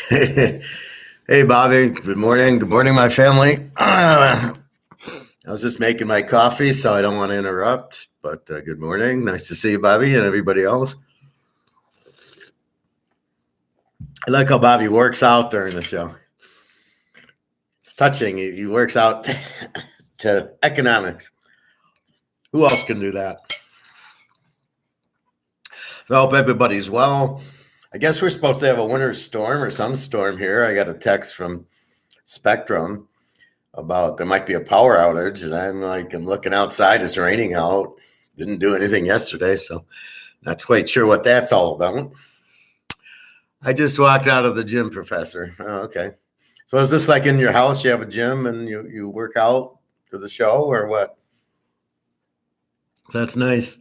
Hey, Bobby. Good morning. Good morning, my family. I was just making my coffee, so I don't want to interrupt. But good morning. Nice to see you, Bobby, and everybody else. I like how Bobby works out during the show. It's touching. He works out to economics. Who else can do that? I hope everybody's well. I guess we're supposed to have a winter storm or some storm here. I got a text from Spectrum about there might be a power outage, and I'm looking outside. It's raining out. Didn't do anything yesterday, so not quite sure what that's all about. I just walked out of the gym, Professor. Oh, okay. So is this like in your house? You have a gym and you work out for the show, or what? That's nice.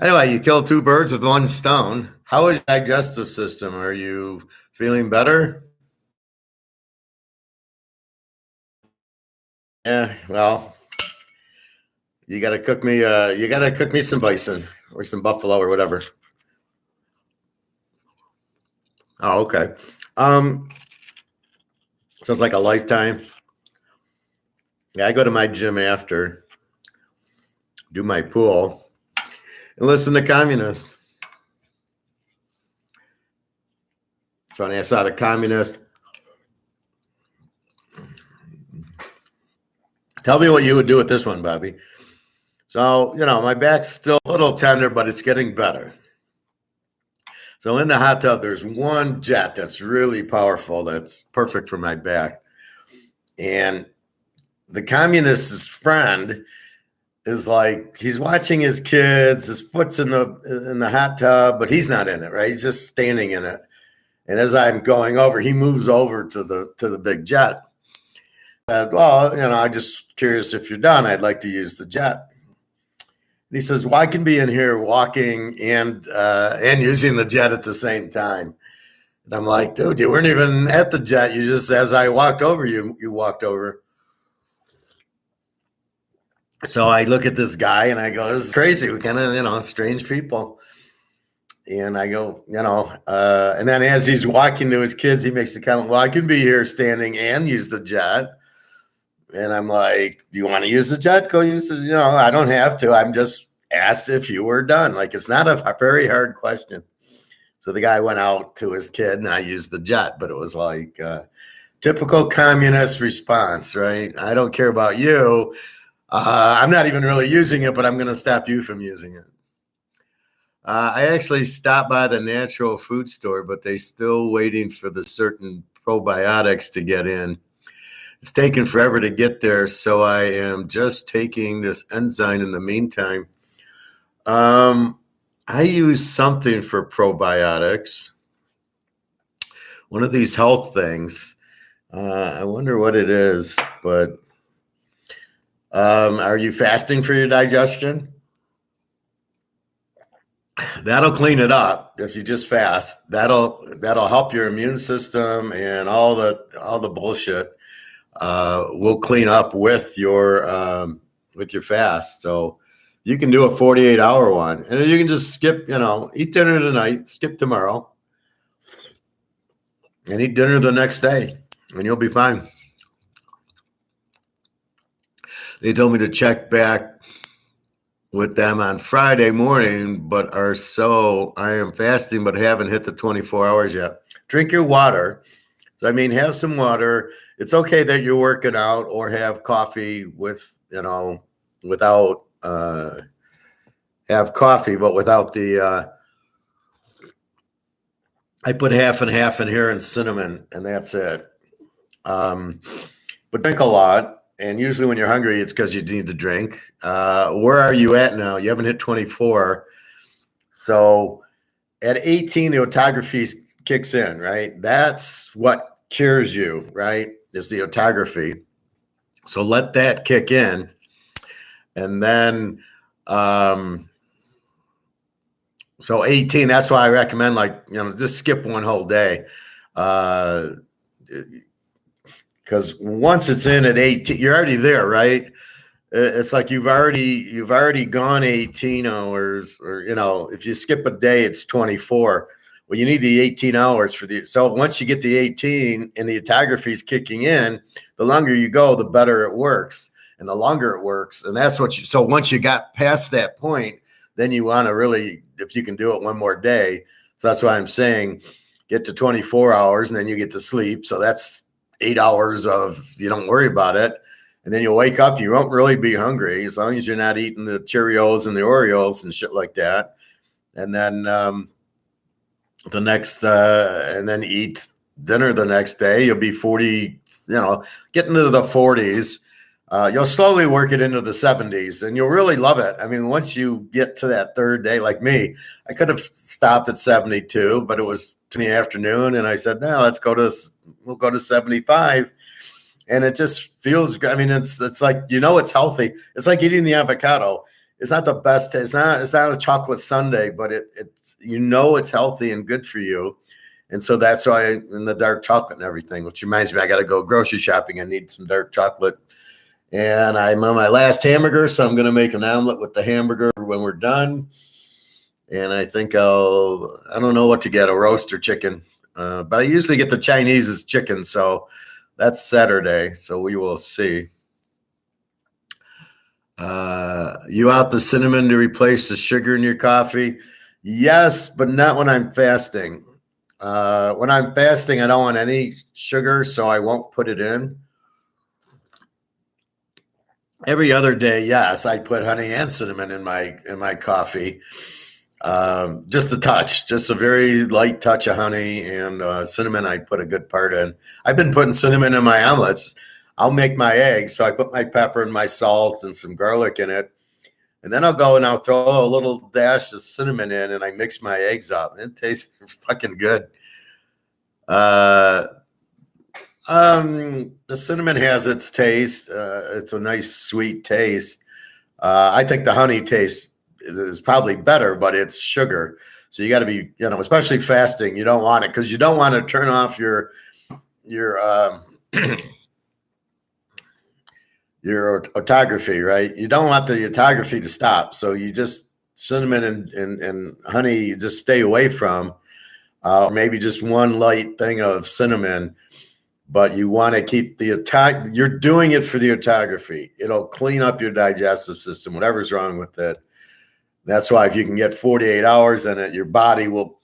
Anyway, you killed two birds with one stone. How is your digestive system? Are you feeling better? Yeah, well, you got to cook me. You got to cook me some bison or some buffalo or whatever. Oh, okay. Um, Sounds like a lifetime. Yeah, I go to my gym after, do my pool, and listen to communists. Funny, I saw the communist. Tell me what you would do with this one, Bobby. So, my back's still a little tender, but it's getting better. So in the hot tub, there's one jet that's really powerful that's perfect for my back. And the communist's friend is like, he's watching his kids, his foot's in the hot tub, but he's not in it, right? He's just standing in it. And as I'm going over, he moves over to the big jet. Well, I'm just curious if you're done. I'd like to use the jet. And he says, "Well, I can be in here walking and using the jet at the same time." And I'm like, "Dude, you weren't even at the jet. You just, as I walked over, you walked over." So I look at this guy and I go, "This is crazy. We kind of, strange people." And I go, and then as he's walking to his kids, he makes the comment, "Well, I can be here standing and use the jet." And I'm like, "Do you want to use the jet? Go use the, I don't have to. I'm just asked if you were done." Like, it's not a very hard question. So the guy went out to his kid and I used the jet, but it was like typical communist response, right? I don't care about you. I'm not even really using it, but I'm going to stop you from using it. I actually stopped by the natural food store, but they're still waiting for the certain probiotics to get in. It's taken forever to get there, so I am just taking this enzyme in the meantime. I use something for probiotics, one of these health things. I wonder what it is, but are you fasting for your digestion? That'll clean it up if you just fast. That'll help your immune system, and all the bullshit will clean up with your fast. So you can do a 48-hour one, and you can just skip, eat dinner tonight, skip tomorrow, and eat dinner the next day, and you'll be fine. They told me to check back with them on Friday morning, but I am fasting, but haven't hit the 24 hours yet. Drink your water. So, have some water. It's okay that you're working out, or have coffee without have coffee, but without the, I put half and half in here and cinnamon, and that's it. But drink a lot. And usually when you're hungry, it's because you need to drink. Where are you at now? You haven't hit 24. So at 18, the autography kicks in, right? That's what cures you, right? Is the autography. So let that kick in. And then, so 18, that's why I recommend, just skip one whole day. Because once it's in at 18, you're already there, right? It's like you've already gone 18 hours, or if you skip a day, it's 24. Well, you need the 18 hours for so once you get the 18 and the autography is kicking in, the longer you go, the better it works and the longer it works. And that's so once you got past that point, then you want to really, if you can do it one more day. So that's why I'm saying get to 24 hours and then you get to sleep. So that's 8 hours of, you don't worry about it. And then you wake up, you won't really be hungry as long as you're not eating the Cheerios and the Oreos and shit like that. And then, and then eat dinner the next day. You'll be 40, get into the 40s. You'll slowly work it into the 70s and you'll really love it. I mean, once you get to that third day, like me, I could have stopped at 72, but it was in the afternoon. And I said, no, we'll go to 75. And it just feels good. I mean, it's like, it's healthy. It's like eating the avocado. It's not the best. It's not a chocolate sundae, but it's it's healthy and good for you. And so that's why in the dark chocolate and everything, which reminds me, I got to go grocery shopping. I need some dark chocolate. And I'm on my last hamburger, so I'm going to make an omelet with the hamburger when we're done. And I think I don't know what to get, a roast or chicken. But I usually get the Chinese's chicken, so that's Saturday. So we will see. You out the cinnamon to replace the sugar in your coffee? Yes, but not when I'm fasting. When I'm fasting, I don't want any sugar, so I won't put it in. Every other day, yes, I put honey and cinnamon in my coffee. Just a touch, just a very light touch of honey and cinnamon. I put a good part in. I've been putting cinnamon in my omelets. I'll make my eggs, so I put my pepper and my salt and some garlic in it, and then I'll go and I'll throw a little dash of cinnamon in, and I mix my eggs up. It tastes fucking good. The cinnamon has its taste. It's a nice sweet taste. I think the honey taste is probably better, but it's sugar. So you got to be, especially fasting, you don't want it because you don't want to turn off your autography, right? You don't want the autography to stop. So you just cinnamon and honey, you just stay away from, maybe just one light thing of cinnamon. But you want to keep you're doing it for the autography. It'll clean up your digestive system, whatever's wrong with it. That's why if you can get 48 hours in it, your body will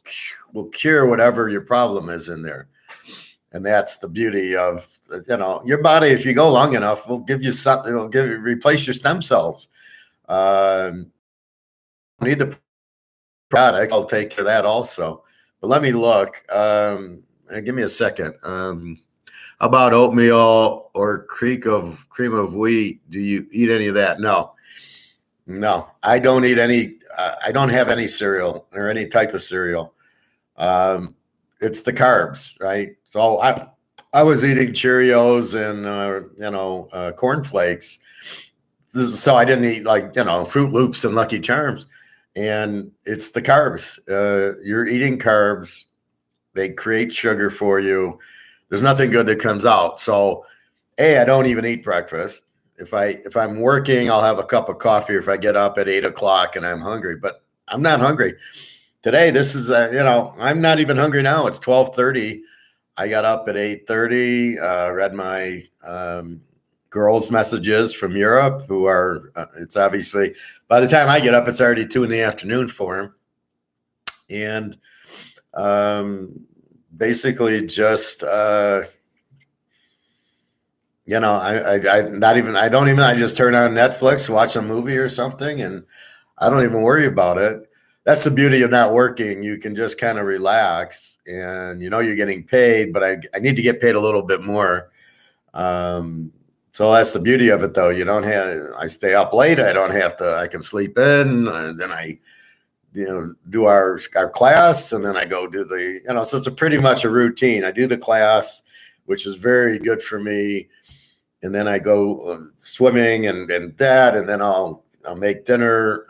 cure whatever your problem is in there. And that's the beauty of, your body, if you go long enough, will give you something, replace your stem cells. Need the product, I'll take care of that also. But let me look. Give me a second. How about oatmeal or cream of wheat? Do you eat any of that? No, I don't eat any. I don't have any cereal or any type of cereal. It's the carbs, right? So I was eating Cheerios and Corn Flakes. So I didn't eat Fruit Loops and Lucky Charms, and it's the carbs. You're eating carbs. They create sugar for you. There's nothing good that comes out. So, I don't even eat breakfast. If I'm working, I'll have a cup of coffee if I get up at 8 o'clock and I'm hungry, but I'm not hungry. Today, this is, I'm not even hungry now. It's 12:30. I got up at 8:30, read my girls' messages from Europe who are, it's obviously, by the time I get up, it's already 2 p.m. for them. And basically just, I just turn on Netflix, watch a movie or something, and I don't even worry about it. That's the beauty of not working. You can just kind of relax and you're getting paid, but I need to get paid a little bit more. So that's the beauty of it though. I stay up late. I can sleep in, and then I do our class, and then I go do so it's pretty much a routine. I do the class, which is very good for me. And then I go swimming and that, and then I'll make dinner.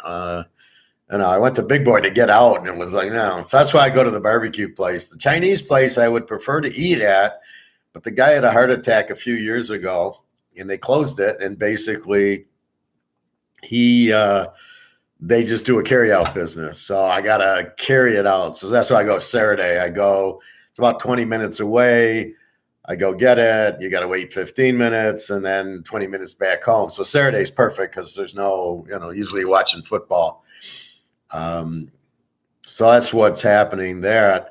I went to Big Boy to get out, and it was like, no. So that's why I go to the barbecue place. The Chinese place I would prefer to eat at, but the guy had a heart attack a few years ago, and they closed it. And basically, he they just do a carry out business. So I got to carry it out. So that's why I go Saturday. It's about 20 minutes away. I go get it. You got to wait 15 minutes and then 20 minutes back home. So Saturday's perfect because there's usually watching football. So that's what's happening there.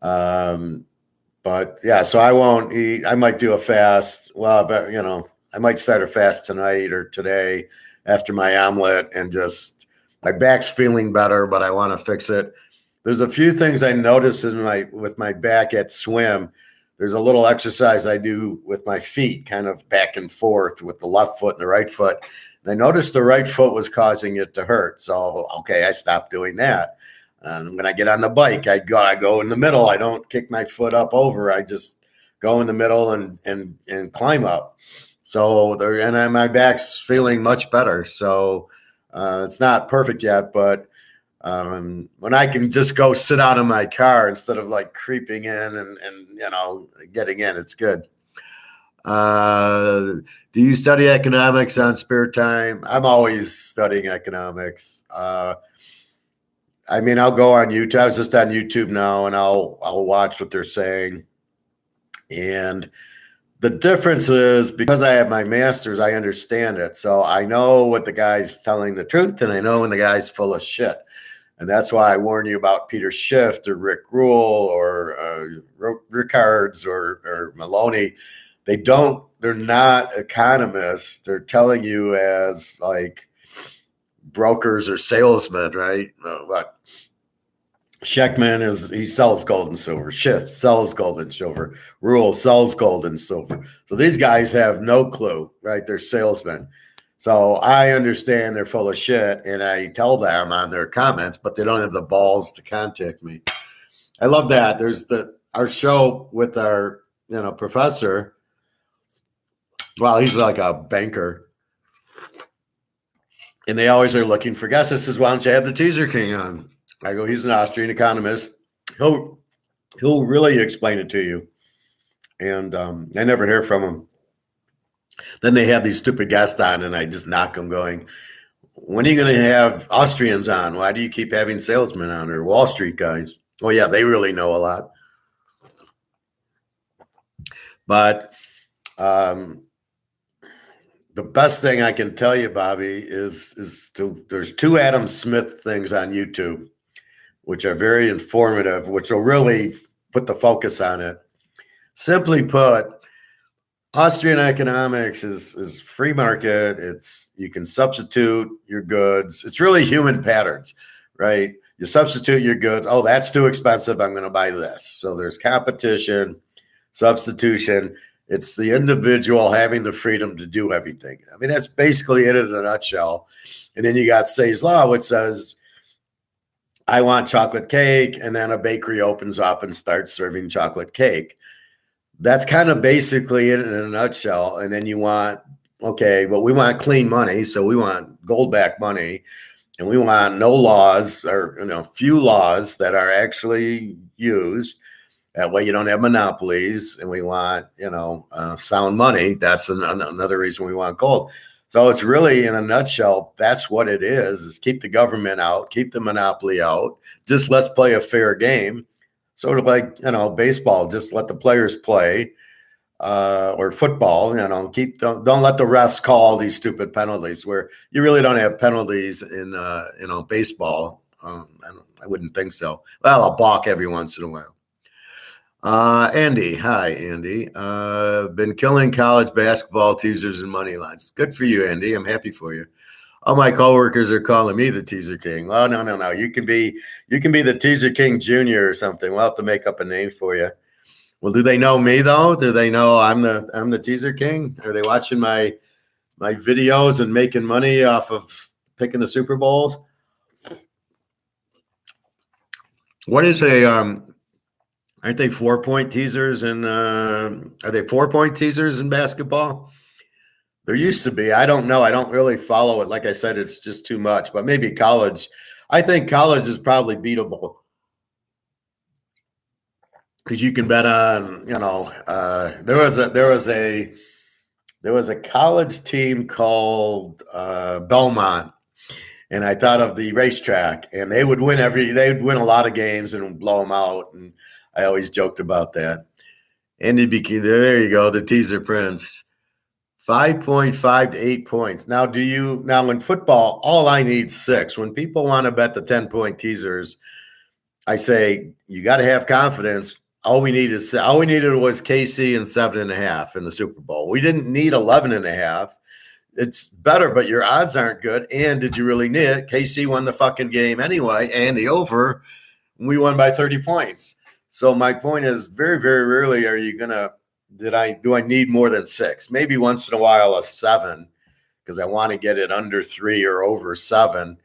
But yeah, so I won't eat. I might do a fast. Well, but I might start a fast tonight or today after my omelet, and just my back's feeling better, but I want to fix it. There's a few things I noticed with my back at swim. There's a little exercise I do with my feet, kind of back and forth with the left foot and the right foot. And I noticed the right foot was causing it to hurt. So, okay, I stopped doing that. And when I get on the bike, I go in the middle. I don't kick my foot up over. I just go in the middle and climb up. So my back's feeling much better. So it's not perfect yet, but when I can just go sit out in my car instead of like creeping in and getting in, it's good. Do you study economics on spare time? I'm always studying economics. I'll go on YouTube. I was just on YouTube now, and I'll watch what they're saying. And the difference is because I have my master's, I understand it. So I know what the guy's telling the truth, and I know when the guy's full of shit. And that's why I warn you about Peter Schiff or Rick Rule or Rickards or Maloney. They're not economists. They're telling you as like brokers or salesmen, right? What Scheckman he sells gold and silver. Schiff sells gold and silver. Rule sells gold and silver. So these guys have no clue, right? They're salesmen. So I understand they're full of shit, and I tell them on their comments, but they don't have the balls to contact me. I love that. There's our show with our professor. Well, he's like a banker. And they always are looking for guests. This is why don't you have the Teaserking on? I go, he's an Austrian economist. He'll really explain it to you. And I never hear from him. Then they have these stupid guests on, and I just knock them going, when are you going to have Austrians on? Why do you keep having salesmen on or Wall Street guys? Oh, yeah, they really know a lot. But the best thing I can tell you, Bobby, there's 2 Adam Smith things on YouTube, which are very informative, which will really put the focus on it. Simply put, Austrian economics is free market. You can substitute your goods. It's really human patterns, right? You substitute your goods. Oh, that's too expensive. I'm going to buy this. So there's competition, substitution. It's the individual having the freedom to do everything. I mean, that's basically it in a nutshell. And then you got Say's Law, which says, I want chocolate cake. And then a bakery opens up and starts serving chocolate cake. That's kind of basically it in a nutshell. And then you want, but we want clean money. So we want gold-backed money. And we want no laws or, few laws that are actually used. That way you don't have monopolies. And we want, sound money. That's another reason we want gold. So it's really, in a nutshell, that's what it is keep the government out, keep the monopoly out. Just let's play a fair game. Sort of like, baseball, just let the players play, or football, don't let the refs call these stupid penalties where you really don't have penalties in, baseball. I wouldn't think so. Well, I'll balk every once in a while. Andy. Hi, Andy. Been killing college basketball teasers and money lines. Good for you, Andy. I'm happy for you. All my coworkers are calling me the Teaser King. Oh, no. You can be the Teaser King Jr. or something. We'll have to make up a name for you. Well, do they know me though? Do they know I'm the Teaser King? Are they watching my videos and making money off of picking the Super Bowls? What is aren't they 4-point teasers and are they 4-point teasers in basketball? There used to be. I don't know. I don't really follow it. Like I said, it's just too much. But maybe college. I think college is probably beatable because you can bet on. There was a college team called Belmont, And I thought of the racetrack, and they would win they'd win a lot of games and blow them out. And I always joked about that. Andy became, there you go, the teaser prince. 5.5 to 8 points. Now, in football, all I need 6. When people want to bet the 10-point teasers, I say, you got to have confidence. All we needed was KC and 7.5 in the Super Bowl. We didn't need 11.5. It's better, but your odds aren't good. And did you really need it? KC won the fucking game anyway, and the over, we won by 30 points. So my point is, very, very rarely are you gonna. Do I need more than 6? Maybe once in a while a 7, because I want to get it under 3 or over 7.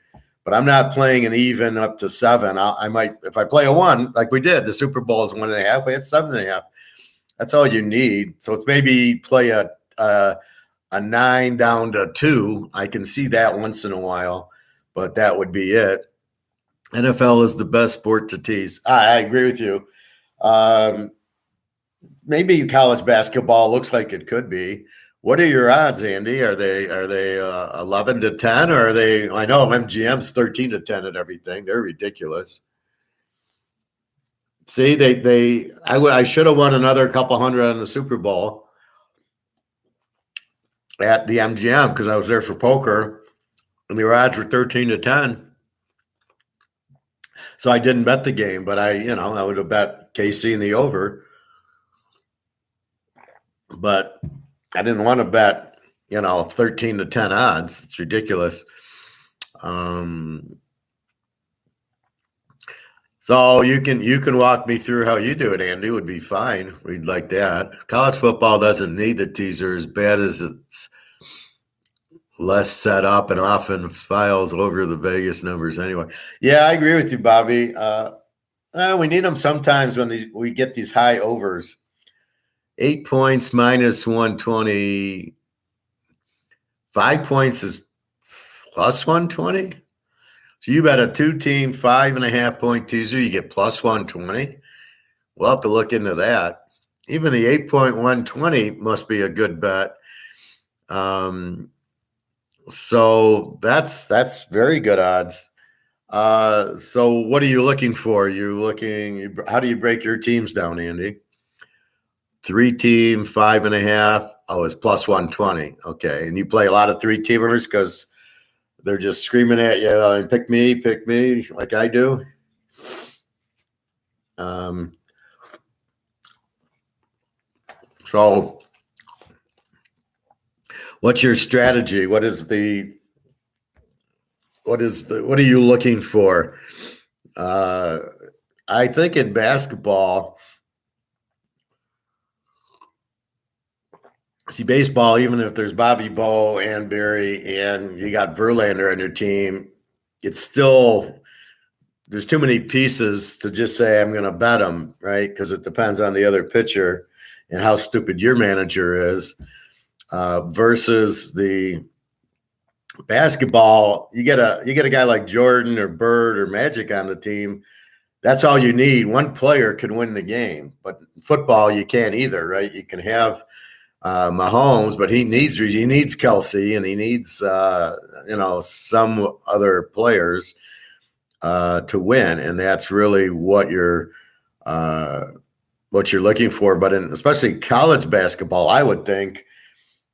But I'm not playing an even up to 7. I might, if I play a 1, like we did. The Super Bowl is 1.5. We had 7.5. That's all you need. So it's maybe play a 9 down to 2. I can see that once in a while, but that would be it. NFL is the best sport to tease. I agree with you. Maybe college basketball looks like it could be. What are your odds, Andy? Are they 11 to 10, or are they? I know MGM's 13 to 10 at everything. They're ridiculous. See, I should have won another couple hundred on the Super Bowl at the MGM because I was there for poker, and the odds were 13 to 10. So I didn't bet the game, but I would have bet KC in the over. But I didn't want to bet, 13 to 10 odds. It's ridiculous. So you can walk me through how you do it, Andy. Would be fine. We'd like that. College football doesn't need the teaser as bad as it's less set up and often files over the Vegas numbers anyway. Yeah, I agree with you, Bobby. We need them sometimes when we get these high overs. 8 points minus 120. 5 points is plus 120. So you bet a 2-team 5.5 point teaser, you get plus 120. We'll have to look into that. Even the 8.120 must be a good bet. So that's very good odds. So what are you looking for? How do you break your teams down, Andy? 3-team, 5.5. Oh, it's plus 120. Okay. And you play a lot of 3-teamers because they're just screaming at you, pick me, like I do. So what's your strategy? What are you looking for? I think in basketball, see, baseball, even if there's Bobby Bo and Barry and you got Verlander on your team, it's still, there's too many pieces to just say I'm going to bet them, right? Because it depends on the other pitcher and how stupid your manager is. Versus the basketball, you get a guy like Jordan or Bird or Magic on the team. That's all you need. One player can win the game, but football you can't either, right? You can have Mahomes, but he needs Kelsey and he needs some other players to win, and that's really what you're looking for. But especially college basketball, I would think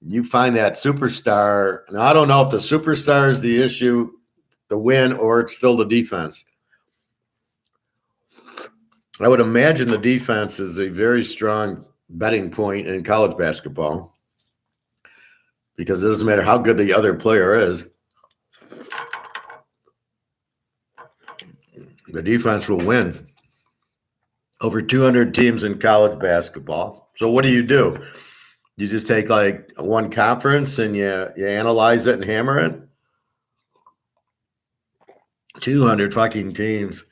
you find that superstar. Now, I don't know if the superstar is the issue, the win, or it's still the defense. I would imagine the defense is a very strong betting point in college basketball because it doesn't matter how good the other player is. The defense will win. Over 200 teams in college basketball. So what do? You just take like one conference and you analyze it and hammer it? 200 fucking teams.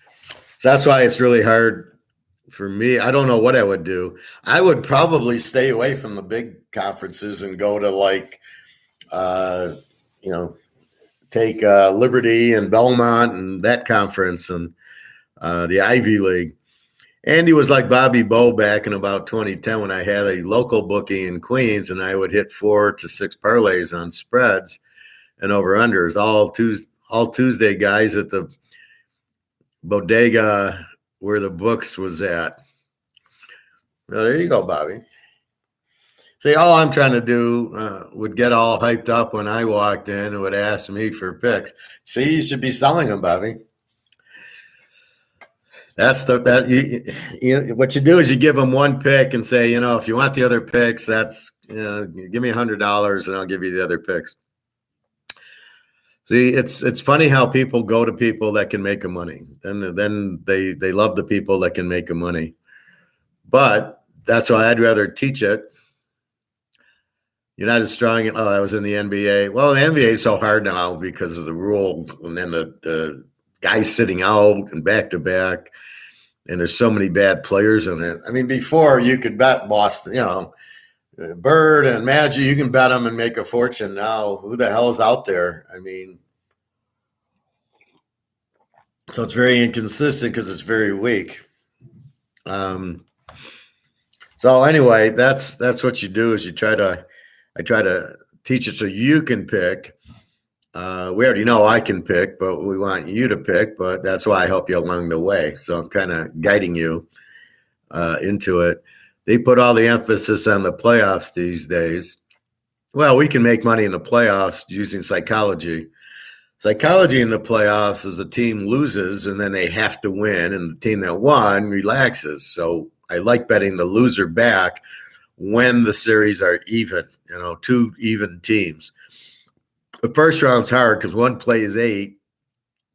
So that's why it's really hard for me. I don't know what I would do. I would probably stay away from the big conferences and go to take Liberty and Belmont and that conference and the Ivy League. Andy was like Bobby Bo back in about 2010 when I had a local bookie in Queens and I would hit 4 to 6 parlays on spreads and over-unders all Tuesday guys at the bodega where the books was at. Well, there you go, Bobby. See, all I'm trying to do would get all hyped up when I walked in and would ask me for picks. See, you should be selling them, Bobby. That's what you do is you give them one pick and say, if you want the other picks, that's give me $100 and I'll give you the other picks. See, it's funny how people go to people that can make them money, and then they love the people that can make them money. But that's why I'd rather teach it. You're not as strong. I was in the NBA. Well, the NBA is so hard now because of the rule, and then the guys sitting out and back to back, and there's so many bad players in it. I mean, before you could bet Boston, Bird and Magic, you can bet them and make a fortune. Now, who the hell is out there? I mean, so it's very inconsistent because it's very weak. So anyway, that's what you do is I try to teach it so you can pick. We already know I can pick, but we want you to pick. But that's why I help you along the way. So I'm kind of guiding you into it. They put all the emphasis on the playoffs these days. Well, we can make money in the playoffs using psychology. Psychology in the playoffs is a team loses and then they have to win, and the team that won relaxes. So I like betting the loser back when the series are even, two even teams. The first round's hard because one plays 8,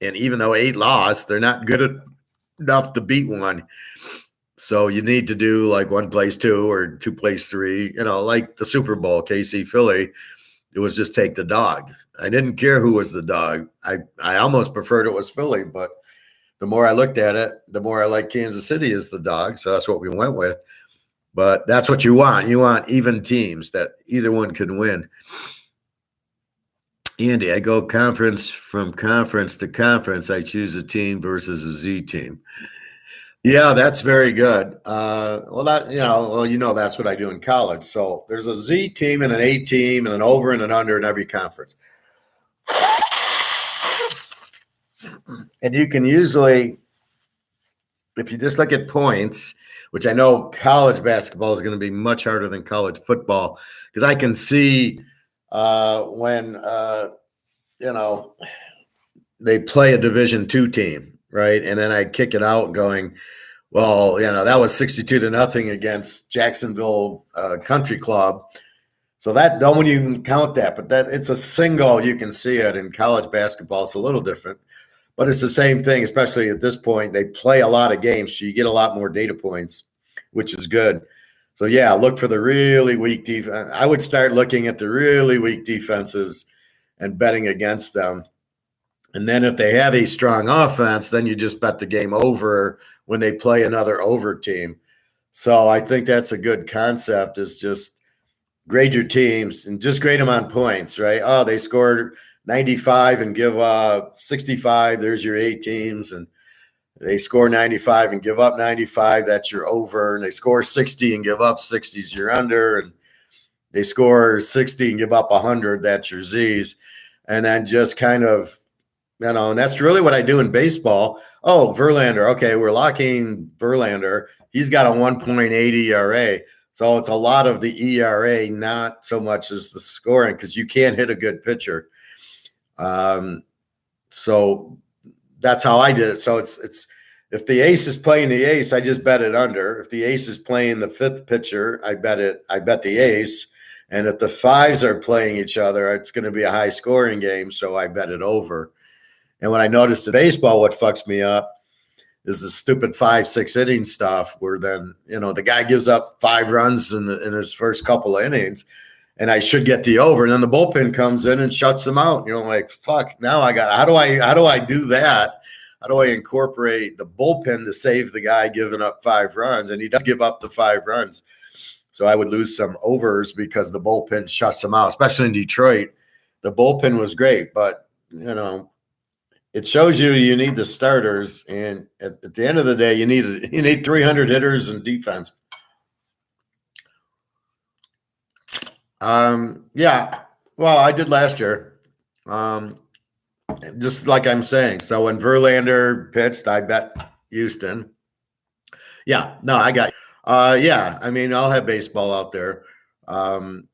and even though 8 lost, they're not good enough to beat one. So you need to do like 1 plays 2 or 2 plays 3, like the Super Bowl, KC Philly. It was just take the dog. I didn't care who was the dog. I almost preferred it was Philly, but the more I looked at it, the more I like Kansas City as the dog. So that's what we went with. But that's what you want. You want even teams that either one can win. Andy, I go from conference to conference. I choose a team versus a Z team. Yeah, that's very good. That's what I do in college. So there's a Z team and an A team and an over and an under in every conference. And you can usually, if you just look at points, which I know college basketball is going to be much harder than college football, because I can see when they play a Division II team, right? And then I kick it out going, well, that was 62-0 against Jacksonville Country Club. So that don't even count that, but that it's a single. You can see it in college basketball. It's a little different, but it's the same thing. Especially at this point, they play a lot of games, so you get a lot more data points, which is good. So yeah, look for the really weak defense. I would start looking at the really weak defenses and betting against them. And then if they have a strong offense, then you just bet the game over when they play another over team. So I think that's a good concept, is just grade your teams and just grade them on points, right? Oh, they scored 95 and give 65. There's your A teams. And they score 95 and give up 95. That's your over. And they score 60 and give up 60s. You're under. And they score 60 and give up 100. That's your Z's. And then just kind of, and that's really what I do in baseball. Oh, Verlander. Okay, we're locking Verlander. He's got a 1.8 ERA. So it's a lot of the ERA, not so much as the scoring, because you can't hit a good pitcher. So that's how I did it. So it's if the ace is playing the ace, I just bet it under. If the ace is playing the 5th pitcher, I bet the ace. And if the 5s are playing each other, it's going to be a high scoring game. So I bet it over. And when I noticed in baseball, what fucks me up is the stupid 5-6 inning stuff, where then, the guy gives up 5 runs in his first couple of innings, and I should get the over. And then the bullpen comes in and shuts them out. Like, fuck, now how do I do that? How do I incorporate the bullpen to save the guy giving up 5 runs? And he does give up the 5 runs. So I would lose some overs because the bullpen shuts them out, especially in Detroit. The bullpen was great, but, it shows you need the starters, and at the end of the day, you need 300 hitters and defense. Yeah, well, I did last year. just like I'm saying. So when Verlander pitched, I bet Houston. Yeah, no, I got. Yeah, I mean, I'll have baseball out there. Um,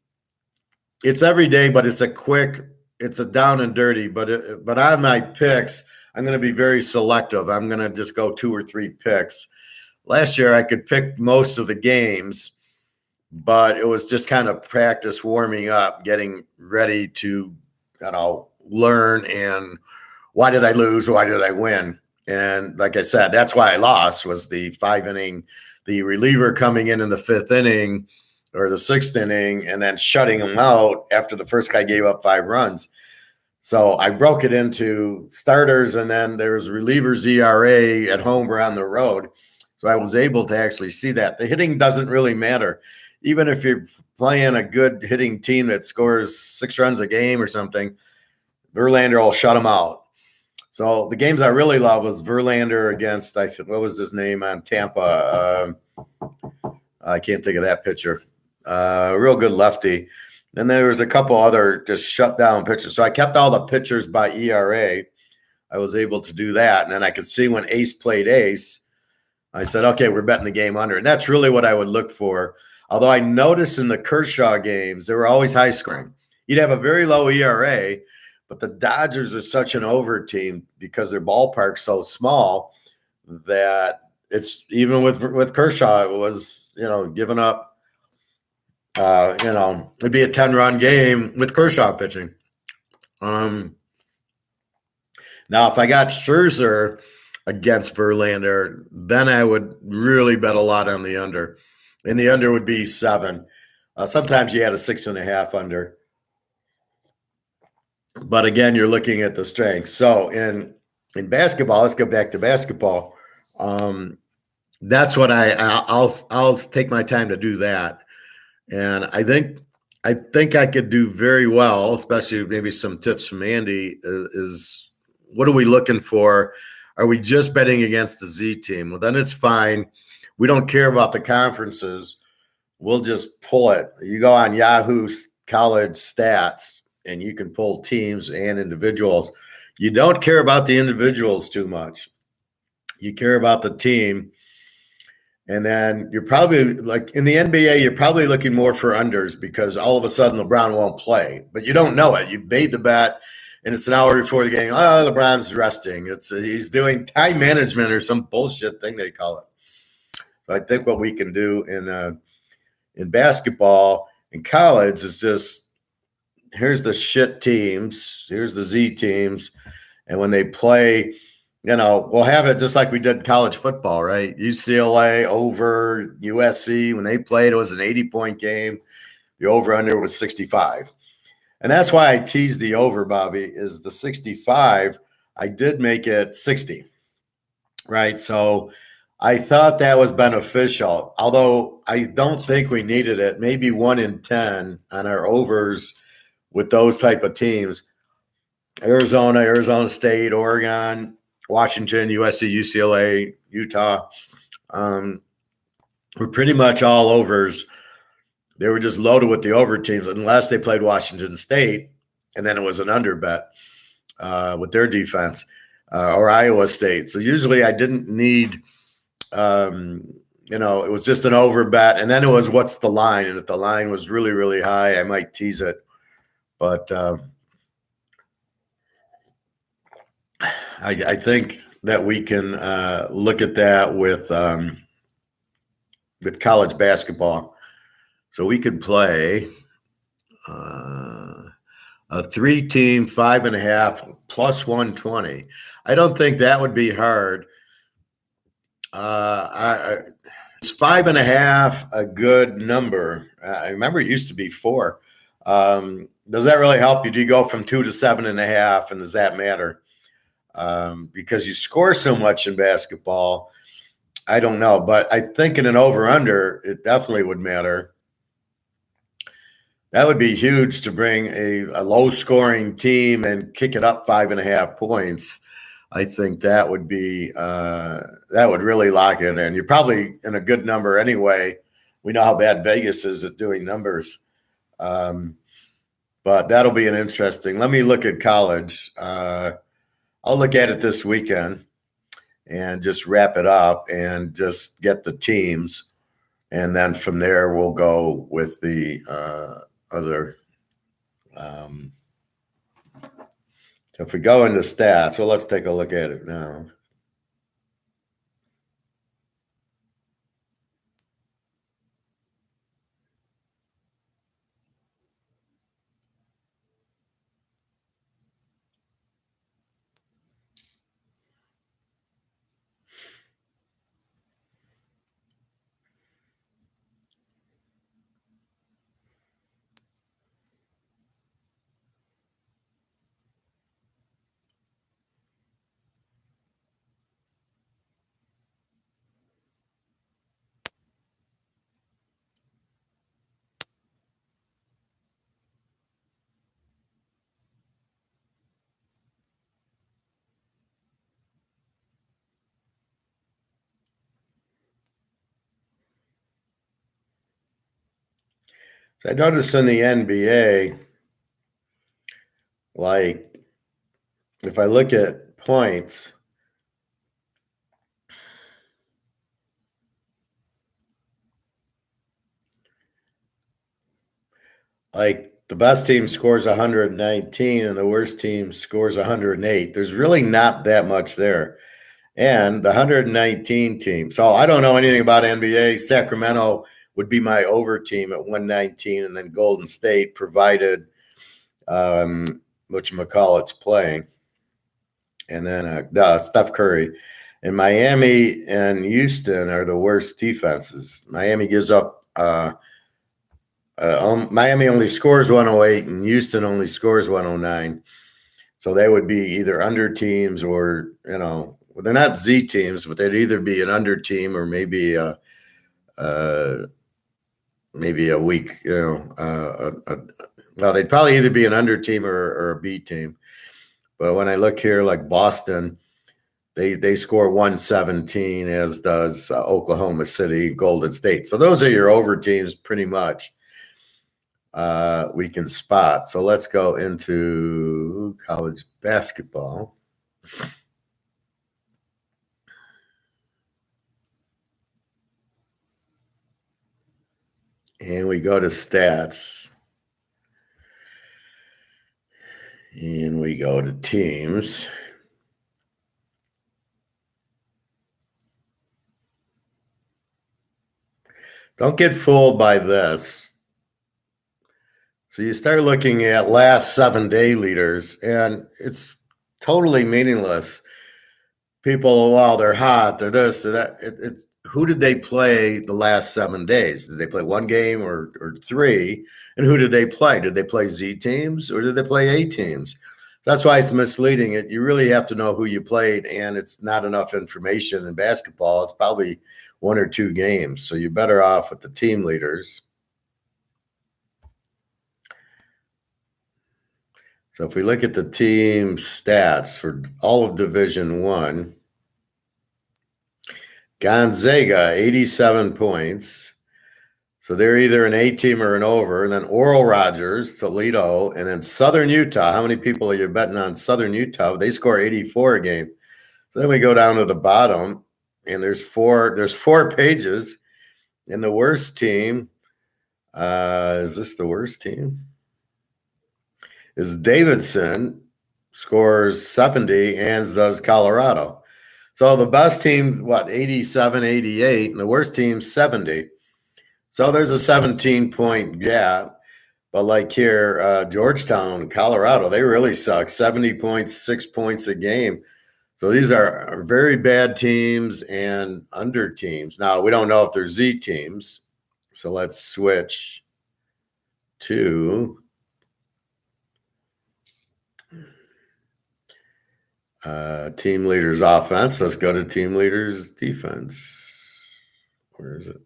it's every day, but it's a down and dirty. But on my picks, I'm going to be very selective. I'm going to just go 2 or 3 picks. Last year, I could pick most of the games, but it was just kind of practice warming up, getting ready to, learn. And why did I lose? Why did I win? And like I said, that's why I lost was the 5 inning, the reliever coming in the 5th inning or the 6th inning and then shutting him out after the first guy gave up 5 runs. So I broke it into starters and then there's relievers ERA at home or on the road. So I was able to actually see that. The hitting doesn't really matter. Even if you're playing a good hitting team that scores 6 runs a game or something, Verlander will shut them out. So the games I really love was Verlander against, what was his name on Tampa? I can't think of that pitcher. Real good lefty. Then there was a couple other just shut down pitchers. So I kept all the pitchers by ERA. I was able to do that. And then I could see when Ace played Ace, I said, okay, we're betting the game under. And that's really what I would look for. Although I noticed in the Kershaw games, they were always high scoring. You'd have a very low ERA, but the Dodgers are such an over team because their ballpark's so small that it's even with Kershaw, it was, giving up, it'd be a 10-run game with Kershaw pitching. Now, if I got Scherzer against Verlander, then I would really bet a lot on the under. And the under would be 7. Sometimes you had a 6.5 under. But again, you're looking at the strength. So in basketball, let's go back to basketball. That's what I'll take my time to do that. And I think I could do very well, especially maybe some tips from Andy is what are we looking for? Are we just betting against the Z team? Well, then it's fine. We don't care about the conferences. We'll just pull it. You go on Yahoo College Stats, and you can pull teams and individuals. You don't care about the individuals too much. You care about the team. And then you're probably like in the NBA, you're probably looking more for unders because all of a sudden LeBron won't play, but you don't know it. You made the bet and it's an hour before the game. Oh, LeBron's resting. He's doing time management or some bullshit thing they call it. So I think what we can do in basketball in college is just, here's the shit teams, here's the Z teams. And when they play, we'll have it just like we did college football, right? UCLA over USC. When they played, it was an 80-point game. The over-under was 65. And that's why I teased the over, Bobby, is the 65. I did make it 60, right? So I thought that was beneficial, although I don't think we needed it. Maybe 1 in 10 on our overs with those type of teams. Arizona State, Oregon, Washington, USC, UCLA, Utah, were pretty much all overs. They were just loaded with the over teams unless they played Washington State, and then it was an under bet with their defense, or Iowa State. So usually I didn't need, it was just an over bet, and then it was what's the line, and if the line was really, really high, I might tease it. But I think that we can look at that with college basketball. So we could play a 3-team 5.5 plus 120. I don't think that would be hard. Is 5.5 a good number? I remember it used to be 4. Does that really help you? Do you go from 2 to 7.5, and does that matter? Because you score so much in basketball, I don't know. But I think in an over-under, it definitely would matter. That would be huge to bring a low-scoring team and kick it up 5.5 points. I think that would be that would really lock it in. You're probably in a good number anyway. We know how bad Vegas is at doing numbers. But that'll be an interesting. Let me look at college. I'll look at it this weekend and just wrap it up and just get the teams. And then from there, we'll go with the other. Um, so if we go into stats, well, let's take a look at it now. So I noticed in the NBA, like if I look at points, like the best team scores 119 and the worst team scores 108. There's really not that much there. And the 119 team. So I don't know anything about NBA. Sacramento would be my over team at 119, and then Golden State, provided whatchamacallit's playing. And then Steph Curry. And Miami and Houston are the worst defenses. Miami gives up. Miami only scores 108, and Houston only scores 109. So they would be either under teams or, well, they're not Z teams, but they'd either be an under team or maybe a weak, well, they'd probably either be an under team or a B team. But when I look here, like Boston, they score 117, as does Oklahoma City, Golden State. So those are your over teams pretty much. We can spot. So let's go into college basketball. And we go to stats. And we go to teams. Don't get fooled by this. So you start looking at last 7-day leaders, and it's totally meaningless. People, well, they're hot, they're this, they're that. Who did they play the last 7 days? Did they play one game or three? And who did they play? Did they play Z teams or did they play A teams? That's why it's misleading. You really have to know who you played, and it's not enough information in basketball. It's probably one or two games. So you're better off with the team leaders. So if we look at the team stats for all of Division One, Gonzaga, 87 points. So they're either an A team or an over. And then Oral Rogers, Toledo, and then Southern Utah. How many people are you betting on Southern Utah? They score 84 a game. So then we go down to the bottom, and there's four pages. And the worst team, is this the worst team? Is Davidson, scores 70, and does Colorado. So the best team, 87, 88, and the worst team, 70. So there's a 17-point gap. But like here, Georgetown, Colorado, they really suck. 70 points, 6 points a game. So these are very bad teams and under teams. Now, we don't know if they're Z teams. So let's switch to team leaders offense. Let's go to team leaders defense. Where is it?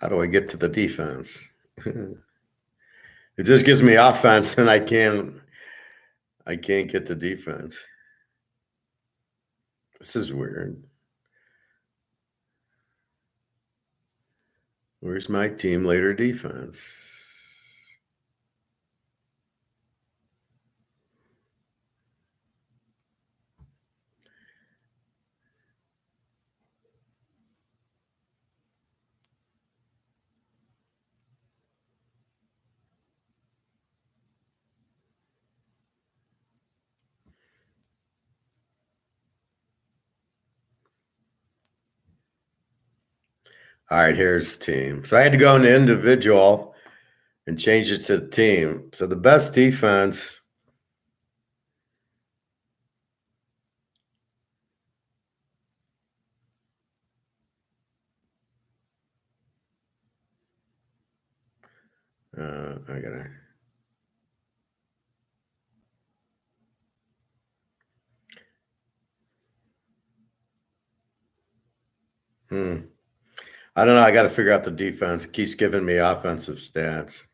How do I get to the defense? It just gives me offense, and I can't get the defense. This is weird. Where's my team leader defense? All right, here's team. So I had to go into individual and change it to team. So the best defense. I gotta. I don't know. I got to figure out the defense. It keeps giving me offensive stats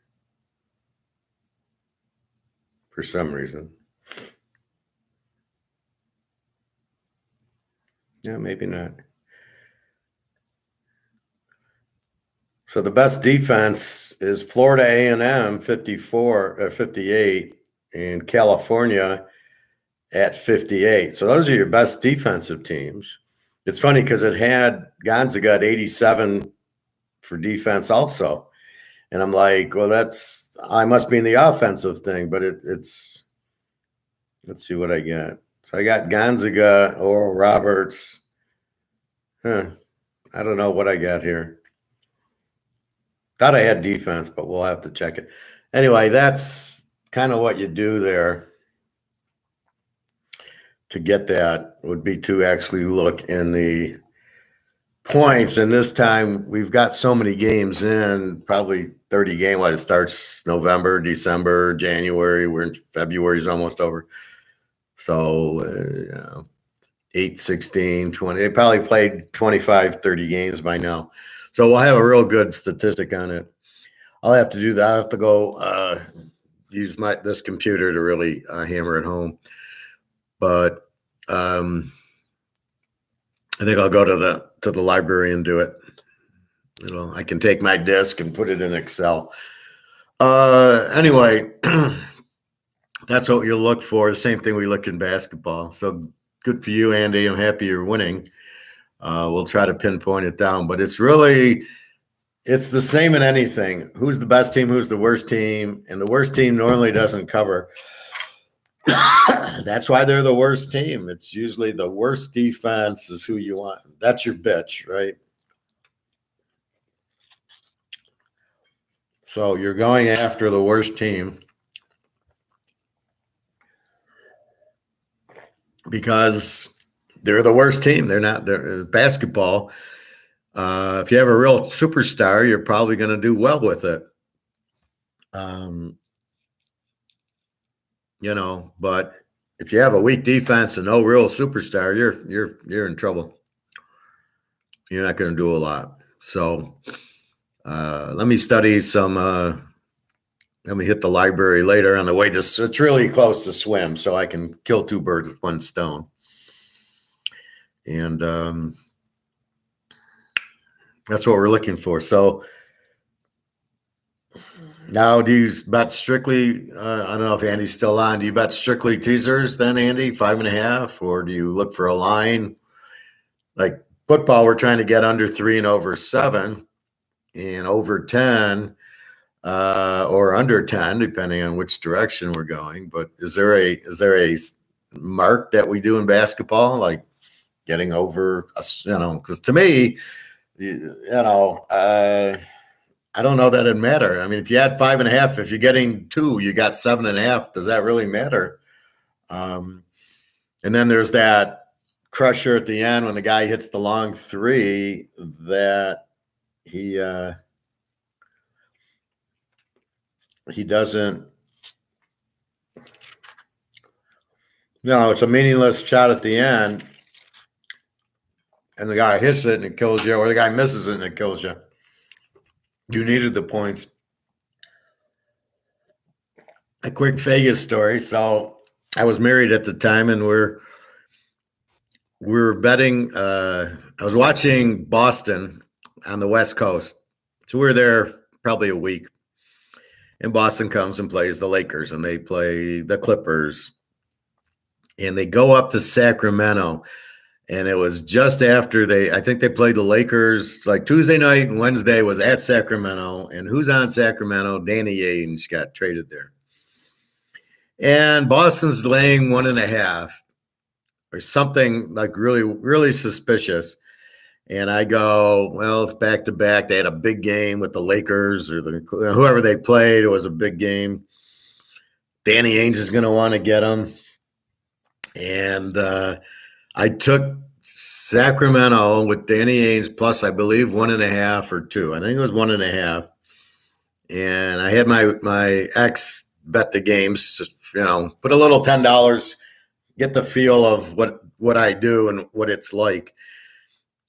for some reason. Yeah, maybe not. So the best defense is Florida A&M 54 58 and California at 58. So those are your best defensive teams. It's funny because it had Gonzaga at 87 for defense also. And I'm like, well, I must be in the offensive thing, but it's let's see what I got. So I got Gonzaga, Oral Roberts. I don't know what I got here. Thought I had defense, but we'll have to check it. Anyway, that's kind of what you do there to get that would be to actually look in the points. And this time we've got so many games in, probably 30 games. It starts November, December, January. We're in February's almost over. So 8, 16, 20. They probably played 25, 30 games by now. So we'll have a real good statistic on it. I'll have to do that. I'll have to go use this computer to really hammer it home. But I think I'll go to the library and do it. I can take my disk and put it in Excel. Anyway, that's what you look for. The same thing we look in basketball. So good for you, Andy. I'm happy you're winning. We'll try to pinpoint it down, but it's the same in anything. Who's the best team? Who's the worst team? And the worst team normally doesn't cover. That's why they're the worst team. It's usually the worst defense is who you want. That's your bitch, right? So you're going after the worst team because they're the worst team. They're basketball. If you have a real superstar, you're probably going to do well with it. But if you have a weak defense and no real superstar, you're in trouble. You're not going to do a lot. So let me study some. Let me hit the library later on the way. It's really close to swim, so I can kill two birds with one stone. And that's what we're looking for. So now, do you bet strictly? I don't know if Andy's still on. Do you bet strictly teasers then, Andy? 5.5, or do you look for a line? Like football, we're trying to get under 3 and over 7, and over 10, or under 10, depending on which direction we're going. But is there a mark that we do in basketball, like getting over? Because to me, I don't know that it'd matter. I mean, if you had 5.5, if you're getting 2, you got 7.5. Does that really matter? And then there's that crusher at the end when the guy hits the long 3 that he doesn't. No, it's a meaningless shot at the end, and the guy hits it and it kills you, or the guy misses it and it kills you. You needed the points. A quick Vegas story. So I was married at the time, and we were betting. I was watching Boston on the West Coast. So we were there probably a week. And Boston comes and plays the Lakers, and they play the Clippers. And they go up to Sacramento. And it was just after I think they played the Lakers like Tuesday night, and Wednesday was at Sacramento. And who's on Sacramento? Danny Ainge got traded there. And Boston's laying 1.5 or something like really, really suspicious. And I go, well, it's back to back. They had a big game with the Lakers or whoever they played. It was a big game. Danny Ainge is going to want to get them. And I took Sacramento with Danny Ainge plus, I believe, 1.5 or 2. I think it was 1.5. And I had my ex bet the games, put a little $10, get the feel of what I do and what it's like.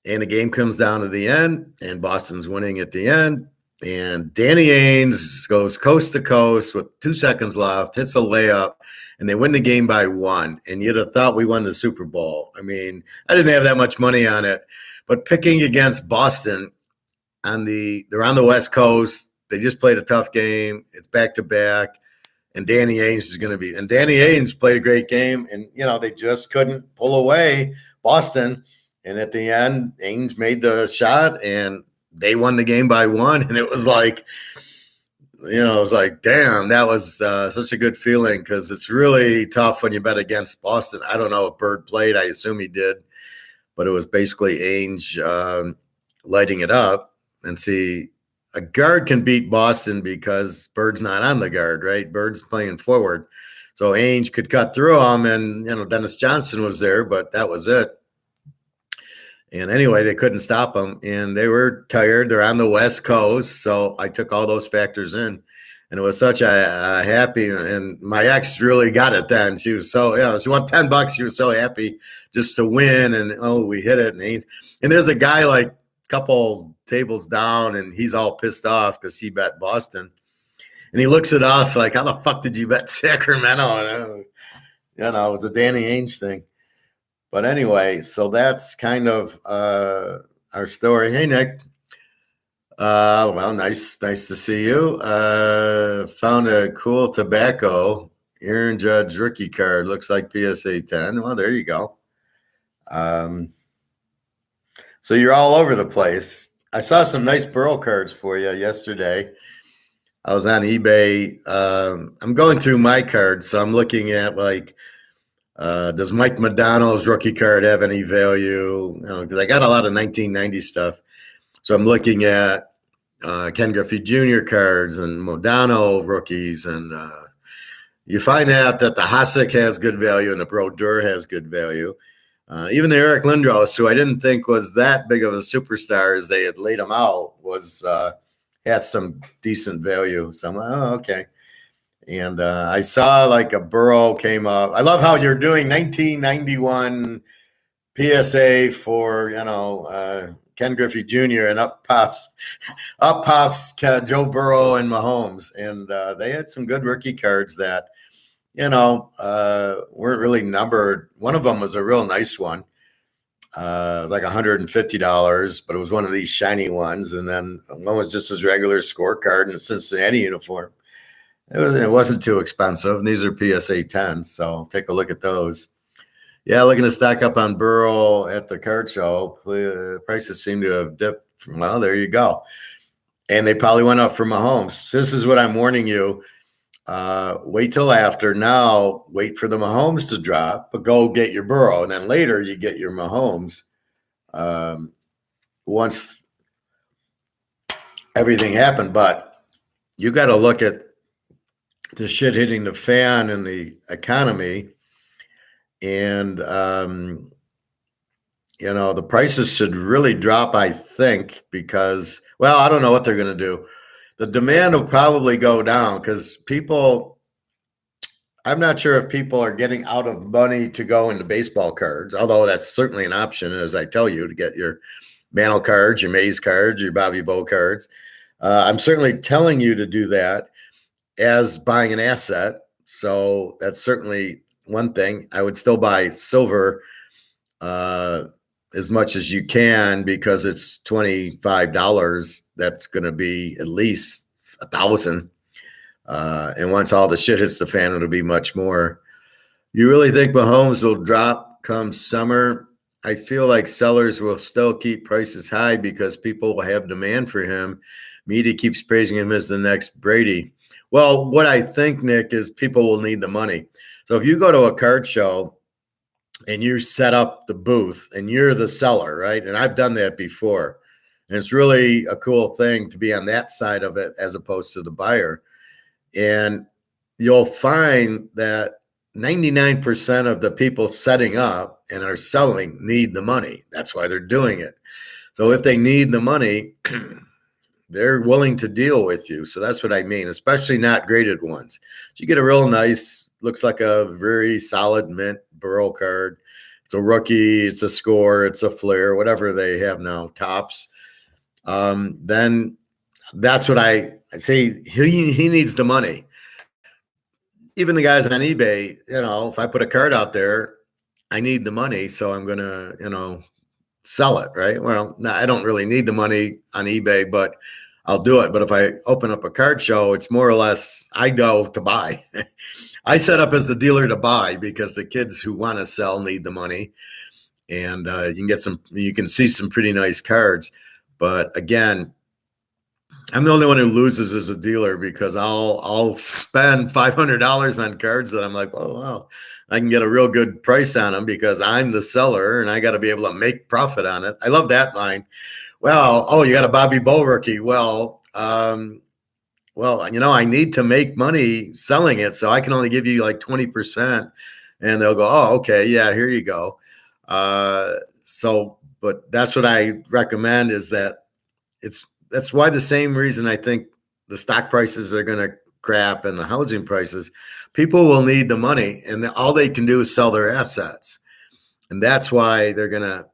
And the game comes down to the end, and Boston's winning at the end. And Danny Ainge goes coast to coast with 2 seconds left, hits a layup, and they win the game by 1. And you'd have thought we won the Super Bowl. I mean, I didn't have that much money on it, but picking against Boston they're on the West Coast. They just played a tough game. It's back to back, and Danny Ainge is going to be. And Danny Ainge played a great game, and they just couldn't pull away Boston. And at the end, Ainge made the shot, and they won the game by 1. And it was like, damn, that was such a good feeling, because it's really tough when you bet against Boston. I don't know if Bird played. I assume he did. But it was basically Ainge lighting it up. And see, a guard can beat Boston because Bird's not on the guard, right? Bird's playing forward. So Ainge could cut through him, and, Dennis Johnson was there, but that was it. And anyway, they couldn't stop them, and they were tired. They're on the West Coast, so I took all those factors in, and it was such a happy. And my ex really got it then. She was so she won $10. She was so happy just to win, and we hit it. And there's a guy like a couple tables down, and he's all pissed off because he bet Boston, and he looks at us like, "How the fuck did you bet Sacramento?" And it was a Danny Ainge thing. But anyway, so that's kind of our story. Hey, Nick. Well, nice to see you. Found a cool tobacco Aaron Judge rookie card. Looks like PSA 10. Well, there you go. So you're all over the place. I saw some nice Burrow cards for you yesterday. I was on eBay. I'm going through my cards, so I'm looking at does Mike Modano's rookie card have any value? Because I got a lot of 1990 stuff. So I'm looking at Ken Griffey Jr. cards and Modano rookies. And you find out that the Hasek has good value and the Brodeur has good value. Even the Eric Lindros, who I didn't think was that big of a superstar as they had laid him out, had some decent value. So I'm like, oh, okay. And I saw like a Burrow came up. I love how you're doing 1991 PSA for, Ken Griffey Jr. and up pops Joe Burrow and Mahomes. And they had some good rookie cards that, weren't really numbered. One of them was a real nice one. It was like $150, but it was one of these shiny ones. And then one was just his regular scorecard in a Cincinnati uniform. It wasn't too expensive. These are PSA 10s, so take a look at those. Yeah, looking to stack up on Burrow at the card show. Prices seem to have dipped. Well, there you go. And they probably went up for Mahomes. So this is what I'm warning you. Wait till after. Now, wait for the Mahomes to drop, but go get your Burrow. And then later you get your Mahomes. Once everything happened. But you got to look at the shit hitting the fan in the economy. And, the prices should really drop, I think, because, well, I don't know what they're going to do. The demand will probably go down because I'm not sure if people are getting out of money to go into baseball cards, although that's certainly an option, as I tell you, to get your Mantle cards, your Mays cards, your Bobby Bow cards. I'm certainly telling you to do that as buying an asset. So that's certainly one thing. I would still buy silver as much as you can because it's $25. That's going to be at least $1,000. And once all the shit hits the fan, it'll be much more. You really think Mahomes will drop come summer? I feel like sellers will still keep prices high because people will have demand for him. Media keeps praising him as the next Brady. Well, what I think, Nick, is people will need the money. So if you go to a card show and you set up the booth and you're the seller, right? And I've done that before. And it's really a cool thing to be on that side of it as opposed to the buyer. And you'll find that 99% of the people setting up and are selling need the money. That's why they're doing it. So if they need the money, they're willing to deal with you. So that's what I mean, especially not graded ones. So you get a real nice, looks like a very solid mint burrow card. It's a rookie, it's a score, it's a flair, whatever they have now, tops. Then that's what I say. He needs the money. Even the guys on eBay, if I put a card out there, I need the money, so I'm gonna, sell it, right? Well, no, I don't really need the money on eBay, but I'll do it. But if I open up a card show, it's more or less I go to buy. I set up as the dealer to buy because the kids who want to sell need the money, and you can see some pretty nice cards. But again, I'm the only one who loses as a dealer because I'll spend $500 on cards that I'm like, oh wow, I can get a real good price on them because I'm the seller and I got to be able to make profit on it. I love that line. Well, oh, you got a Bobby Bo rookie. Well, I need to make money selling it, so I can only give you like 20%, and they'll go, oh, okay, yeah, here you go. But that's what I recommend is that that's why the same reason I think the stock prices are going to crap and the housing prices, people will need the money and all they can do is sell their assets. And that's why they're going to,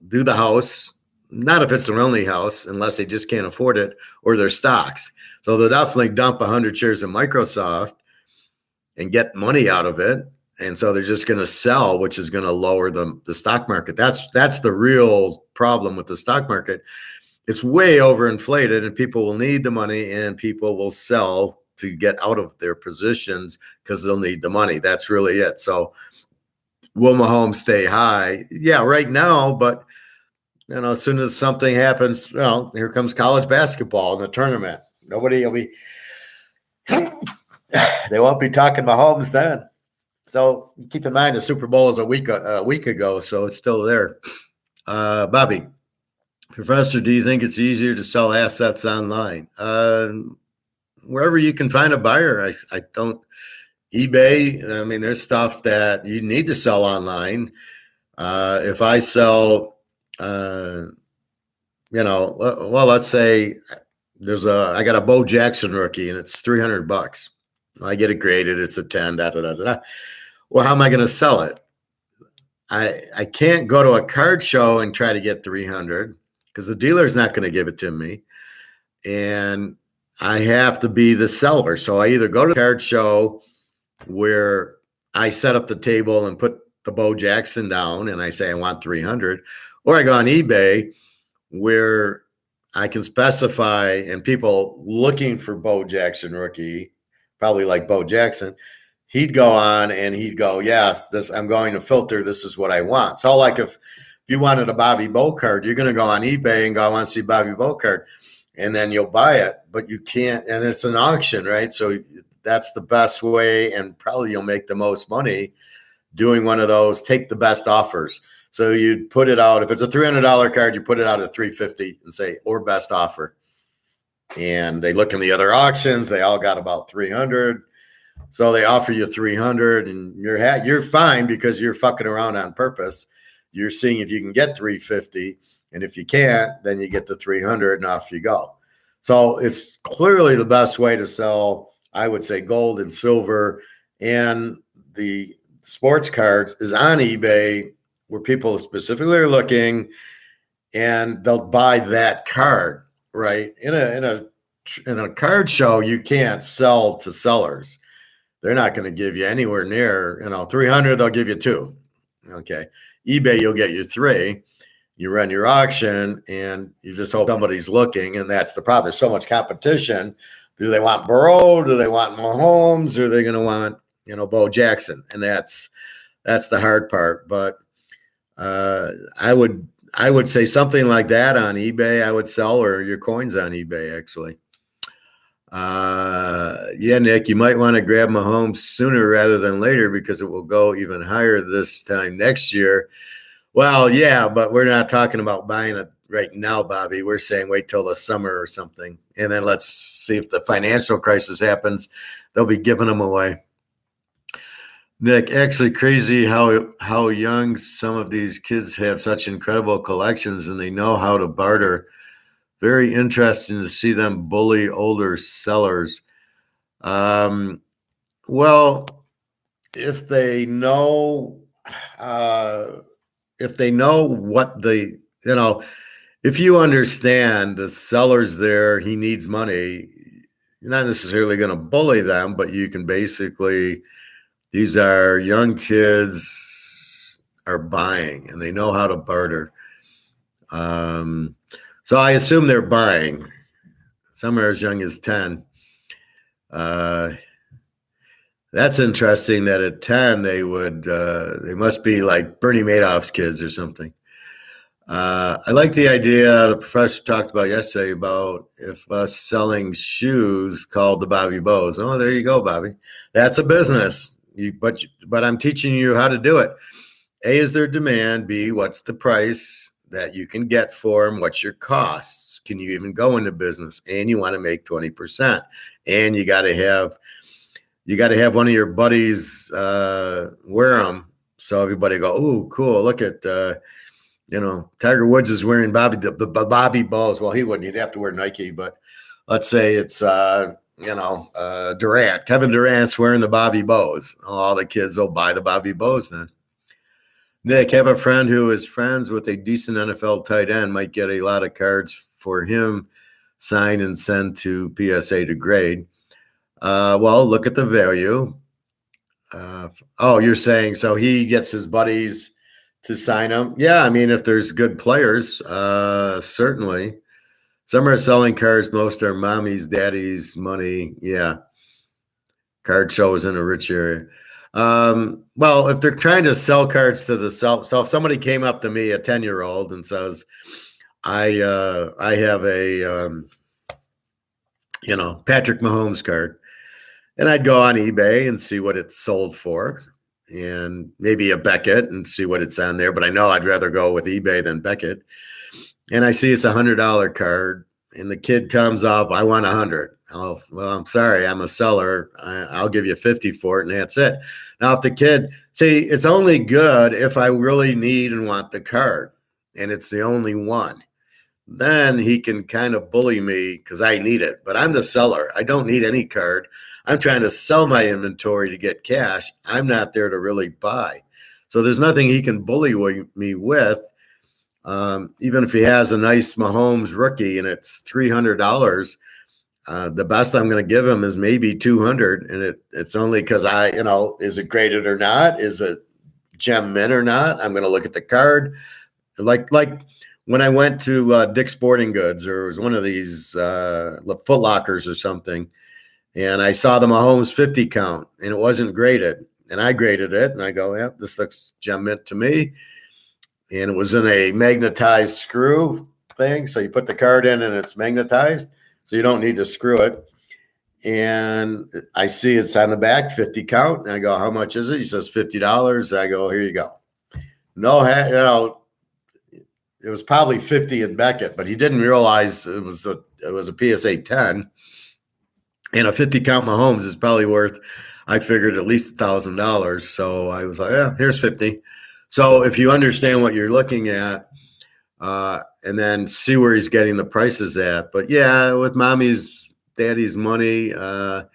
do the house, not if it's their only house, unless they just can't afford it or their stocks. So they'll definitely dump 100 shares of Microsoft and get money out of it. And so they're just going to sell, which is going to lower the stock market. That's the real problem with the stock market. It's way overinflated and people will need the money and people will sell to get out of their positions because they'll need the money. That's really it. So will Mahomes stay high? Yeah, right now, but as soon as something happens, here comes college basketball in the tournament. Nobody will be they won't be talking Mahomes then. So keep in mind the Super Bowl is a week ago, so it's still there. Bobby. Professor, do you think it's easier to sell assets online? Wherever you can find a buyer. I don't. eBay, I mean, there's stuff that you need to sell online. If I sell, let's say I got a Bo Jackson rookie and it's $300. I get it graded. It's a 10, da, da, da, da. Well, how am I going to sell it? I can't go to a card show and try to get 300. Because the dealer's not going to give it to me. And I have to be the seller. So I either go to the card show where I set up the table and put the Bo Jackson down and I say I want 300, or I go on eBay where I can specify and people looking for Bo Jackson rookie, probably like Bo Jackson, he'd go on and he'd go, yes, I'm going to filter. This is what I want. So like if you wanted a Bobby Bo card, you're going to go on eBay and go, I want to see Bobby Bo card. And then you'll buy it, but you can't. And it's an auction, right? So that's the best way. And probably you'll make the most money doing one of those, take the best offers. So you'd put it out. If it's a $300 card, you put it out at $350 and say, or best offer. And they look in the other auctions. They all got about 300. So they offer you 300 and you're fine because you're fucking around on purpose. You're seeing if you can get 350, and if you can't, then you get the 300 and off you go. So it's clearly the best way to sell, I would say, gold and silver and the sports cards is on eBay where people specifically are looking and they'll buy that card, right? In a card show, you can't sell to sellers. They're not going to give you anywhere near, 300, they'll give you 2. Okay. eBay, you'll get you 3. You run your auction and you just hope somebody's looking. And that's the problem. There's so much competition. Do they want Burrow? Do they want Mahomes? Or are they going to want, Bo Jackson? And that's the hard part. But I would say something like that on eBay, I would sell, or your coins on eBay, actually. Yeah, Nick, you might want to grab Mahomes sooner rather than later because it will go even higher this time next year. Well, yeah, but we're not talking about buying it right now, Bobby. We're saying wait till the summer or something. And then let's see if the financial crisis happens. They'll be giving them away. Nick, actually crazy how young some of these kids have such incredible collections and they know how to barter. Very interesting to see them bully older sellers. Um, well, if they know, uh, if they know what if you understand the seller's there, he needs money. You're not necessarily going to bully them, but you can basically. These are young kids are buying, and they know how to barter. So I assume they're buying. Some are as young as 10. Uh, That's interesting that at 10 they must be like Bernie Madoff's kids or something. I like the idea the professor talked about yesterday about if us selling shoes called the Bobby Bows. Oh, there you go, Bobby. That's a business. But I'm teaching you how to do it. A, is there demand? B, what's the price that you can get for them? What's your costs? Can you even go into business? And you want to make 20%. And you got to have one of your buddies wear them so everybody go, oh, cool. Look at Tiger Woods is wearing the Bobby balls. Well, he wouldn't. He'd have to wear Nike. But let's say it's Durant. Kevin Durant's wearing the Bobby Bows. All the kids will buy the Bobby Bows then. Nick, have a friend who is friends with a decent NFL tight end, might get a lot of cards for him, sign and send to PSA to grade. Well, look at the value. You're saying so he gets his buddies to sign them? Yeah, I mean, if there's good players, certainly. Some are selling cards. Most are mommy's, daddy's money. Yeah, card shows in a rich area. Well, if they're trying to sell cards to the self, so if somebody came up to me, a 10-year-old, and says, I have a Patrick Mahomes card, and I'd go on eBay and see what it's sold for, and maybe a Beckett and see what it's on there. But I know I'd rather go with eBay than Beckett. And I see it's $100 card, and the kid comes up, I want 100. Oh, well, I'm sorry, I'm a seller. I'll give you 50 for it, and that's it. Now, if the kid, see, it's only good if I really need and want the card, and it's the only one. Then he can kind of bully me because I need it. But I'm the seller. I don't need any card. I'm trying to sell my inventory to get cash. I'm not there to really buy. So there's nothing he can bully me with. Even if he has a nice Mahomes rookie and it's $300, the best I'm going to give him is maybe 200, and it's only because is it graded or not? Is it gem mint or not? I'm going to look at the card, like when I went to Dick's Sporting Goods, or it was one of these Foot Lockers or something, and I saw the Mahomes 50 count, and it wasn't graded, and I graded it, and I go, yeah, this looks gem mint to me. And it was in a magnetized screw thing. So you put the card in and it's magnetized. So you don't need to screw it. And I see it's on the back, 50 count. And I go, how much is it? He says $50. I go, here you go. No, it was probably 50 in Beckett, but he didn't realize it was a PSA 10. And a 50 count Mahomes is probably worth, I figured, at least $1,000. So I was like, yeah, here's 50. So if you understand what you're looking at, and then see where he's getting the prices at. But yeah, with mommy's, daddy's money, I'm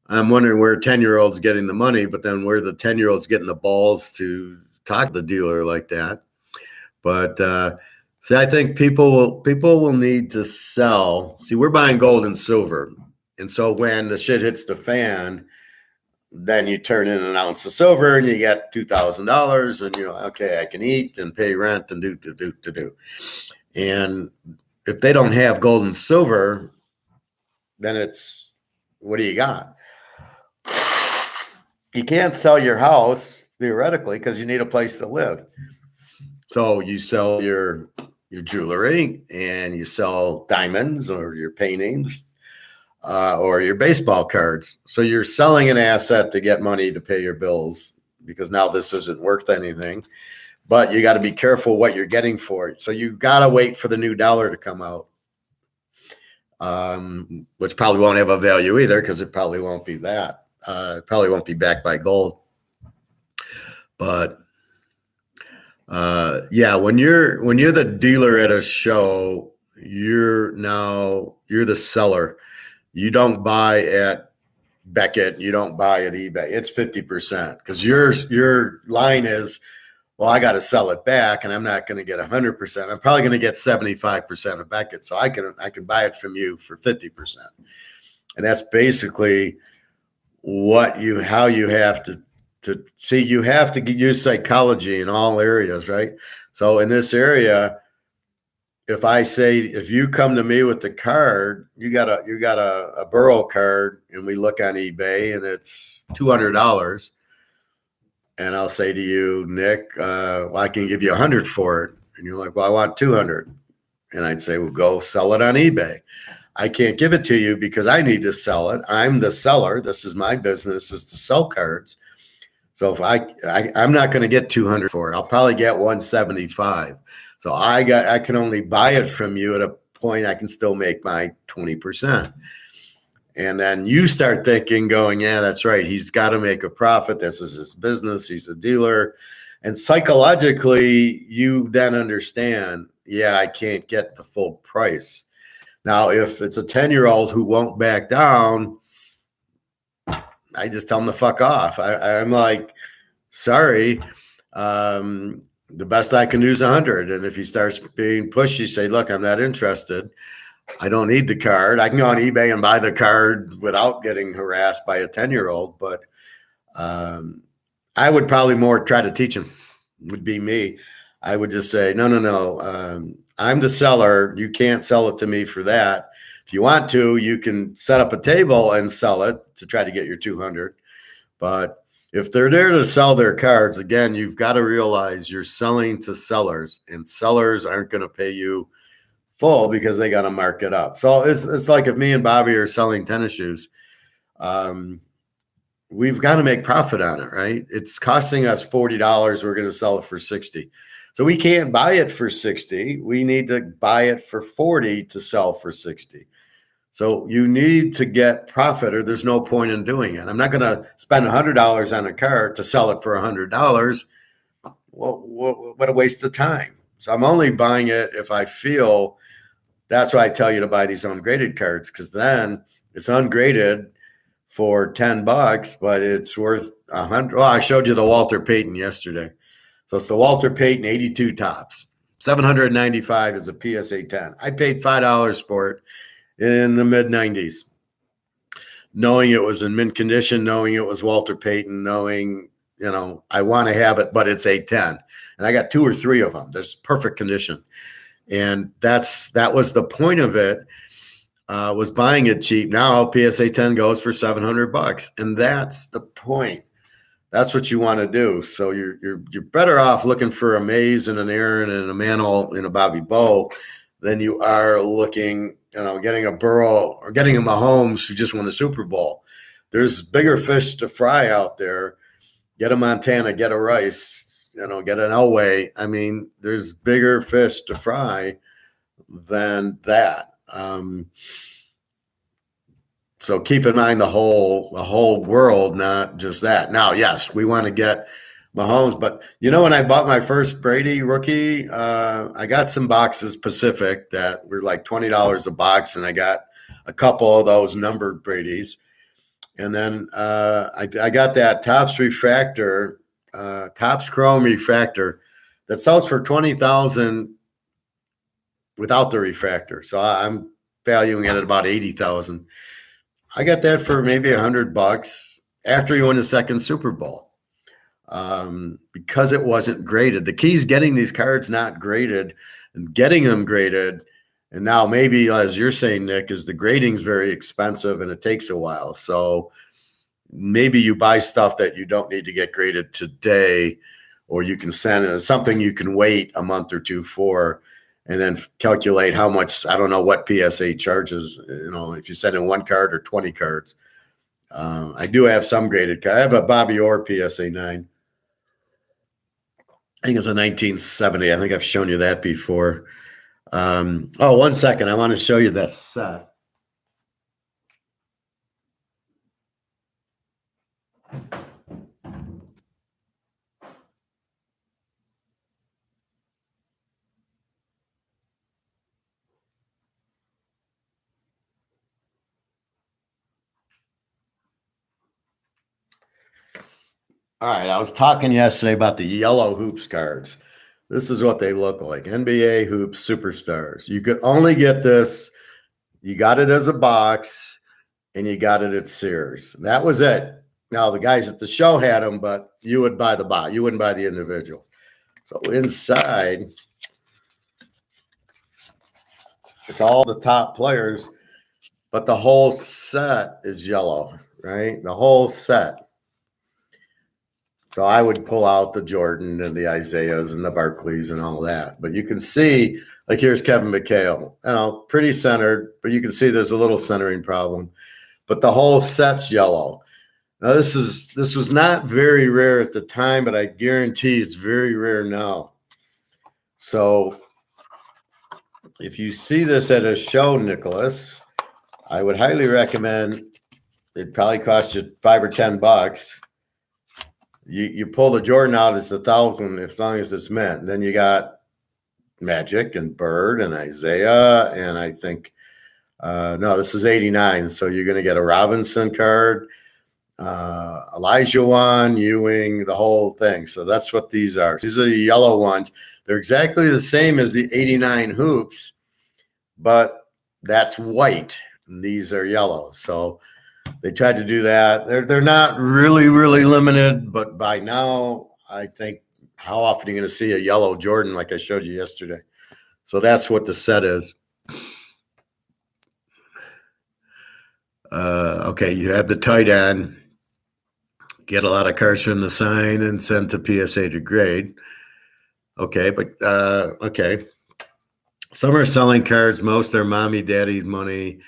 wondering where 10-year-olds getting the money, but then where the 10-year-olds getting the balls to talk to the dealer like that. But see, I think people will need to sell. See, we're buying gold and silver, and so when the shit hits the fan, then you turn in an ounce of silver and you get $2,000, and you're like, okay, I can eat and pay rent and do. And if they don't have gold and silver, then it's, what do you got? You can't sell your house theoretically because you need a place to live. So you sell your jewelry and you sell diamonds or your paintings. or your baseball cards. So you're selling an asset to get money to pay your bills because now this isn't worth anything. But you got to be careful what you're getting for it. So you got to wait for the new dollar to come out, which probably won't have a value either because it probably won't be that. It probably won't be backed by gold. But yeah, when you're the dealer at a show, you're the seller. You don't buy at Beckett. You don't buy at eBay. It's 50% because your line is, well, I got to sell it back, and I'm not going to get 100%. I'm probably going to get 75% of Beckett, so I can buy it from you for 50%, and that's basically how you have to see. You have to use psychology in all areas, right? So in this area, if you come to me with the card, you got a Burrow card, and we look on eBay and it's $200, and I'll say to you, Nick, well, I can give you 100 for it, and you're like, well, I want 200, and I'd say, well, go sell it on eBay. I can't give it to you because I need to sell it. I'm the seller. This is my business, is to sell cards. So if I'm not going to get 200 for it, I'll probably get 175. So I can only buy it from you at a point I can still make my 20%. And then you start thinking, going, yeah, that's right. He's got to make a profit. This is his business. He's a dealer. And psychologically, you then understand, yeah, I can't get the full price. Now, if it's a 10-year-old who won't back down, I just tell him to fuck off. I'm like, sorry. The best I can do is 100. And if he starts being pushy, say, look, I'm not interested. I don't need the card. I can go on eBay and buy the card without getting harassed by a 10-year-old. But I would probably more try to teach him, would be me. I would just say, no. I'm the seller. You can't sell it to me for that. If you want to, you can set up a table and sell it to try to get your 200. But if they're there to sell their cards, again, you've got to realize you're selling to sellers, and sellers aren't going to pay you full because they got to mark it up. So it's like if me and Bobby are selling tennis shoes, we've got to make profit on it, right? It's costing us $40. We're going to sell it for 60. So we can't buy it for 60. We need to buy it for 40 to sell for 60. So you need to get profit, or there's no point in doing it. I'm not going to spend $100 on a card to sell it for $100. Well, what a waste of time. So I'm only buying it if I feel. That's why I tell you to buy these ungraded cards, because then it's ungraded for $10, but it's worth $100. Well, I showed you the Walter Payton yesterday. So it's the Walter Payton 82 tops. $795 is a PSA 10. I paid $5 for it in the mid-90s, knowing it was in mint condition, knowing it was Walter Payton, knowing, I want to have it, but it's a 10. And I got 2 or 3 of them. There's perfect condition. And that was the point of it, was buying it cheap. Now PSA 10 goes for $700. And that's the point. That's what you want to do. So you're better off looking for a Mays and an Aaron and a Mantle and a Bobby Bow than you are looking, getting a Burrow or getting a Mahomes who just won the Super Bowl. There's bigger fish to fry out there. Get a Montana, get a Rice, get an Elway. I mean, there's bigger fish to fry than that. So keep in mind the whole world, not just that. Now, yes, we want to get Mahomes, but when I bought my first Brady rookie, I got some boxes Pacific that were like $20 a box, and I got a couple of those numbered Bradys. And then I got that Topps refractor, Topps Chrome refractor that sells for $20,000 without the refractor. So I'm valuing it at about $80,000. I got that for maybe $100 after he won the second Super Bowl, because it wasn't graded. The key is getting these cards not graded and getting them graded. And now maybe, as you're saying, Nick, is the grading's very expensive and it takes a while. So maybe you buy stuff that you don't need to get graded today, or you can send it something you can wait a month or two for. and then calculate how much, I don't know what PSA charges, if you send in 1 card or 20 cards. I do have some graded cards. I have a Bobby Orr PSA 9. I think it's a 1970. I think I've shown you that before. 1 second. I want to show you that set. All right, I was talking yesterday about the yellow hoops cards. This is what they look like. NBA Hoops Superstars. You could only get this. You got it as a box, and you got it at Sears. That was it. Now, the guys at the show had them, but you would buy the box. You wouldn't buy the individual. So inside, it's all the top players, but the whole set is yellow, right? The whole set. So I would pull out the Jordan and the Isaiahs and the Barkleys and all that. But you can see, like here's Kevin McHale, pretty centered, but you can see there's a little centering problem. But the whole set's yellow. Now this was not very rare at the time, but I guarantee it's very rare now. So if you see this at a show, Nicholas, I would highly recommend. It'd probably cost you $5 or $10. You pull the Jordan out, it's $1,000 as long as it's mint. Then you got Magic and Bird and Isaiah, and I think no, this is 89. So you're going to get a Robinson card, Elijah one, Ewing, the whole thing. So that's what these are. These are the yellow ones. They're exactly the same as the 89 hoops, but that's white. And these are yellow. So they tried to do that. They're not really, really limited, but by now, I think, how often are you going to see a yellow Jordan like I showed you yesterday? So that's what the set is. Okay, you have the tight end. Get a lot of cards from the sign and send to PSA to grade. Okay, but okay. Some are selling cards. Most are mommy, daddy's money.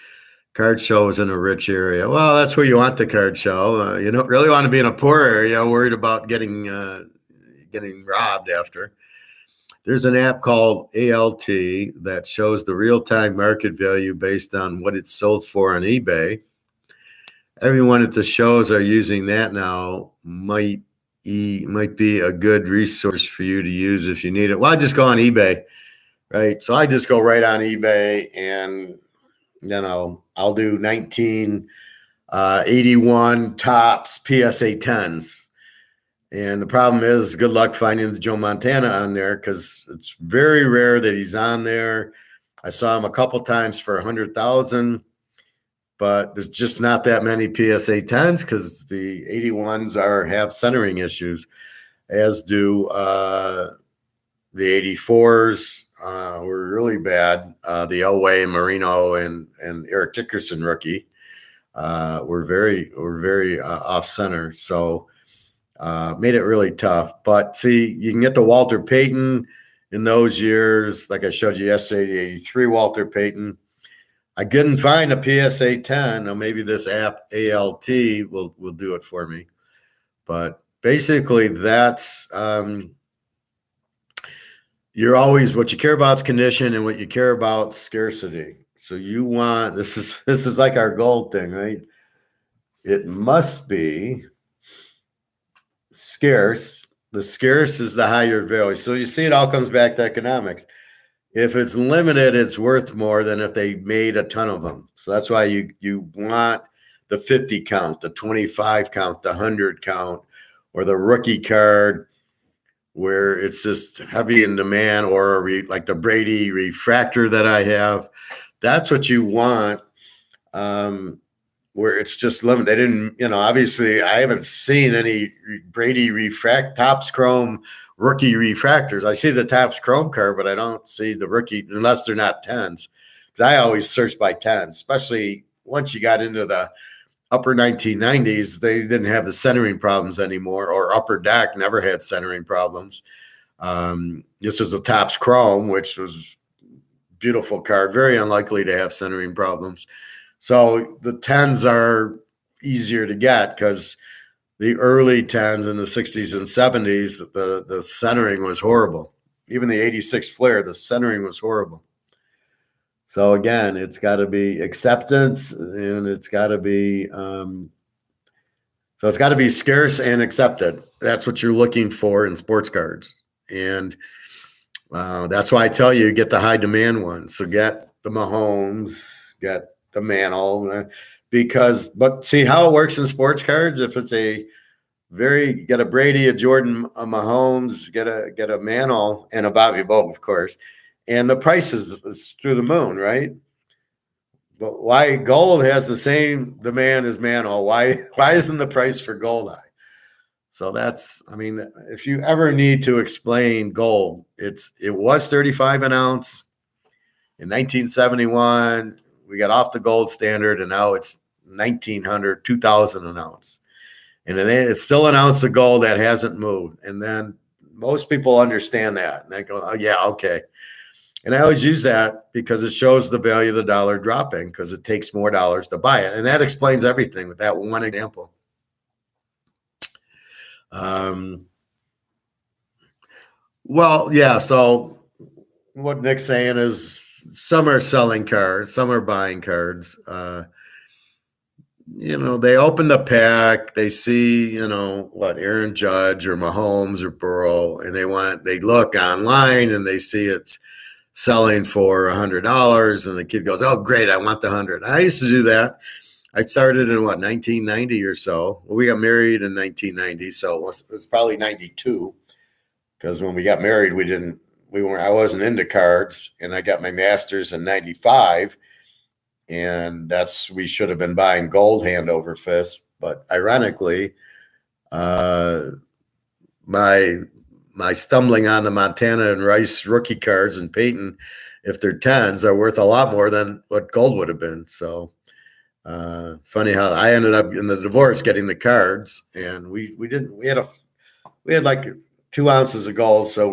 Card show is in a rich area. Well, that's where you want the card show. You don't really want to be in a poor area, worried about getting robbed after. There's an app called ALT that shows the real-time market value based on what it's sold for on eBay. Everyone at the shows are using that now. Might be a good resource for you to use if you need it. Well, I just go on eBay, right? So I just go right on eBay and I'll do 1981 tops PSA 10s. And the problem is, good luck finding the Joe Montana on there because it's very rare that he's on there. I saw him a couple times for 100,000, but there's just not that many PSA 10s because the 81s have centering issues, as do the 84s. Were really bad. The Elway, Marino, and Eric Dickerson rookie were very off center. So made it really tough. But see, you can get the Walter Payton in those years, like I showed you yesterday, the 83 Walter Payton. I couldn't find a PSA 10. Now maybe this app ALT will do it for me. But basically, that's you're always, what you care about is condition, and what you care about scarcity. So you want, this is like our gold thing, right? It must be scarce. The scarce is the higher value. So you see, it all comes back to economics. If it's limited, it's worth more than if they made a ton of them. So that's why you want the 50 count, the 25 count, the 100 count, or the rookie card, where it's just heavy in demand, or like the Brady refractor that I have. That's what you want, where it's just limited. They didn't, obviously I haven't seen any Brady Topps Chrome rookie refractors. I see the Topps Chrome card, but I don't see the rookie unless they're not 10s. Because I always search by 10s, especially once you got into the upper 1990s, they didn't have the centering problems anymore, or Upper Deck never had centering problems. This was a Topps Chrome, which was beautiful card, very unlikely to have centering problems. So the 10s are easier to get because the early 10s in the 60s and 70s, the centering was horrible. Even the 86 Flair, the centering was horrible. So again, it's got to be acceptance, and it's got to be so it's got to be scarce and accepted. That's what you're looking for in sports cards, and that's why I tell you get the high demand ones. So get the Mahomes, get the Mantle, but see how it works in sports cards. If it's get a Brady, a Jordan, a Mahomes, get a Mantle, and a Bobby Bob, of course, and the price is through the moon, right? But why gold has the same demand as Mantle? Why isn't the price for gold high? So if you ever need to explain gold, it was 35 an ounce in 1971. We got off the gold standard, and now it's 1900, 2000 an ounce. And it's still an ounce of gold that hasn't moved. And then most people understand that. And they go, oh, yeah, okay. And I always use that because it shows the value of the dollar dropping because it takes more dollars to buy it. And that explains everything with that one example. Well, yeah. So what Nick's saying is some are selling cards, some are buying cards. They open the pack, they see, Aaron Judge or Mahomes or Burrow, and they look online and they see it's selling for $100, and the kid goes, "Oh, great, I want the 100." I used to do that. I started in 1990 or so. Well, we got married in 1990, so it was probably 92. Because when we got married, I wasn't into cards, and I got my master's in 95. And we should have been buying gold hand over fist. But ironically, my stumbling on the Montana and Rice rookie cards and Peyton, if they're 10s, are worth a lot more than what gold would have been. So funny how I ended up in the divorce getting the cards, and we had like 2 ounces of gold. So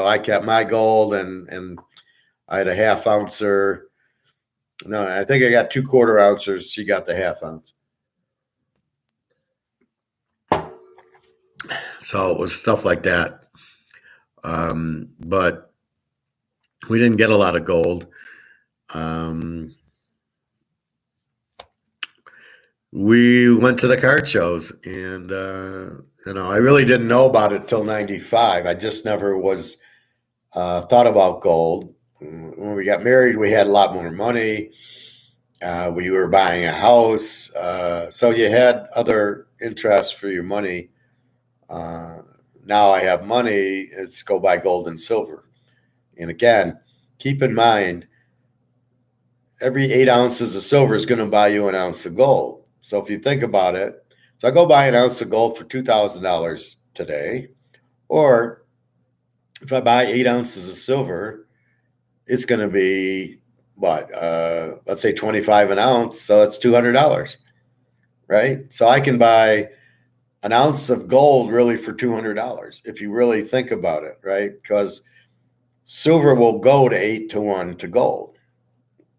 I kept my gold, and I had a half ouncer. No, I think I got 2 quarter ounces. She got the half ounce. So it was stuff like that. But we didn't get a lot of gold. We went to the card shows, and I really didn't know about it till 95. I just never was thought about gold. When we got married, we had a lot more money. We were buying a house, so you had other interests for your money. Now I have money, it's go buy gold and silver. And again, keep in mind, every 8 ounces of silver is going to buy you an ounce of gold. So if you think about it, so I go buy an ounce of gold for $2,000 today, or if I buy 8 ounces of silver, it's going to be let's say 25 an ounce. So that's $200, right? So I can buy an ounce of gold really for $200 if you really think about it, right? Because silver will go to 8-1 to gold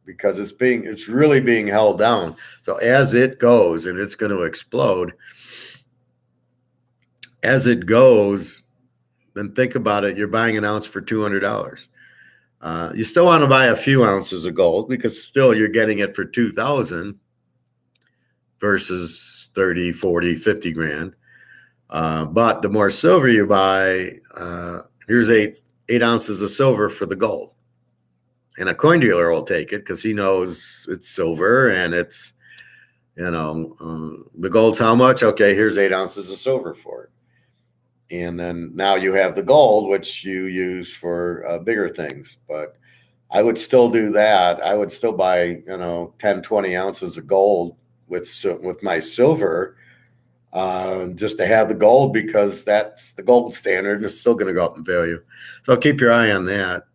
because it's really being held down. So as it goes, and it's going to explode, as it goes, then think about it. You're buying an ounce for $200. You still want to buy a few ounces of gold because still you're getting it for 2,000 versus 30, 40, 50 grand. But the more silver you buy, here's eight ounces of silver for the gold. And a coin dealer will take it because he knows it's silver and it's, the gold's how much? Okay, here's 8 ounces of silver for it. And then now you have the gold, which you use for bigger things. But I would still do that. I would still buy, 10, 20 ounces of gold with my silver just to have the gold because that's the gold standard and it's still going to go up in value. So keep your eye on that.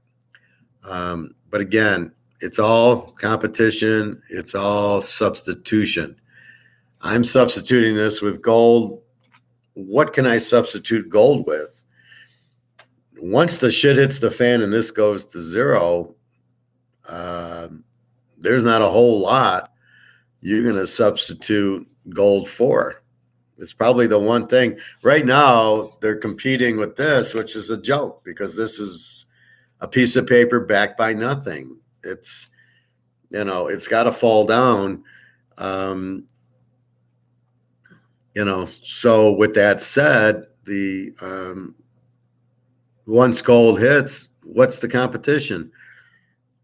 But again, it's all competition. It's all substitution. I'm substituting this with gold. What can I substitute gold with? Once the shit hits the fan and this goes to zero, there's not a whole lot you're going to substitute gold for. It's probably the one thing right now they're competing with this, which is a joke because this is a piece of paper backed by nothing. It's, it's got to fall down. Um, so with that said, once gold hits, what's the competition?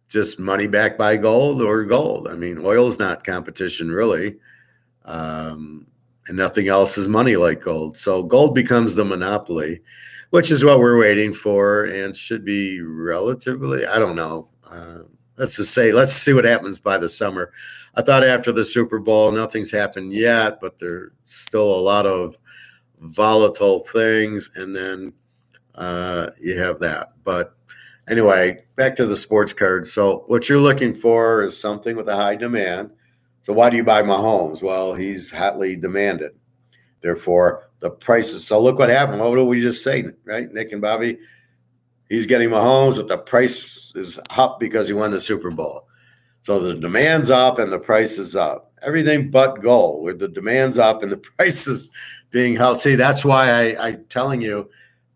Just money backed by gold or gold. I mean, oil is not competition really. And nothing else is money like gold. So gold becomes the monopoly, which is what we're waiting for and should be relatively, I don't know. Let's see what happens by the summer. I thought after the Super Bowl, nothing's happened yet, but there's still a lot of volatile things. And then you have that. But anyway, back to the sports cards. So what you're looking for is something with a high demand. So why do you buy Mahomes? Well, he's hotly demanded. Therefore, the prices. So look what happened. What did we just say, right? Nick and Bobby, he's getting Mahomes, but the price is up because he won the Super Bowl. So the demand's up and the price is up. Everything but gold, where the demand's up and the price is being held. See, that's why I'm telling you,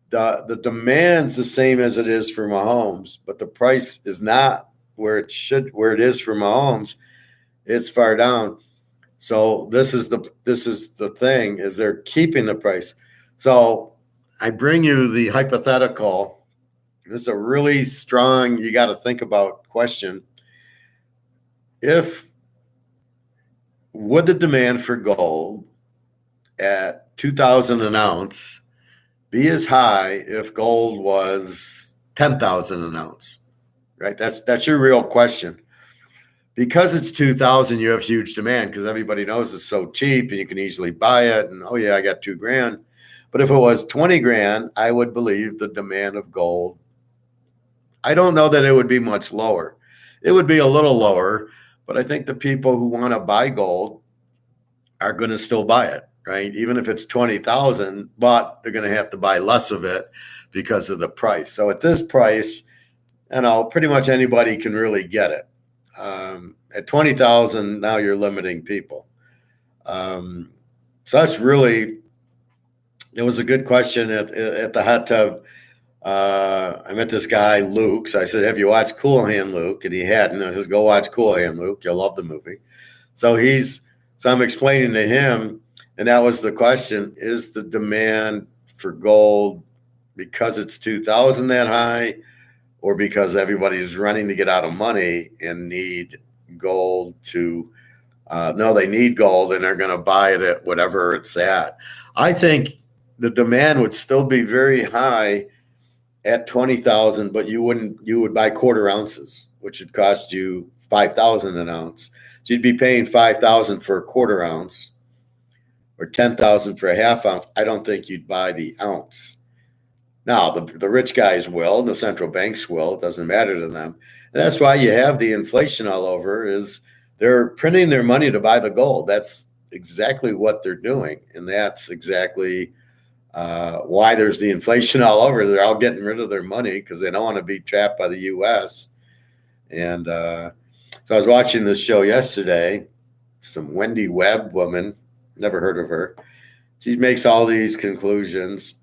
the demand's the same as it is for Mahomes, but the price is not where it is for Mahomes. It's far down. So this is the thing, is they're keeping the price. So I bring you the hypothetical. This is a really strong, you got to think about question. Would the demand for gold at 2,000 an ounce be as high if gold was 10,000 an ounce? Right? That's your real question. Because it's 2,000, you have huge demand because everybody knows it's so cheap and you can easily buy it. And oh yeah, I got $2,000. But if it was 20 grand, I would believe the demand of gold. I don't know that it would be much lower. It would be a little lower, but I think the people who want to buy gold are going to still buy it, right? Even if it's 20,000, but they're going to have to buy less of it because of the price. So at this price, pretty much anybody can really get it. At 20,000, now you're limiting people. So that's really, it was a good question at the hot tub. I met this guy, Luke. So I said, have you watched Cool Hand Luke? And he hadn't. I said, go watch Cool Hand Luke. You'll love the movie. So I'm explaining to him, and that was the question, is the demand for gold because it's 2,000 that high, or because everybody's running to get out of money and need gold to no, they need gold and they're going to buy it at whatever it's at. I think the demand would still be very high at 20,000, but you would buy quarter ounces, which would cost you 5,000 an ounce. So you'd be paying 5,000 for a quarter ounce or 10,000 for a half ounce. I don't think you'd buy the ounce. Now, the rich guys will, the central banks will. It doesn't matter to them. And that's why you have the inflation all over, is they're printing their money to buy the gold. That's exactly what they're doing. And that's exactly why there's the inflation all over. They're all getting rid of their money because they don't want to be trapped by the U.S. And so I was watching this show yesterday, some Wendy Webb woman, never heard of her. She makes all these conclusions.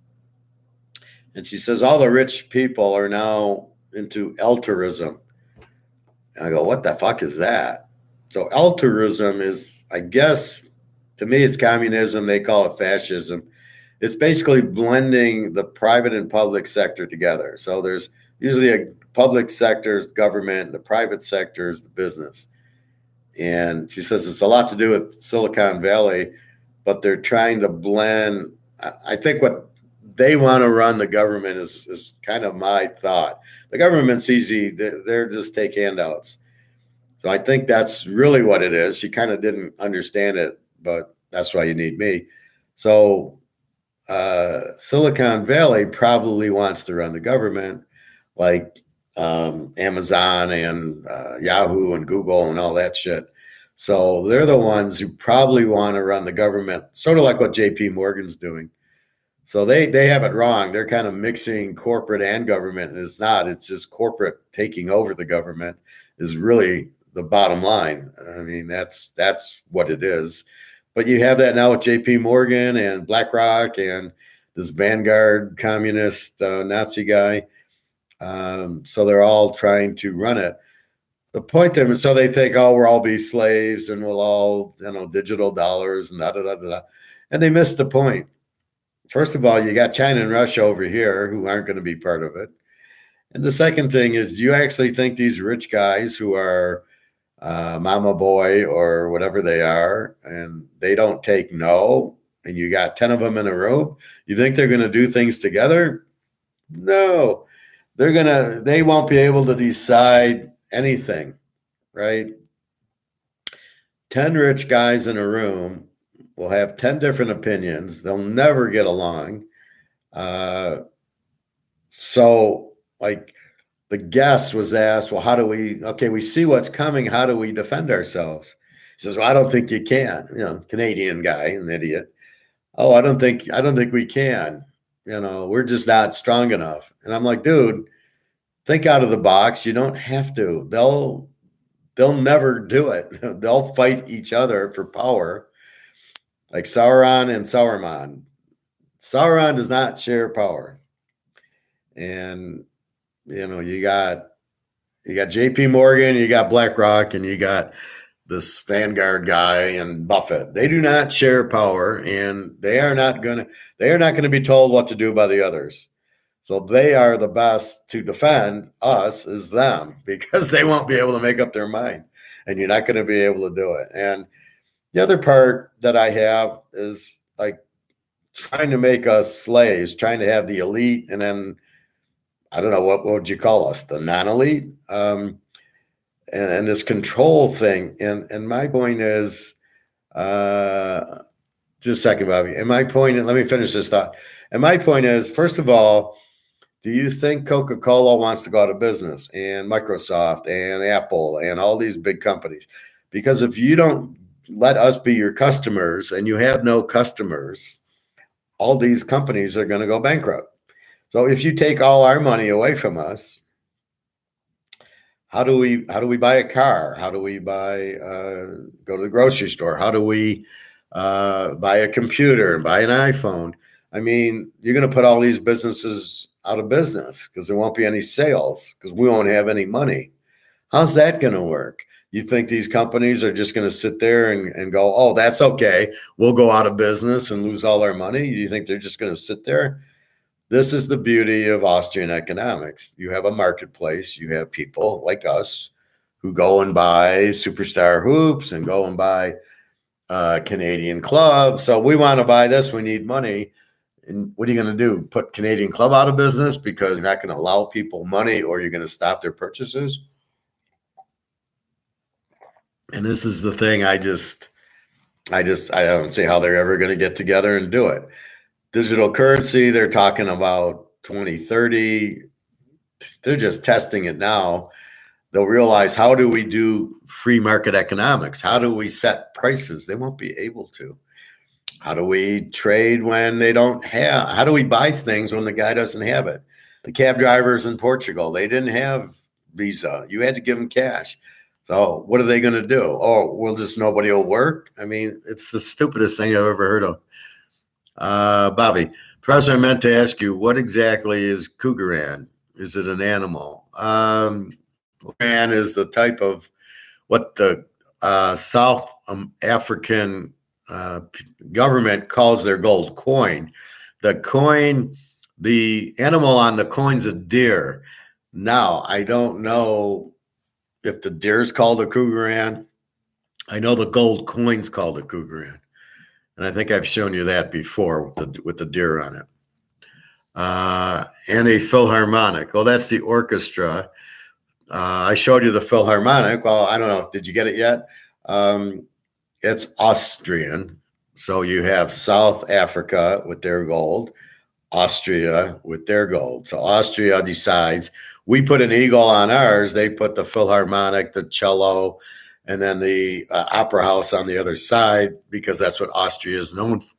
And she says all the rich people are now into altruism. And I go, what the fuck is that? So altruism is, I guess, to me, it's communism. They call it fascism. It's basically blending the private and public sector together. So there's usually a public sector is government, the private sector is the business. And she says it's a lot to do with Silicon Valley, but they're trying to blend. I think what they want to run the government is kind of my thought. The government's easy. They're just take handouts. So I think that's really what it is. She kind of didn't understand it, but that's why you need me. So Silicon Valley probably wants to run the government, like Amazon and Yahoo and Google and all that shit. So they're the ones who probably want to run the government, sort of like what JP Morgan's doing. So they have it wrong. They're kind of mixing corporate and government, and it's not. It's just corporate taking over the government is really the bottom line. I mean, that's what it is. But you have that now with J.P. Morgan and BlackRock and this Vanguard communist Nazi guy. So they're all trying to run it. The point of it, so they think, oh, we'll all be slaves and we'll all, digital dollars and da da da da. And they missed the point. First of all, you got China and Russia over here who aren't going to be part of it. And the second thing is, do you actually think these rich guys who are mama boy or whatever they are, and they don't take no, and you got 10 of them in a room, you think they're going to do things together? No, they won't be able to decide anything, right? 10 rich guys in a room will have 10 different opinions. They'll never get along. So like the guest was asked, well, we see what's coming. How do we defend ourselves? He says, well, I don't think you can, Canadian guy, an idiot. Oh, I don't think we can, we're just not strong enough. And I'm like, dude, think out of the box. You don't have to. They'll never do it. They'll fight each other for power, like Sauron and Sauron. Sauron does not share power. And you got J.P. Morgan, you got BlackRock, and you got this Vanguard guy and Buffett. They do not share power, and they are not going to be told what to do by the others. So they are the best to defend us is them, because they won't be able to make up their mind, and you're not going to be able to do it. And the other part that I have is like trying to make us slaves, trying to have the elite, and then I don't know, what would you call us, the non-elite, and this control thing. And my point is, just a second, Bobby. And my point, and let me finish this thought. And my point is, first of all, do you think Coca-Cola wants to go out of business, and Microsoft and Apple and all these big companies? Because if you don't let us be your customers and you have no customers, all these companies are going to go bankrupt. So if you take all our money away from us, how do we buy a car? How do we go to the grocery store? How do we buy a computer and buy an iPhone? I mean, you're going to put all these businesses out of business because there won't be any sales because we won't have any money. How's that going to work? You think these companies are just going to sit there and go, oh, that's okay, we'll go out of business and lose all our money? You think they're just going to sit there? This is the beauty of Austrian economics. You have a marketplace. You have people like us who go and buy Superstar hoops and go and buy Canadian Club. So we want to buy this. We need money. And what are you going to do? Put Canadian Club out of business because you're not going to allow people money, or you're going to stop their purchases? And this is the thing. I don't see how they're ever going to get together and do it. Digital currency, they're talking about 2030. They're just testing it now. They'll realize, how do we do free market economics? How do we set prices? They won't be able to. How do we trade when they don't have? How do we buy things when the guy doesn't have it? The cab drivers in Portugal, they didn't have Visa. You had to give them cash. So what are they going to do? Oh, nobody will work. I mean, it's the stupidest thing I've ever heard of. Bobby, Professor, I meant to ask you, what exactly is cougaran? Is it an animal? Cougaran is the type of what the South African government calls their gold coin. The animal on the coin's a deer. Now, I don't know if the deer is called a cougaran. I know the gold coin's called a cougaran. And I think I've shown you that before with the deer on it. And a philharmonic. Oh, that's the orchestra. I showed you the philharmonic. Well, I don't know. Did you get it yet? It's Austrian. So you have South Africa with their gold, Austria with their gold. So Austria decides, we put an eagle on ours. They put the philharmonic, the cello, and then the opera house on the other side, because that's what Austria is known for.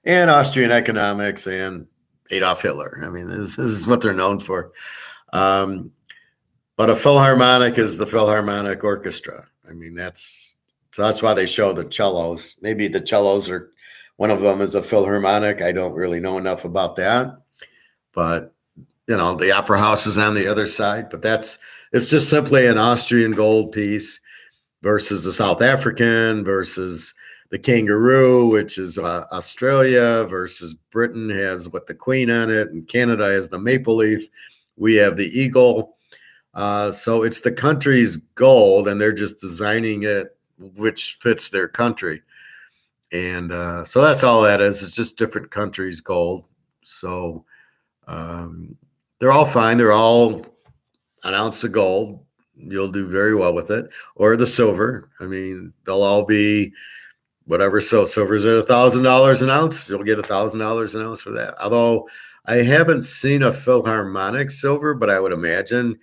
And Austrian economics and Adolf Hitler. I mean, this is what they're known for. But a Philharmonic is the Philharmonic Orchestra. I mean, that's why they show the cellos. Maybe the cellos are one of them is a Philharmonic. I don't really know enough about that, but the opera house is on the other side. But it's just simply an Austrian gold piece versus the South African versus the kangaroo, which is Australia, versus Britain has what the queen on it, and Canada has the maple leaf. We have the eagle. So it's the country's gold, and they're just designing it which fits their country. And so that's all that is. It's just different countries' gold. So they're all fine. They're all an ounce of gold. You'll do very well with it. Or the silver. I mean, they'll all be whatever. So silver's at $1,000 an ounce. You'll get $1,000 an ounce for that. Although I haven't seen a Philharmonic silver, but I would imagine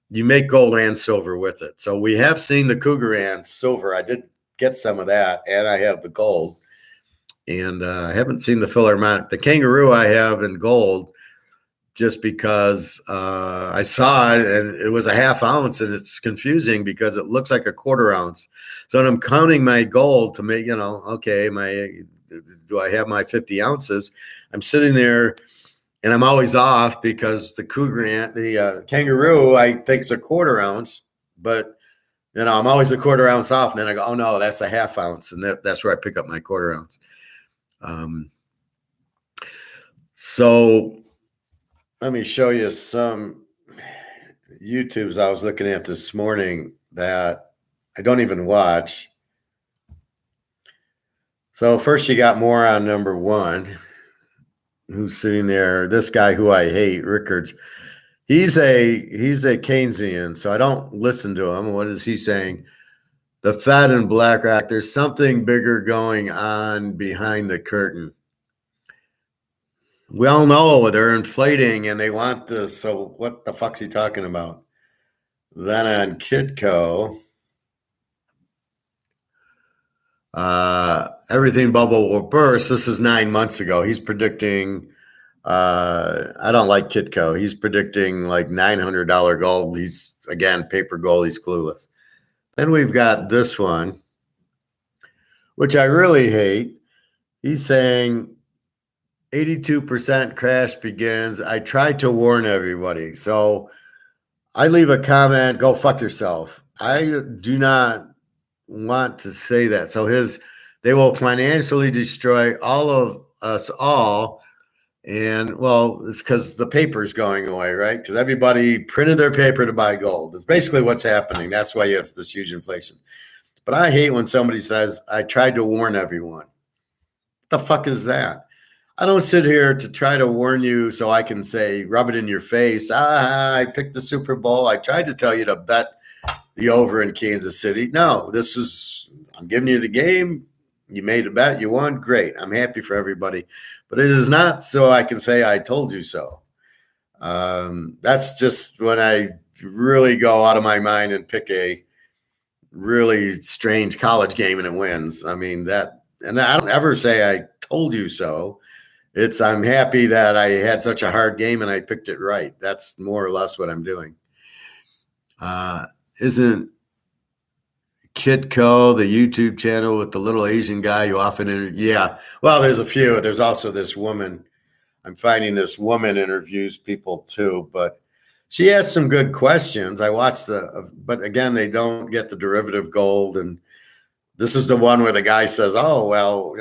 you make gold and silver with it. So we have seen the Cougaran silver. I did get some of that, and I have the gold. And I haven't seen the Philharmonic. The kangaroo I have in gold just because I saw it, and it was a half ounce, and it's confusing because it looks like a quarter ounce. So when I'm counting my gold to make, okay, do I have my 50 ounces? I'm sitting there, and I'm always off because the kangaroo, I think is a quarter ounce, but I'm always a quarter ounce off. And then I go, oh no, that's a half ounce. And that's where I pick up my quarter ounce. So let me show you some YouTubes I was looking at this morning that I don't even watch. So first you got moron number one, who's sitting there. This guy who I hate, Rickards. He's a Keynesian, so I don't listen to him. What is he saying? The Fed and BlackRock, there's something bigger going on behind the curtain. We all know they're inflating and they want this. So what the fuck's he talking about? Then on Kitco, everything bubble will burst. This is 9 months ago. He's predicting, I don't like Kitco. He's predicting like $900 gold. He's, again, paper gold. He's clueless. Then we've got this one, which I really hate. He's saying 82% crash begins. I tried to warn everybody. So I leave a comment, go fuck yourself. I do not want to say that. So they will financially destroy all of us all. And well, it's because the paper's going away, right? Because everybody printed their paper to buy gold. It's basically what's happening. That's why you have this huge inflation. But I hate when somebody says, I tried to warn everyone. What the fuck is that? I don't sit here to try to warn you so I can say, rub it in your face. I picked the Super Bowl. I tried to tell you to bet the over in Kansas City. No, I'm giving you the game. You made a bet. You won. Great. I'm happy for everybody. But it is not so I can say I told you so. That's just when I really go out of my mind and pick a really strange college game and it wins. I mean, and I don't ever say I told you so. I'm happy that I had such a hard game and I picked it right. That's more or less what I'm doing. Isn't Kitco, the YouTube channel with the little Asian guy who often, yeah. Well, there's a few. There's also this woman. I'm finding this woman interviews people too, but she has some good questions. I watched but again, they don't get the derivative gold. And this is the one where the guy says, oh, well,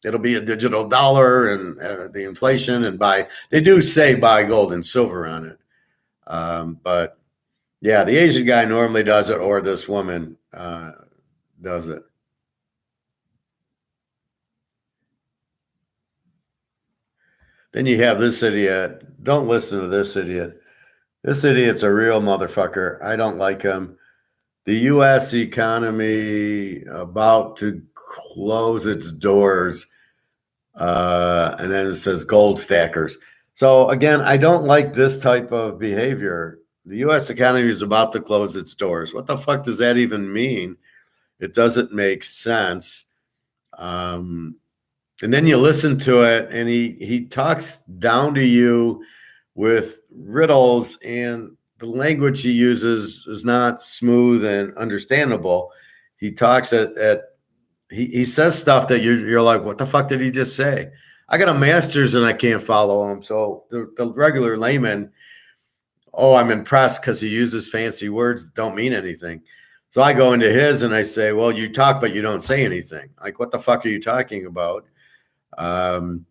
it'll be a digital dollar and the inflation and they do say buy gold and silver on it. But yeah, the Asian guy normally does it, or this woman does it. Then you have this idiot. Don't listen to this idiot. This idiot's a real motherfucker. I don't like him. The U.S. economy about to close its doors. And then it says gold stackers. So again, I don't like this type of behavior. The U.S. economy is about to close its doors. What the fuck does that even mean? It doesn't make sense. And then you listen to it, and he talks down to you with riddles, and the language he uses is not smooth and understandable. He talks he says stuff that you're like, what the fuck did he just say? I got a master's and I can't follow him. So the regular layman, oh, I'm impressed because he uses fancy words that don't mean anything. So I go into his and I say, well, you talk, but you don't say anything. Like, what the fuck are you talking about? Um,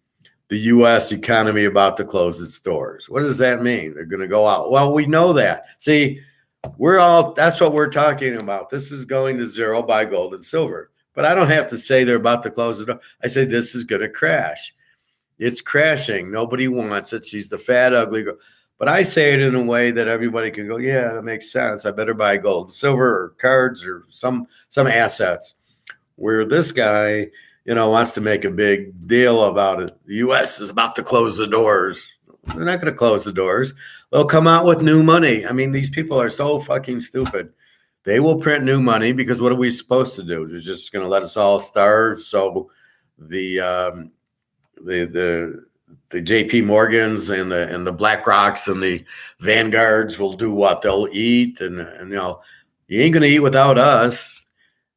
the U.S. economy about to close its doors. What does that mean? They're going to go out. Well, we know that. See, that's what we're talking about. This is going to zero by gold and silver. But I don't have to say they're about to close the door. I say this is going to crash. It's crashing. Nobody wants it. She's the fat, ugly girl. But I say it in a way that everybody can go, yeah, that makes sense. I better buy gold and silver or cards or some assets. Where this guy, wants to make a big deal about it. The U.S. is about to close the doors. They're not going to close the doors. They'll come out with new money. I mean, these people are so fucking stupid. They will print new money because what are we supposed to do? They're just going to let us all starve. So the J.P. Morgans and the BlackRocks and the Vanguards will do what? They'll eat, and you ain't going to eat without us.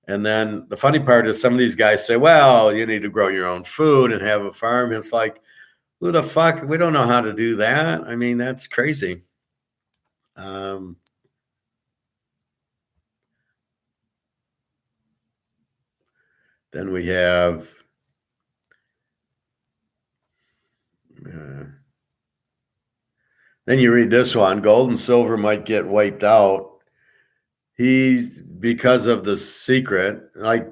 And then the funny part is some of these guys say, well, you need to grow your own food and have a farm. It's like, who the fuck? We don't know how to do that. I mean, that's crazy. Then we have then you read this one, gold and silver might get wiped out. Because of the secret, like,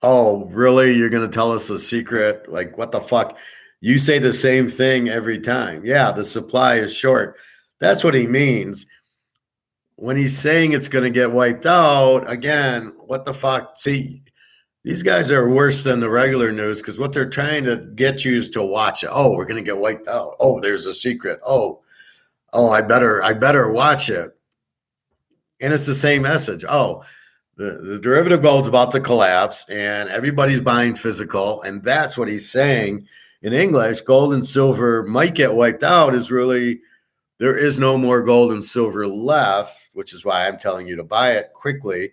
oh, really? You're going to tell us a secret? Like, what the fuck? You say the same thing every time. Yeah, the supply is short. That's what he means. When he's saying it's going to get wiped out, again, what the fuck? See, these guys are worse than the regular news because what they're trying to get you is to watch it. Oh, we're going to get wiped out. Oh, there's a secret. Oh, I better watch it. And it's the same message. Oh, the derivative gold is about to collapse and everybody's buying physical. And that's what he's saying in English. Gold and silver might get wiped out is really, there is no more gold and silver left, which is why I'm telling you to buy it quickly.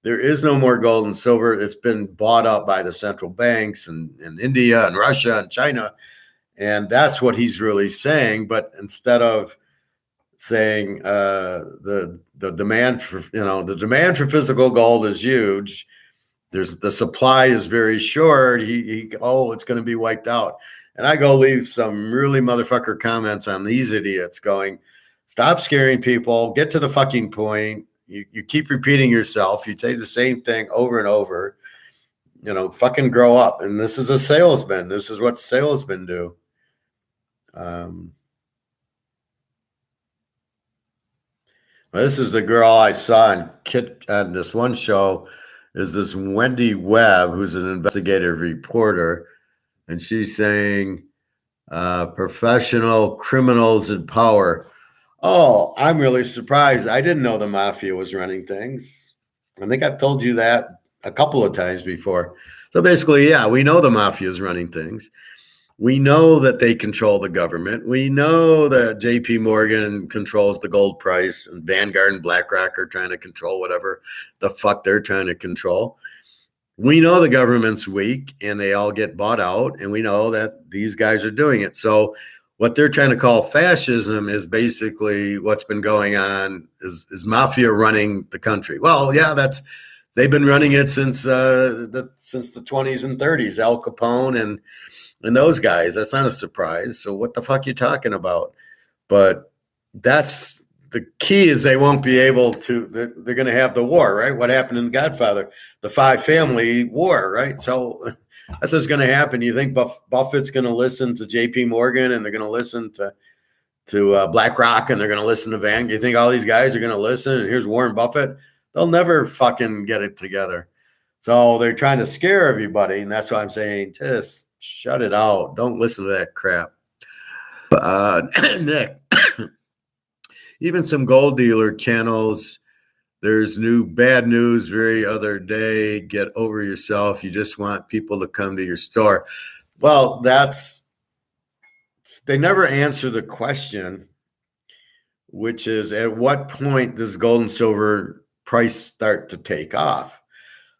There is no more gold and silver. It's been bought up by the central banks and India and Russia and China. And that's what he's really saying. But instead of saying the demand for physical gold is huge. The supply is very short. It's going to be wiped out. And I go leave some really motherfucker comments on these idiots going, stop scaring people, get to the fucking point. You keep repeating yourself. You say the same thing over and over. Fucking grow up. And this is a salesman. This is what salesmen do. This is the girl I saw on this one show. Is this Wendy Webb, who's an investigative reporter, and she's saying professional criminals in power. Oh, I'm really surprised. I didn't know the mafia was running things. I think I've told you that a couple of times before. So basically, yeah, we know the mafia is running things. We know that they control the government. We know that J.P. Morgan controls the gold price and Vanguard and BlackRock are trying to control whatever the fuck they're trying to control. We know the government's weak and they all get bought out, and we know that these guys are doing it. So what they're trying to call fascism is basically what's been going on is mafia running the country. Well, yeah, they've been running it since the 20s and 30s, Al Capone and those guys. That's not a surprise. So what the fuck are you talking about? But that's the key, is they won't be able to, they're going to have the war, right? What happened in Godfather, the 5-family war, right? So that's what's going to happen. You think Buffett's going to listen to J.P. Morgan and they're going to listen to BlackRock and they're going to listen to Vanguard? You think all these guys are going to listen? And here's Warren Buffett. They'll never fucking get it together. So they're trying to scare everybody. And that's why I'm saying, just shut it out. Don't listen to that crap. Nick, even some gold dealer channels, there's new bad news very other day. Get over yourself. You just want people to come to your store. Well, they never answer the question. which is at what point does gold and silver price start to take off?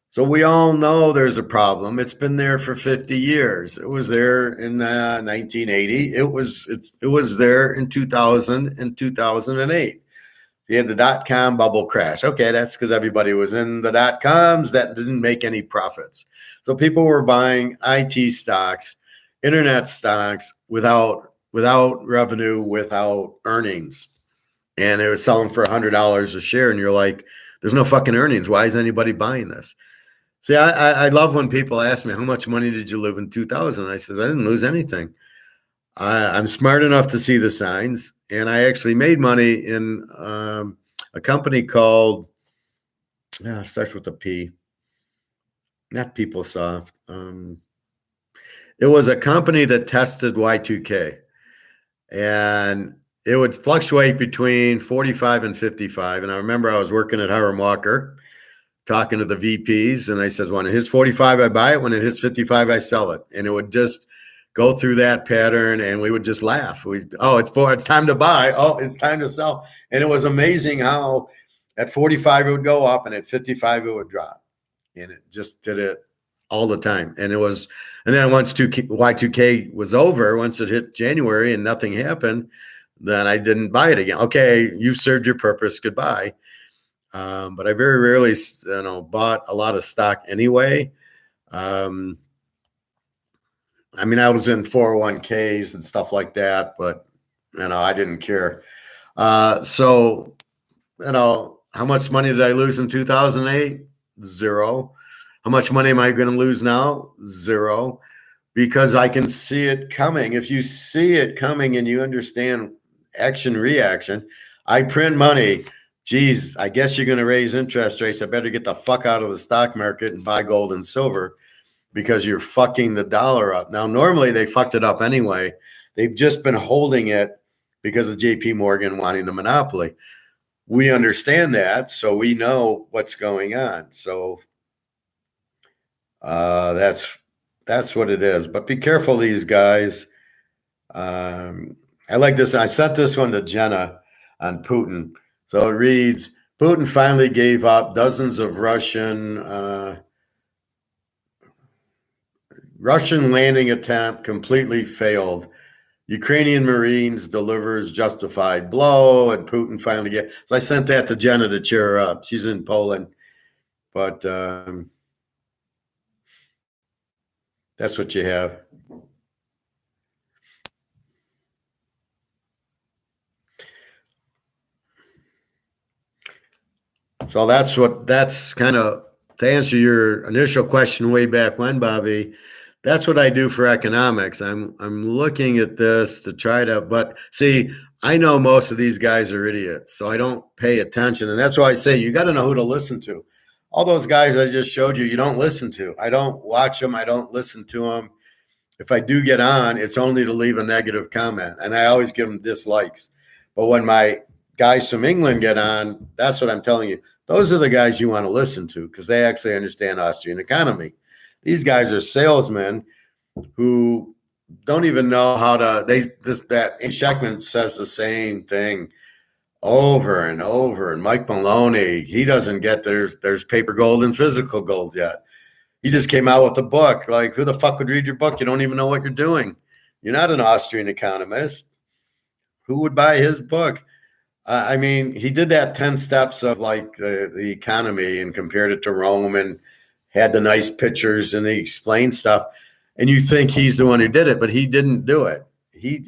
So we all know there's a problem. It's been there for 50 years. It was there in 1980. It was there in 2000 and 2008. You had the dot-com bubble crash. Okay, that's because everybody was in the dot-coms that didn't make any profits. So people were buying IT stocks, internet stocks without revenue, without earnings. And it was selling for $100 a share. And you're like, there's no fucking earnings. Why is anybody buying this? See, I love when people ask me, how much money did you lose in 2000? I says, I didn't lose anything. I'm smart enough to see the signs, and I actually made money in a company called, starts with a P, not PeopleSoft. It was a company that tested Y2K, and it would fluctuate between 45 and 55. And I remember I was working at Hiram Walker, talking to the VPs, and I said, when it hits 45, I buy it. When it hits 55, I sell it. And it would just go through that pattern, and we would just laugh. It's time to buy. Oh, it's time to sell. And it was amazing how at 45 it would go up, and at 55 it would drop. And it just did it all the time. And then once Y2K was over, once it hit January and nothing happened, then I didn't buy it again. Okay, you served your purpose. Goodbye. But I very rarely, bought a lot of stock anyway. I mean, I was in 401ks and stuff like that, but, I didn't care. So, how much money did I lose in 2008? Zero. How much money am I going to lose now? Zero. Because I can see it coming. If you see it coming and you understand action, reaction, I print money. Geez, I guess you're going to raise interest rates. I better get the fuck out of the stock market and buy gold and silver, because you're fucking the dollar up. Now, normally they fucked it up anyway. They've just been holding it because of JP Morgan wanting the monopoly. We understand that, so we know what's going on. So that's what it is. But be careful, these guys. I like this. I sent this one to Jenna on Putin. So it reads, Putin finally gave up. Dozens of Russian landing attempt completely failed. Ukrainian Marines delivers justified blow, and Putin finally get. So I sent that to Jenna to cheer her up. She's in Poland, but that's what you have. So that's kind of, to answer your initial question way back when, Bobby, that's what I do for economics. I'm looking at this to try to, but see, I know most of these guys are idiots, so I don't pay attention. And that's why I say you got to know who to listen to. All those guys I just showed you, you don't listen to. I don't watch them. I don't listen to them. If I do get on, it's only to leave a negative comment, and I always give them dislikes. But when my guys from England get on, that's what I'm telling you. Those are the guys you want to listen to, because they actually understand Austrian economy. These guys are salesmen who don't even know how to. That Sheckman says the same thing over and over. And Mike Maloney, he doesn't get there's paper gold and physical gold yet. He just came out with a book. Like, who the fuck would read your book? You don't even know what you're doing. You're not an Austrian economist. Who would buy his book? I mean, he did that 10 steps of like the economy and compared it to Rome and had the nice pictures, and he explained stuff. And you think he's the one who did it, but he didn't do it. He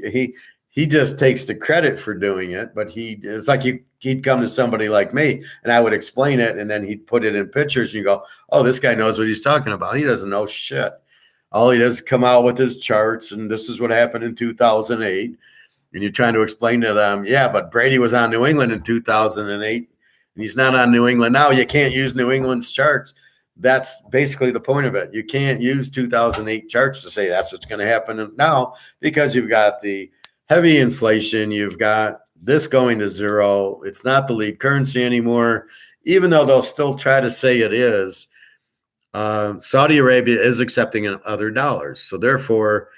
just takes the credit for doing it. But it's like he'd come to somebody like me, and I would explain it, and then he'd put it in pictures, and you go, oh, this guy knows what he's talking about. He doesn't know shit. All he does is come out with his charts, and this is what happened in 2008. And you're trying to explain to them, yeah, but Brady was on New England in 2008, and he's not on New England now. You can't use New England's charts. That's basically the point of it. You can't use 2008 charts to say that's what's going to happen now, because you've got the heavy inflation. You've got this going to zero. It's not the lead currency anymore, even though they'll still try to say it is. Saudi Arabia is accepting other dollars. So therefore,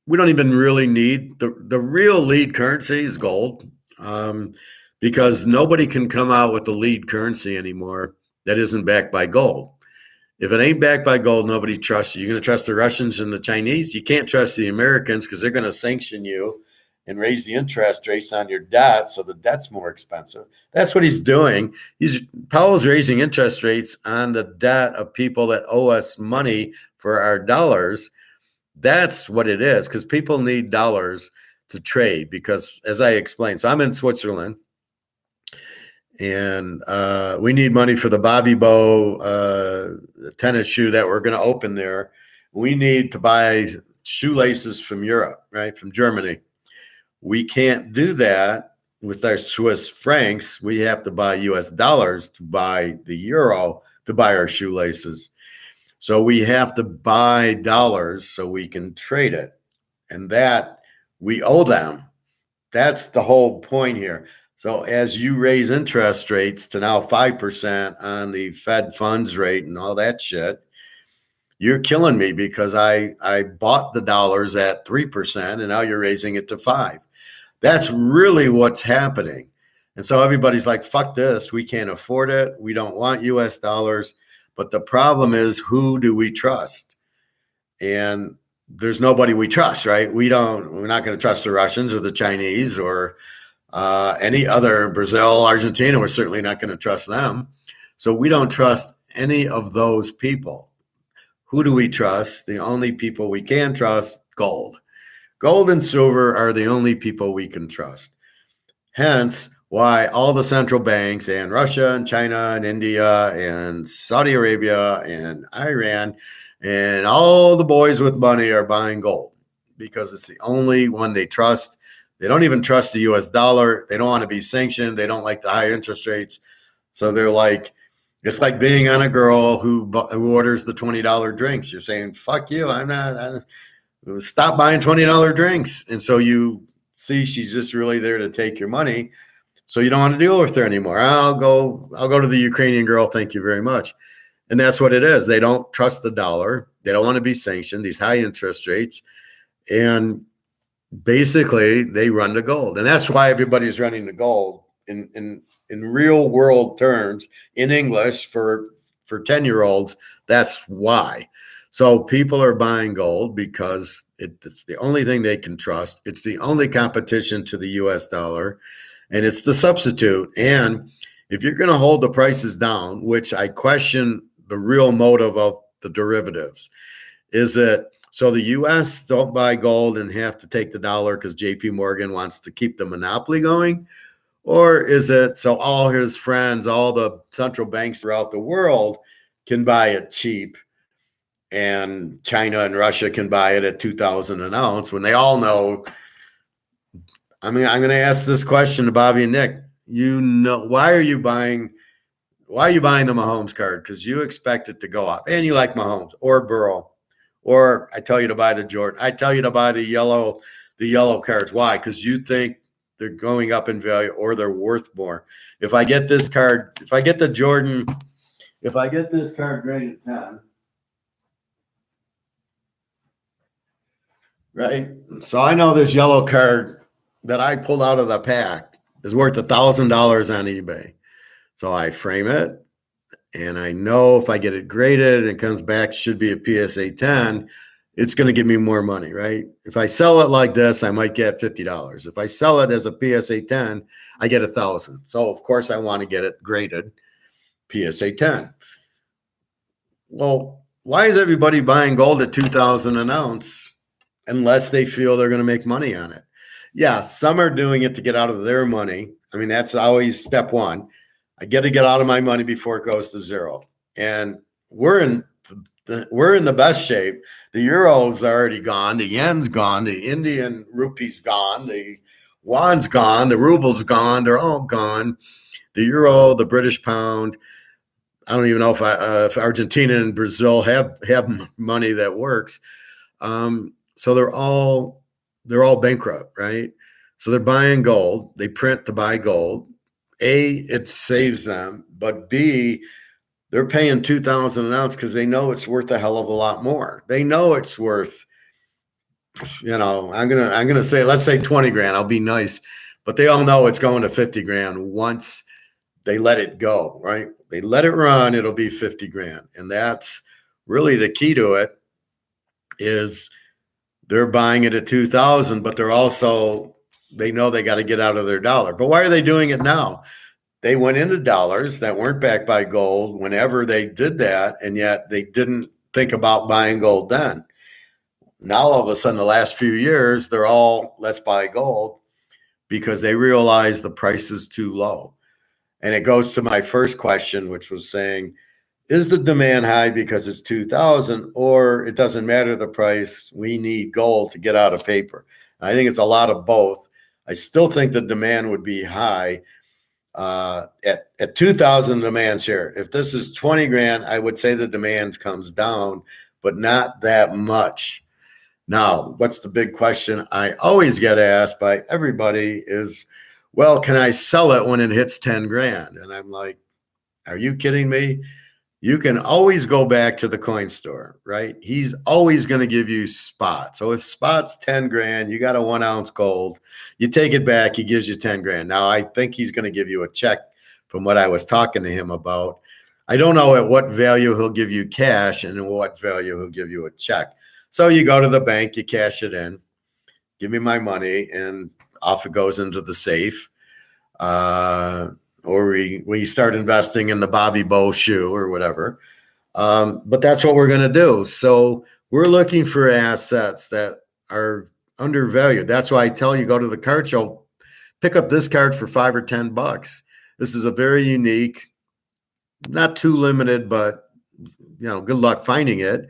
we don't even really need the real lead currency is gold. um, because nobody can come out with the lead currency anymore that isn't backed by gold. If it ain't backed by gold, nobody trusts you. You're going to trust the Russians and the Chinese. You can't trust the Americans because they're going to sanction you and raise the interest rates on your debt, so the debt's more expensive. That's what he's doing. Powell's raising interest rates on the debt of people that owe us money for our dollars. That's what it is, because people need dollars to trade. Because, as I explained, so I'm in Switzerland, and we need money for the Bobby Bow tennis shoe that we're going to open there. We need to buy shoelaces from Europe, right, from Germany. We can't do that with our Swiss francs. We have to buy US dollars to buy the euro to buy our shoelaces. So we have to buy dollars so we can trade it. And that we owe them. That's the whole point here. So as you raise interest rates to now 5% on the Fed funds rate and all that shit, you're killing me, because I bought the dollars at 3% and now you're raising it to 5%. That's really what's happening. And so everybody's like, fuck this. We can't afford it. We don't want US dollars. But the problem is, who do we trust? And there's nobody we trust, right? We're not going to trust the Russians or the Chinese or any other, Brazil, Argentina. We're certainly not going to trust them. So we don't trust any of those people. Who do we trust? The only people we can trust, gold. Gold and silver are the only people we can trust. Hence why all the central banks and Russia and China and India and Saudi Arabia and Iran and all the boys with money are buying gold, because it's the only one they trust. They don't even trust the US dollar. They don't want to be sanctioned. They don't like the high interest rates. So they're like, it's like being on a girl who orders the $20 drinks. You're saying, fuck you. Stop buying $20 drinks. And so you see she's just really there to take your money. So you don't want to deal with her anymore. I'll go to the Ukrainian girl. Thank you very much. And that's what it is. They don't trust the dollar. They don't want to be sanctioned, these high interest rates. And basically they run to gold. And that's why everybody's running to gold in real world terms, in English for 10-year-olds. That's why. So people are buying gold because it's the only thing they can trust. It's the only competition to the US dollar, and it's the substitute. And if you're going to hold the prices down, which I question the real motive of the derivatives, is it so the US don't buy gold and have to take the dollar because JP Morgan wants to keep the monopoly going? Or is it so all his friends, all the central banks throughout the world can buy it cheap, and China and Russia can buy it at 2,000 an ounce, when they all know? I mean, I'm going to ask this question to Bobby and Nick. Why are you buying the Mahomes card? Because you expect it to go up, and you like Mahomes or Burrow, or I tell you to buy the Jordan. I tell you to buy the yellow cards. Why? Because you think they're going up in value or they're worth more. If I get this card, if I get the Jordan, if I get this card graded 10, right? So I know this yellow card that I pulled out of the pack is worth $1,000 on eBay. So I frame it, and I know if I get it graded and it comes back, should be a PSA 10, it's going to give me more money, right? If I sell it like this, I might get $50. If I sell it as a PSA 10, I get $1,000. So of course I want to get it graded PSA 10. Well, why is everybody buying gold at 2,000 an ounce unless they feel they're going to make money on it? Yeah, some are doing it to get out of their money. I mean, that's always step one. I get to get out of my money before it goes to zero. And we're in the best shape. The euro's already gone. The yen's gone. The Indian rupee's gone. The yuan's gone. The ruble's gone. They're all gone. The euro, the British pound. I don't even know if Argentina and Brazil have money that works. So they're all bankrupt, right? So they're buying gold. They print to buy gold. A, it saves them, but B, they're paying 2,000 an ounce because they know it's worth a hell of a lot more. They know it's worth, I'm gonna say, let's say 20 grand. I'll be nice. but they all know it's going to 50 grand once they let it go, right? They let it run, it'll be 50 grand. And that's really the key to it is they're buying it at 2000, but they're also, they know they got to get out of their dollar. But why are they doing it now? They went into dollars that weren't backed by gold whenever they did that, and yet they didn't think about buying gold then. Now, all of a sudden, the last few years, they're all, let's buy gold because they realize the price is too low. And it goes to my first question, which was saying, is the demand high because it's 2000, or it doesn't matter the price? We need gold to get out of paper. I think it's a lot of both. I still think the demand would be high. At 2000, demand's here. If this is 20 grand, I would say the demand comes down, but not that much. Now, what's the big question I always get asked by everybody is, well, can I sell it when it hits 10 grand? And I'm like, are you kidding me? You can always go back to the coin store, right? He's always going to give you spot. So if spot's 10 grand, you got a 1 ounce gold, you take it back, he gives you 10 grand. Now, I think he's going to give you a check from what I was talking to him about. I don't know at what value he'll give you cash and what value he'll give you a check. So you go to the bank, you cash it in, give me my money, and off it goes into the safe. Or we start investing in the Bobby Bow shoe or whatever. But that's what we're going to do. So we're looking for assets that are undervalued. That's why I tell you, go to the card show, pick up this card for $5 or $10. This is a very unique, not too limited, but good luck finding it.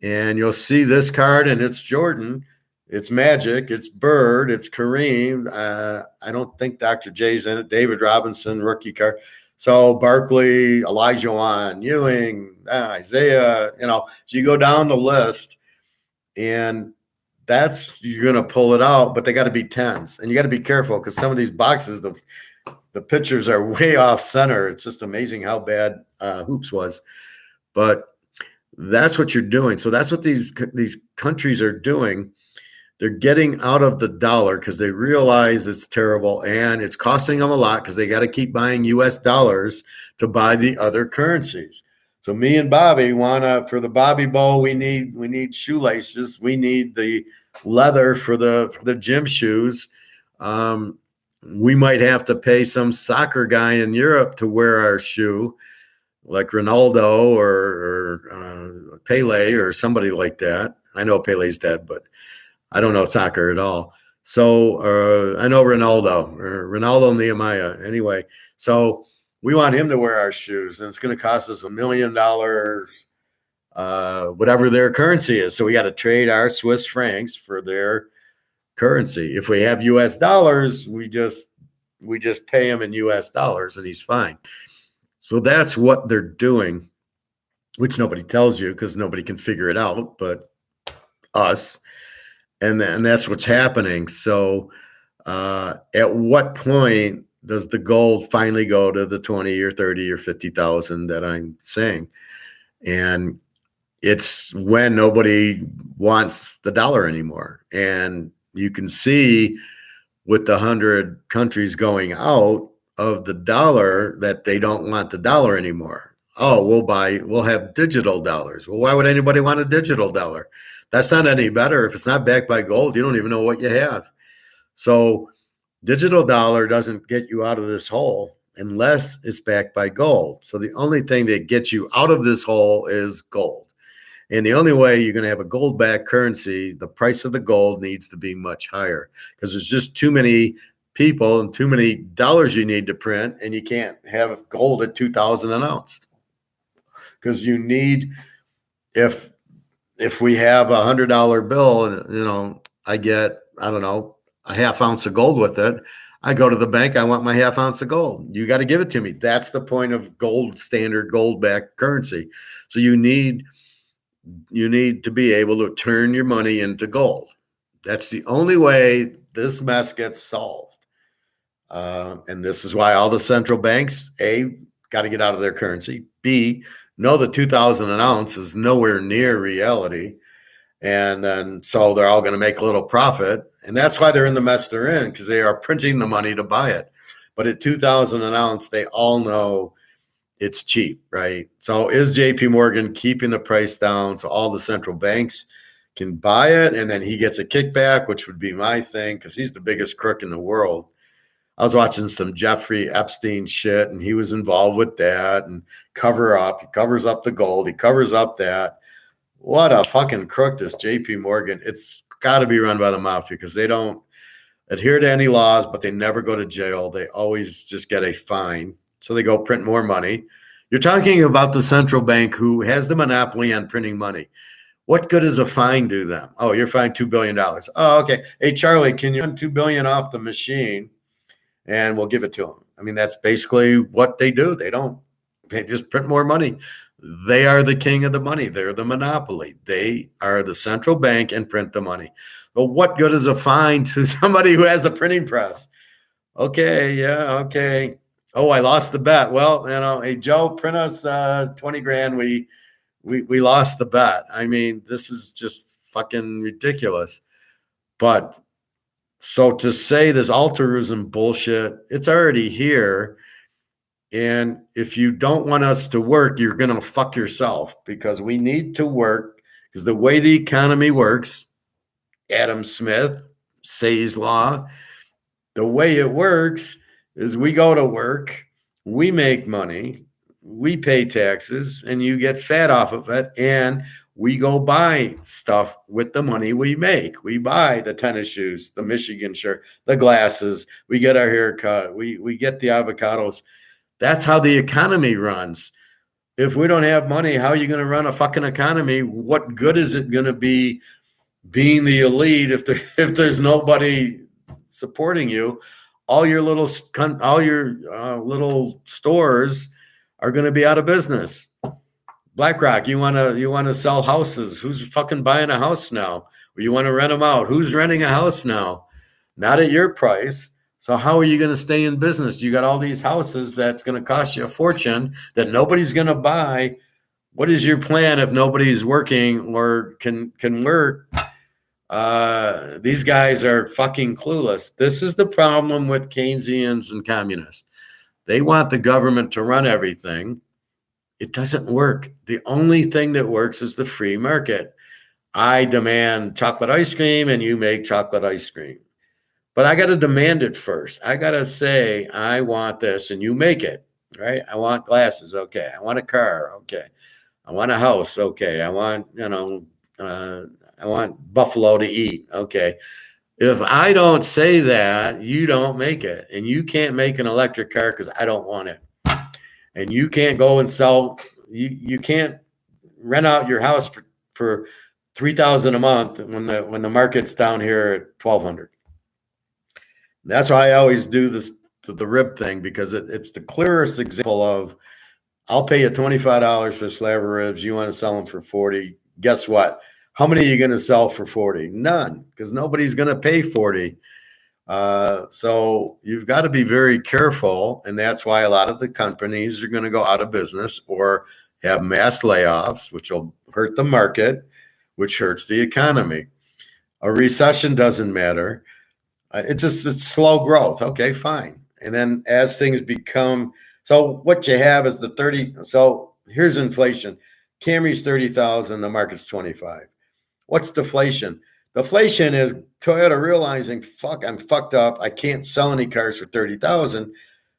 And you'll see this card, and it's Jordan, it's Magic, it's Bird, it's Kareem. I don't think Dr. J's in it. David Robinson, rookie card. So Barkley, Elijah Wan, Ewing, Isaiah. So you go down the list, and you're going to pull it out, but they got to be 10s, and you got to be careful because some of these boxes, the pictures are way off center. It's just amazing how bad Hoops was, but that's what you're doing. So that's what these countries are doing. They're getting out of the dollar because they realize it's terrible and it's costing them a lot because they got to keep buying US dollars to buy the other currencies. So me and Bobby for the Bobby Bow, we need shoelaces. We need the leather for the gym shoes. We might have to pay some soccer guy in Europe to wear our shoe, like Ronaldo or Pele or somebody like that. I know Pele's dead, but I don't know soccer at all. So I know Ronaldo Nehemiah. Anyway, so we want him to wear our shoes, and it's going to cost us $1 million, whatever their currency is. So we got to trade our Swiss francs for their currency. If we have US dollars, we just pay him in US dollars, and he's fine. So that's what they're doing, which nobody tells you because nobody can figure it out but us. And that's what's happening. So at what point does the gold finally go to the 20 or 30 or 50,000 that I'm saying? And it's when nobody wants the dollar anymore. And you can see with the 100 countries going out of the dollar that they don't want the dollar anymore. Oh, we'll have digital dollars. Well, why would anybody want a digital dollar? That's not any better. If it's not backed by gold, you don't even know what you have. So digital dollar doesn't get you out of this hole unless it's backed by gold. So the only thing that gets you out of this hole is gold. And the only way you're going to have a gold-backed currency, the price of the gold needs to be much higher because there's just too many people and too many dollars you need to print, and you can't have gold at 2,000 an ounce because you need, if we have $100 bill and I get, I don't know, a half ounce of gold with it, I go to the bank, I want my half ounce of gold. You got to give it to me. That's the point of gold, standard gold-backed currency. So you need to be able to turn your money into gold. That's the only way this mess gets solved. And this is why all the central banks, A, got to get out of their currency. B, know that 2,000 an ounce is nowhere near reality. And then so they're all going to make a little profit. And that's why they're in the mess they're in, because they are printing the money to buy it. But at 2,000 an ounce, they all know it's cheap, right? So is JP Morgan keeping the price down so all the central banks can buy it, and then he gets a kickback, which would be my thing, because he's the biggest crook in the world. I was watching some Jeffrey Epstein shit, and he was involved with that, and cover up. He covers up the gold. He covers up that. What a fucking crook, this JP Morgan. It's got to be run by the mafia, because they don't adhere to any laws, but they never go to jail. They always just get a fine. So they go print more money. You're talking about the central bank who has the monopoly on printing money. What good does a fine do them? Oh, you're fined $2 billion. Oh, okay. Hey, Charlie, can you run $2 billion off the machine and we'll give it to them? I mean, that's basically what they do. They just print more money. They are the king of the money. They're the monopoly. They are the central bank and print the money. Well, what good is a fine to somebody who has a printing press? Okay, yeah, okay. Oh, I lost the bet. Well, hey, Joe, print us 20 grand. We lost the bet. I mean, this is just fucking ridiculous. But so to say this altruism bullshit, it's already here. And if you don't want us to work, you're going to fuck yourself, because we need to work, because the way the economy works, Adam Smith, Say's Law, the way it works is we go to work, we make money, we pay taxes, and you get fat off of it. And we go buy stuff with the money we make. We buy the tennis shoes, the Michigan shirt, the glasses. We get our hair cut. We get the avocados. That's how the economy runs. If we don't have money, how are you going to run a fucking economy? What good is it going to be being the elite if there's nobody supporting you? All your little stores are going to be out of business. BlackRock, you want to sell houses? Who's fucking buying a house now? Or you want to rent them out? Who's renting a house now? Not at your price. So how are you going to stay in business? You got all these houses that's going to cost you a fortune that nobody's going to buy. What is your plan if nobody's working or can work? These guys are fucking clueless. This is the problem with Keynesians and communists. They want the government to run everything. It doesn't work. The only thing that works is the free market. I demand chocolate ice cream and you make chocolate ice cream. But I got to demand it first. I got to say, I want this and you make it, right? I want glasses. Okay. I want a car. Okay. I want a house. Okay. I want, I want buffalo to eat. Okay. If I don't say that, you don't make it. And you can't make an electric car because I don't want it. And you can't go and sell, you can't rent out your house for $3,000 a month when the market's down here at $1,200. That's why I always do this to the rib thing, because it's the clearest example of, I'll pay you $25 for a slab of ribs. You want to sell them for 40. Guess what? How many are you going to sell for 40? None, because nobody's going to pay 40. So you've got to be very careful. And that's why a lot of the companies are going to go out of business or have mass layoffs, which will hurt the market, which hurts the economy. A recession doesn't matter. It's slow growth. Okay, fine. And then as things become, so what you have is the 30. So here's inflation. Camry's 30,000. The market's 25. What's deflation? Deflation is Toyota realizing, fuck, I'm fucked up. I can't sell any cars for 30,000.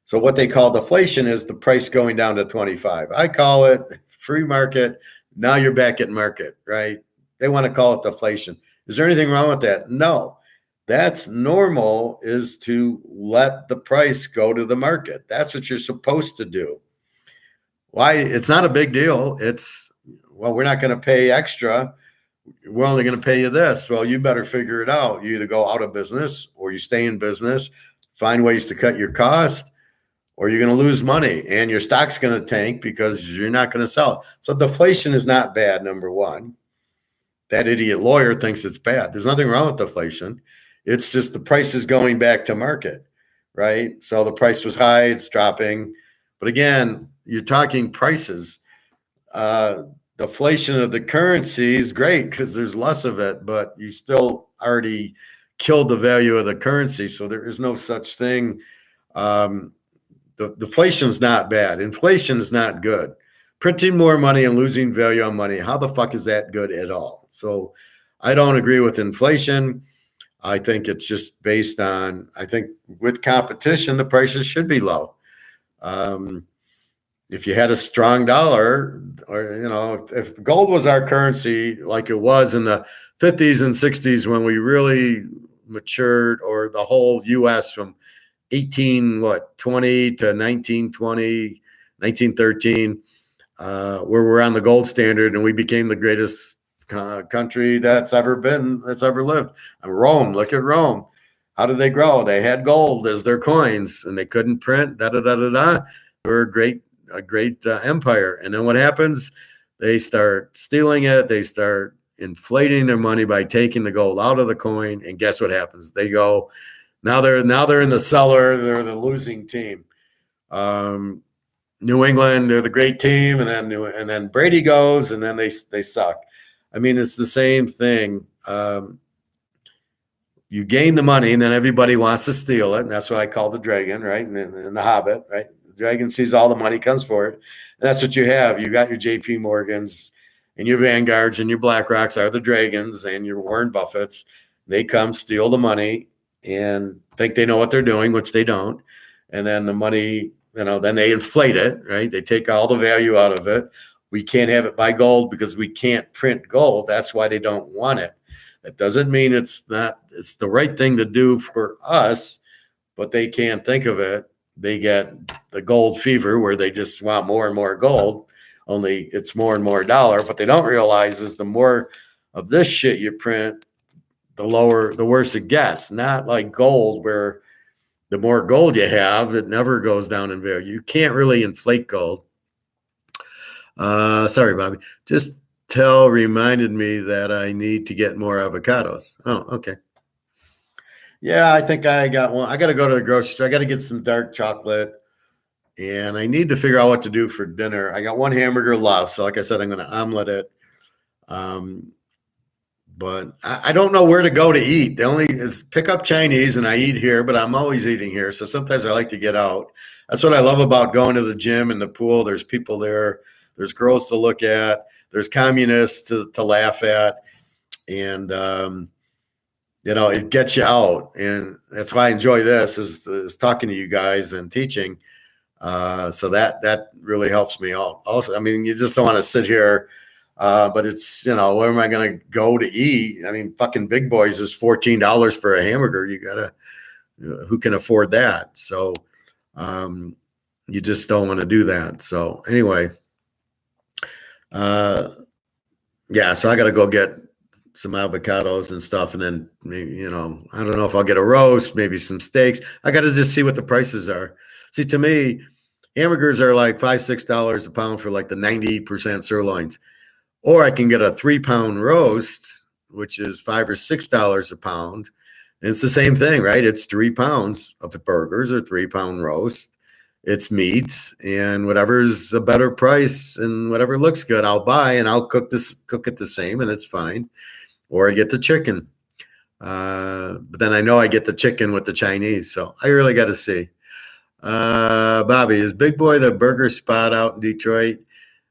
So what they call deflation is the price going down to 25. I call it free market. Now you're back at market, right? They want to call it deflation. Is there anything wrong with that? No. That's normal, is to let the price go to the market. That's what you're supposed to do. Why? It's not a big deal. It's, well, we're not going to pay extra. We're only going to pay you this. Well, you better figure it out. You either go out of business or you stay in business, find ways to cut your cost, or you're going to lose money and your stock's going to tank because you're not going to sell it. So deflation is not bad, number one. That idiot lawyer thinks it's bad. There's nothing wrong with deflation. It's just the price is going back to market, right? So the price was high, it's dropping. But again, you're talking prices. deflation of the currency is great because there's less of it, but you still already killed the value of the currency. So there is no such thing. The deflation is not bad. Inflation is not good. Printing more money and losing value on money, how the fuck is that good at all? So I don't agree with inflation. I think it's just based on, I think with competition, the prices should be low. If you had a strong dollar, or, you know, if gold was our currency like it was in the 50s and 60s when we really matured, or the whole US from 20 to 1920, 1913, where we're on the gold standard and we became the greatest country that's ever lived. And Rome, look at Rome. How did they grow? They had gold as their coins and they couldn't print. Da da da da da. They were a great empire. And then what happens? They start stealing it. They start inflating their money by taking the gold out of the coin. And guess what happens? They go. Now they're in the cellar. They're the losing team. New England, they're the great team, and then Brady goes, and then they suck. I mean, it's the same thing. You gain the money, and then everybody wants to steal it, and that's what I call the dragon, right? And the Hobbit, right? The dragon sees all the money, comes for it, and that's what you have. You got your J.P. Morgans, and your Vanguards, and your BlackRocks are the dragons, and your Warren Buffetts. They come steal the money and think they know what they're doing, which they don't, and then the money. Then they inflate it, right? They take all the value out of it. We can't have it by gold because we can't print gold. That's why they don't want it. That doesn't mean it's the right thing to do for us, but they can't think of it. They get the gold fever where they just want more and more gold, only it's more and more dollar. What they don't realize is the more of this shit you print, the worse it gets. Not like gold where the more gold you have, it never goes down in value. You can't really inflate gold. Sorry, Bobby. Just reminded me that I need to get more avocados. Oh, okay. Yeah, I think I got one. I got to go to the grocery store. I got to get some dark chocolate, and I need to figure out what to do for dinner. I got one hamburger left, so like I said, I'm going to omelet it. But I don't know where to go to eat. The only is pick up Chinese, and I eat here, but I'm always eating here. So sometimes I like to get out. That's what I love about going to the gym and the pool. There's people there. There's girls to look at. There's communists to laugh at. And, it gets you out. And that's why I enjoy this is talking to you guys and teaching. So that really helps me out. Also, I mean, you just don't want to sit here. But it's, where am I going to go to eat? I mean, fucking Big Boys is $14 for a hamburger. You gotta, who can afford that? So, you just don't want to do that. So anyway, yeah, so I got to go get some avocados and stuff. And then maybe, I don't know if I'll get a roast, maybe some steaks. I got to just see what the prices are. See, to me, hamburgers are like $5-6 a pound for like the 90% sirloins. Or I can get a 3-pound roast, which is $5 or $6 a pound. And it's the same thing, right? It's 3 pounds of burgers or 3-pound roast. It's meat, and whatever's a better price and whatever looks good, I'll buy, and I'll cook it the same, and it's fine. Or I get the chicken. But then I know I get the chicken with the Chinese. So I really got to see. Bobby, is Big Boy the burger spot out in Detroit?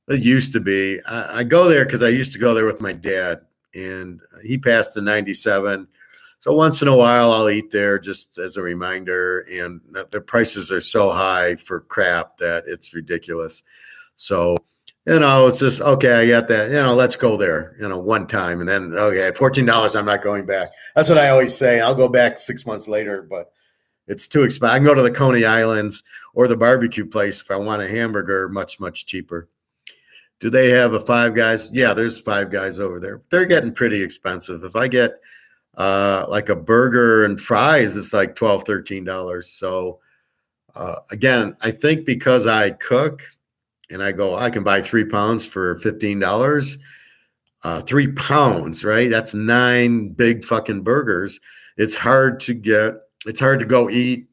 It used to be. I go there because I used to go there with my dad, and he passed in 97. So once in a while, I'll eat there just as a reminder. And the prices are so high for crap that it's ridiculous. So, it's just, okay, I got that. Let's go there, one time. And then, okay, $14, I'm not going back. That's what I always say. I'll go back 6 months later, but it's too expensive. I can go to the Coney Islands or the barbecue place if I want a hamburger, much, much cheaper. Do they have a Five Guys? Yeah, there's Five Guys over there. They're getting pretty expensive. If I get like a burger and fries, it's like $12, $13. So again, I think because I cook and I can buy 3 pounds for $15. 3 pounds, right? That's 9 big fucking burgers. It's hard to go eat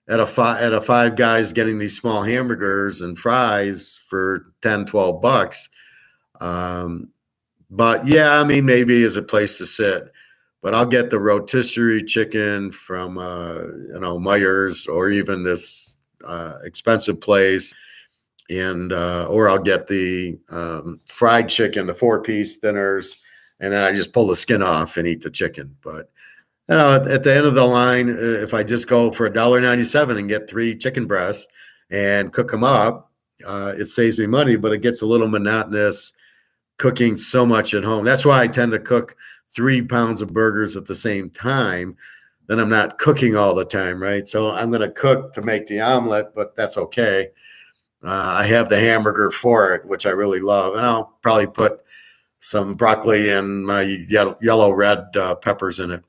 at a Five Guys getting these small hamburgers and fries for $10, $12. But yeah, I mean, maybe as a place to sit. But I'll get the rotisserie chicken from Myers, or even this expensive place, and or I'll get the fried chicken, the 4-piece dinners, and then I just pull the skin off and eat the chicken. But at the end of the line, if I just go for $1.97 and get 3 chicken breasts and cook them up, it saves me money, but it gets a little monotonous cooking so much at home. That's why I tend to cook 3 pounds of burgers at the same time. Then I'm not cooking all the time, right? So I'm going to cook to make the omelet, but that's okay. I have the hamburger for it, which I really love, and I'll probably put some broccoli and my yellow red peppers in it.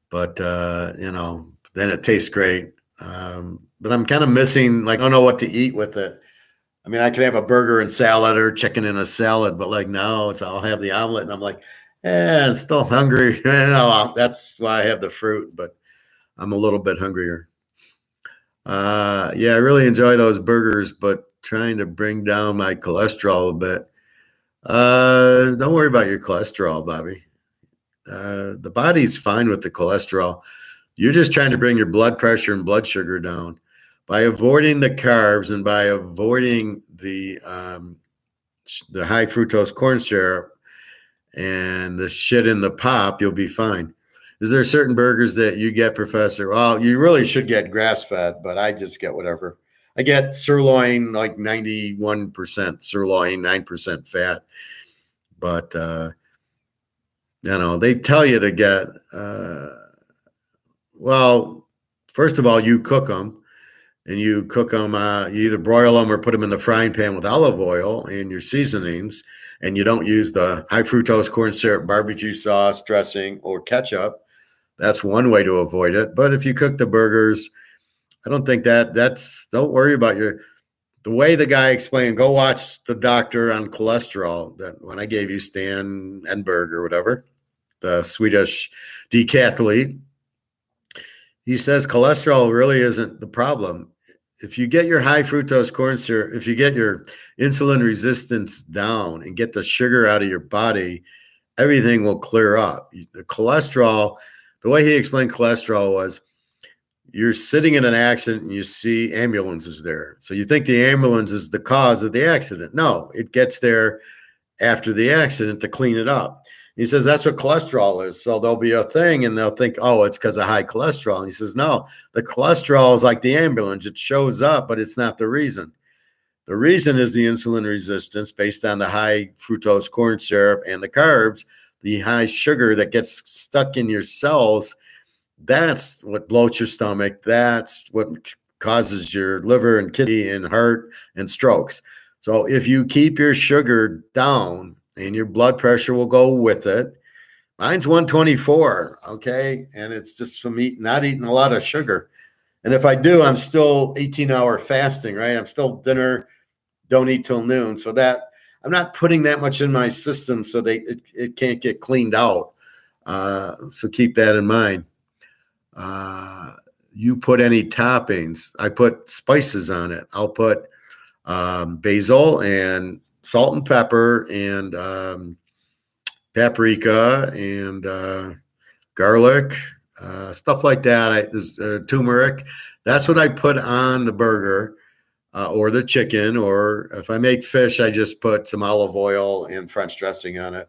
But then it tastes great. But I'm kind of missing, like, I don't know what to eat with it. I mean, I could have a burger and salad or chicken in a salad, but like now I'll have the omelet, and I'm like, I'm still hungry. That's why I have the fruit, but I'm a little bit hungrier. Yeah, I really enjoy those burgers, but trying to bring down my cholesterol a bit. Don't worry about your cholesterol, Bobby. The body's fine with the cholesterol. You're just trying to bring your blood pressure and blood sugar down. By avoiding the carbs and by avoiding the high fructose corn syrup and the shit in the pop, you'll be fine. Is there certain burgers that you get, Professor? Well, you really should get grass-fed, but I just get whatever. I get sirloin, like 91% sirloin, 9% fat. But, they tell you to get, well, first of all, you cook them. And you cook them, you either broil them or put them in the frying pan with olive oil and your seasonings, and you don't use the high fructose corn syrup, barbecue sauce, dressing, or ketchup. That's one way to avoid it. But if you cook the burgers, I don't think don't worry about the way the guy explained. Go watch the doctor on cholesterol that when I gave you Stan Enberg or whatever, the Swedish decathlete. He says cholesterol really isn't the problem. If you get your high fructose corn syrup, if you get your insulin resistance down and get the sugar out of your body, everything will clear up. The cholesterol, the way he explained cholesterol was, you're sitting in an accident and you see ambulances there. So you think the ambulance is the cause of the accident. No, it gets there after the accident to clean it up. He says that's what cholesterol is. So there'll be a thing and they'll think, oh, it's because of high cholesterol. And he says, no, the cholesterol is like the ambulance. It shows up, but it's not the reason. The reason is the insulin resistance based on the high fructose corn syrup and the carbs, the high sugar that gets stuck in your cells. That's what bloats your stomach. That's what causes your liver and kidney and heart and strokes. So if you keep your sugar down, and your blood pressure will go with it. Mine's 124, okay? And it's just from not eating a lot of sugar. And if I do, I'm still 18-hour fasting, right? I'm still dinner, don't eat till noon. So that I'm not putting that much in my system so it can't get cleaned out. So keep that in mind. You put any toppings. I put spices on it. I'll put basil and salt and pepper and paprika and garlic, stuff like that. There's turmeric. That's what I put on the burger or the chicken. Or if I make fish, I just put some olive oil and French dressing on it.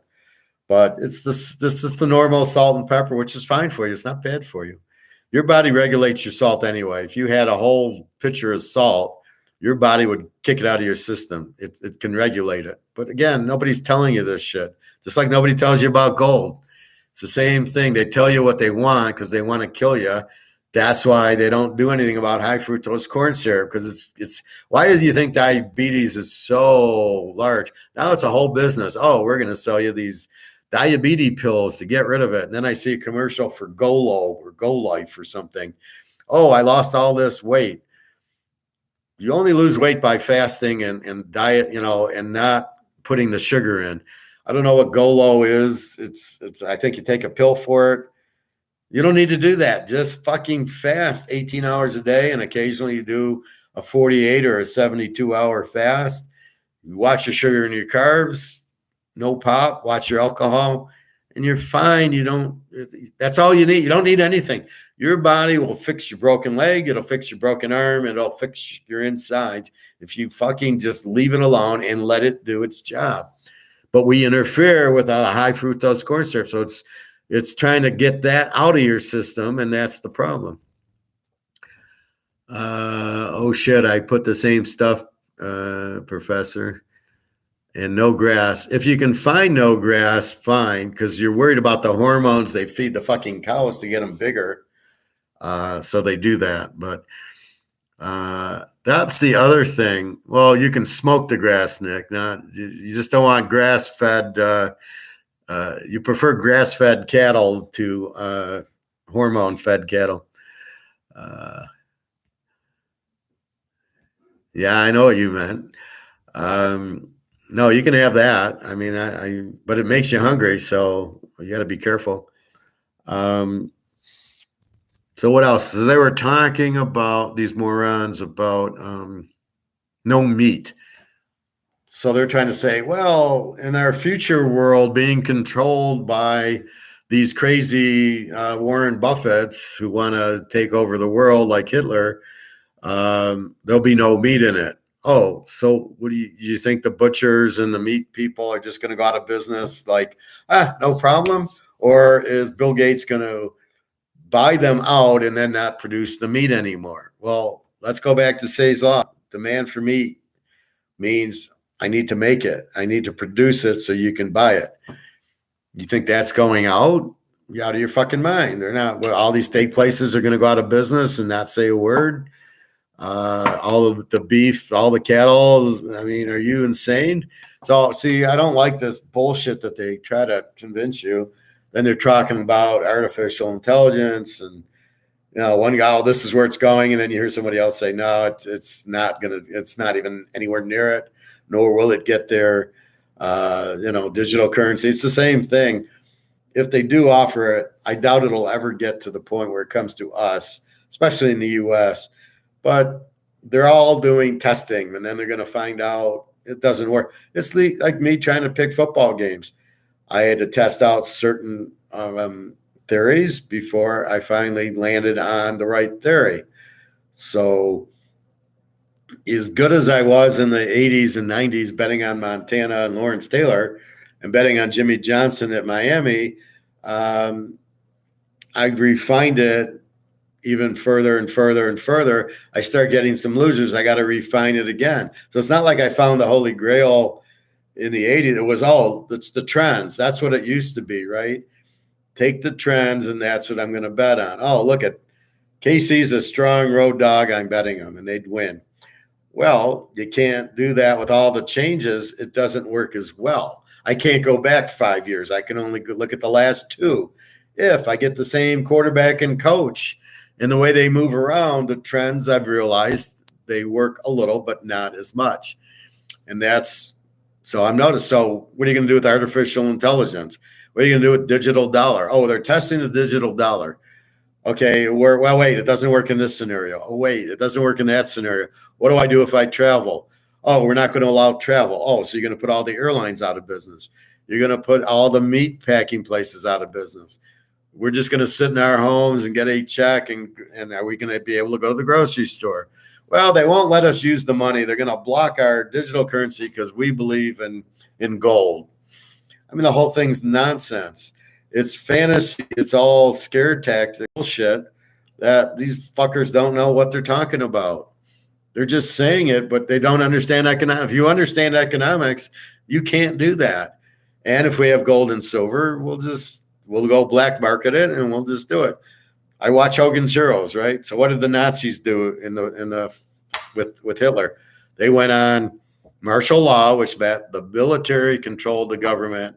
But it's this is the normal salt and pepper, which is fine for you. It's not bad for you. Your body regulates your salt anyway. If you had a whole pitcher of salt, your body would kick it out of your system. It can regulate it. But again, nobody's telling you this shit. Just like nobody tells you about gold. It's the same thing. They tell you what they want because they want to kill you. That's why they don't do anything about high fructose corn syrup, because it's why do you think diabetes is so large? Now it's a whole business. Oh, we're going to sell you these diabetes pills to get rid of it. And then I see a commercial for Golo or Go Life or something. Oh, I lost all this weight. You only lose weight by fasting and diet, and not putting the sugar in. I don't know what Golo is. It's I think you take a pill for it. You don't need to do that. Just fucking fast 18 hours a day, and occasionally you do a 48 or a 72-hour fast. watch your sugar and your carbs, no pop, watch your alcohol, and you're fine. That's all you need. You don't need anything. Your body will fix your broken leg. It'll fix your broken arm. It'll fix your insides if you fucking just leave it alone and let it do its job. But we interfere with a high fructose corn syrup. So it's trying to get that out of your system, and that's the problem. Oh shit, I put the same stuff, Professor. And no grass. If you can find no grass, fine, because you're worried about the hormones they feed the fucking cows to get them bigger. So they do that. But that's the other thing. Well, you can smoke the grass, Nick. You just don't want grass-fed. You prefer grass-fed cattle to hormone-fed cattle. Yeah, I know what you meant. No, you can have that. I mean, but it makes you hungry, so you got to be careful. So what else? So they were talking about these morons about no meat. So they're trying to say, well, in our future world being controlled by these crazy Warren Buffetts who want to take over the world like Hitler, there'll be no meat in it. Oh, so what do you think the butchers and the meat people are just going to go out of business? Like, no problem. Or is Bill Gates going to buy them out and then not produce the meat anymore? Well, let's go back to Say's law. Demand for meat means I need to make it. I need to produce it so you can buy it. You think that's going out? You're out of your fucking mind. They're not. Well, all these steak places are going to go out of business and not say a word. All of the beef, all the cattle. I mean, are you insane? So, see, I don't like this bullshit that they try to convince you. Then they're talking about artificial intelligence, and one guy, oh, this is where it's going, and then you hear somebody else say, no, it's not even anywhere near it, nor will it get there. Digital currency, it's the same thing. If they do offer it, I doubt it'll ever get to the point where it comes to us, especially in the U.S. But they're all doing testing, and then they're going to find out it doesn't work. It's like me trying to pick football games. I had to test out certain theories before I finally landed on the right theory. So as good as I was in the 80s and 90s betting on Montana and Lawrence Taylor and betting on Jimmy Johnson at Miami, I refined it even further and further and further. I start getting some losers. I got to refine it again. So it's not like I found the Holy Grail in the 80s. It was, it's the trends. That's what it used to be, right? Take the trends, and that's what I'm going to bet on. Oh, look at KC's a strong road dog. I'm betting them, and they'd win. Well, you can't do that with all the changes. It doesn't work as well. I can't go back 5 years. I can only look at the last two. If I get the same quarterback and coach, and the way they move around, the trends, I've realized they work a little, but not as much. And so I've noticed. So what are you going to do with artificial intelligence? What are you going to do with digital dollar? Oh, they're testing the digital dollar. Okay, wait, it doesn't work in this scenario. Oh, wait, it doesn't work in that scenario. What do I do if I travel? Oh, we're not going to allow travel. Oh, so you're going to put all the airlines out of business. You're going to put all the meat packing places out of business. We're just going to sit in our homes and get a check, and are we going to be able to go to the grocery store? Well, they won't let us use the money. They're going to block our digital currency because we believe in gold. I mean, the whole thing's nonsense. It's fantasy. It's all scare tactic bullshit that these fuckers don't know what they're talking about. They're just saying it, but they don't understand economics. If you understand economics, you can't do that. And if we have gold and silver, we'll go black market it, and we'll just do it. I watch Hogan's Heroes, right? So what did the Nazis do with Hitler? They went on martial law, which meant the military controlled the government,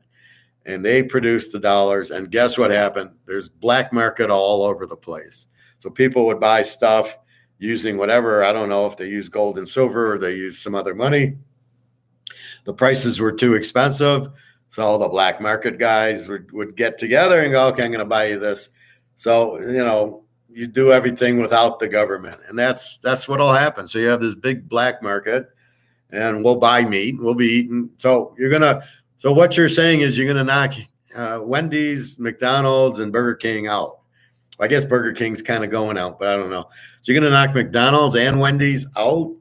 and they produced the dollars. And guess what happened? There's black market all over the place. So people would buy stuff using whatever. I don't know if they use gold and silver or they use some other money. The prices were too expensive. So the black market guys would get together and go, okay, I'm going to buy you this. So, you do everything without the government. And that's what'll happen. So you have this big black market, and we'll buy meat. We'll be eating. So what you're saying is you're gonna knock Wendy's, McDonald's, and Burger King out. I guess Burger King's kind of going out, but I don't know. So you're gonna knock McDonald's and Wendy's out?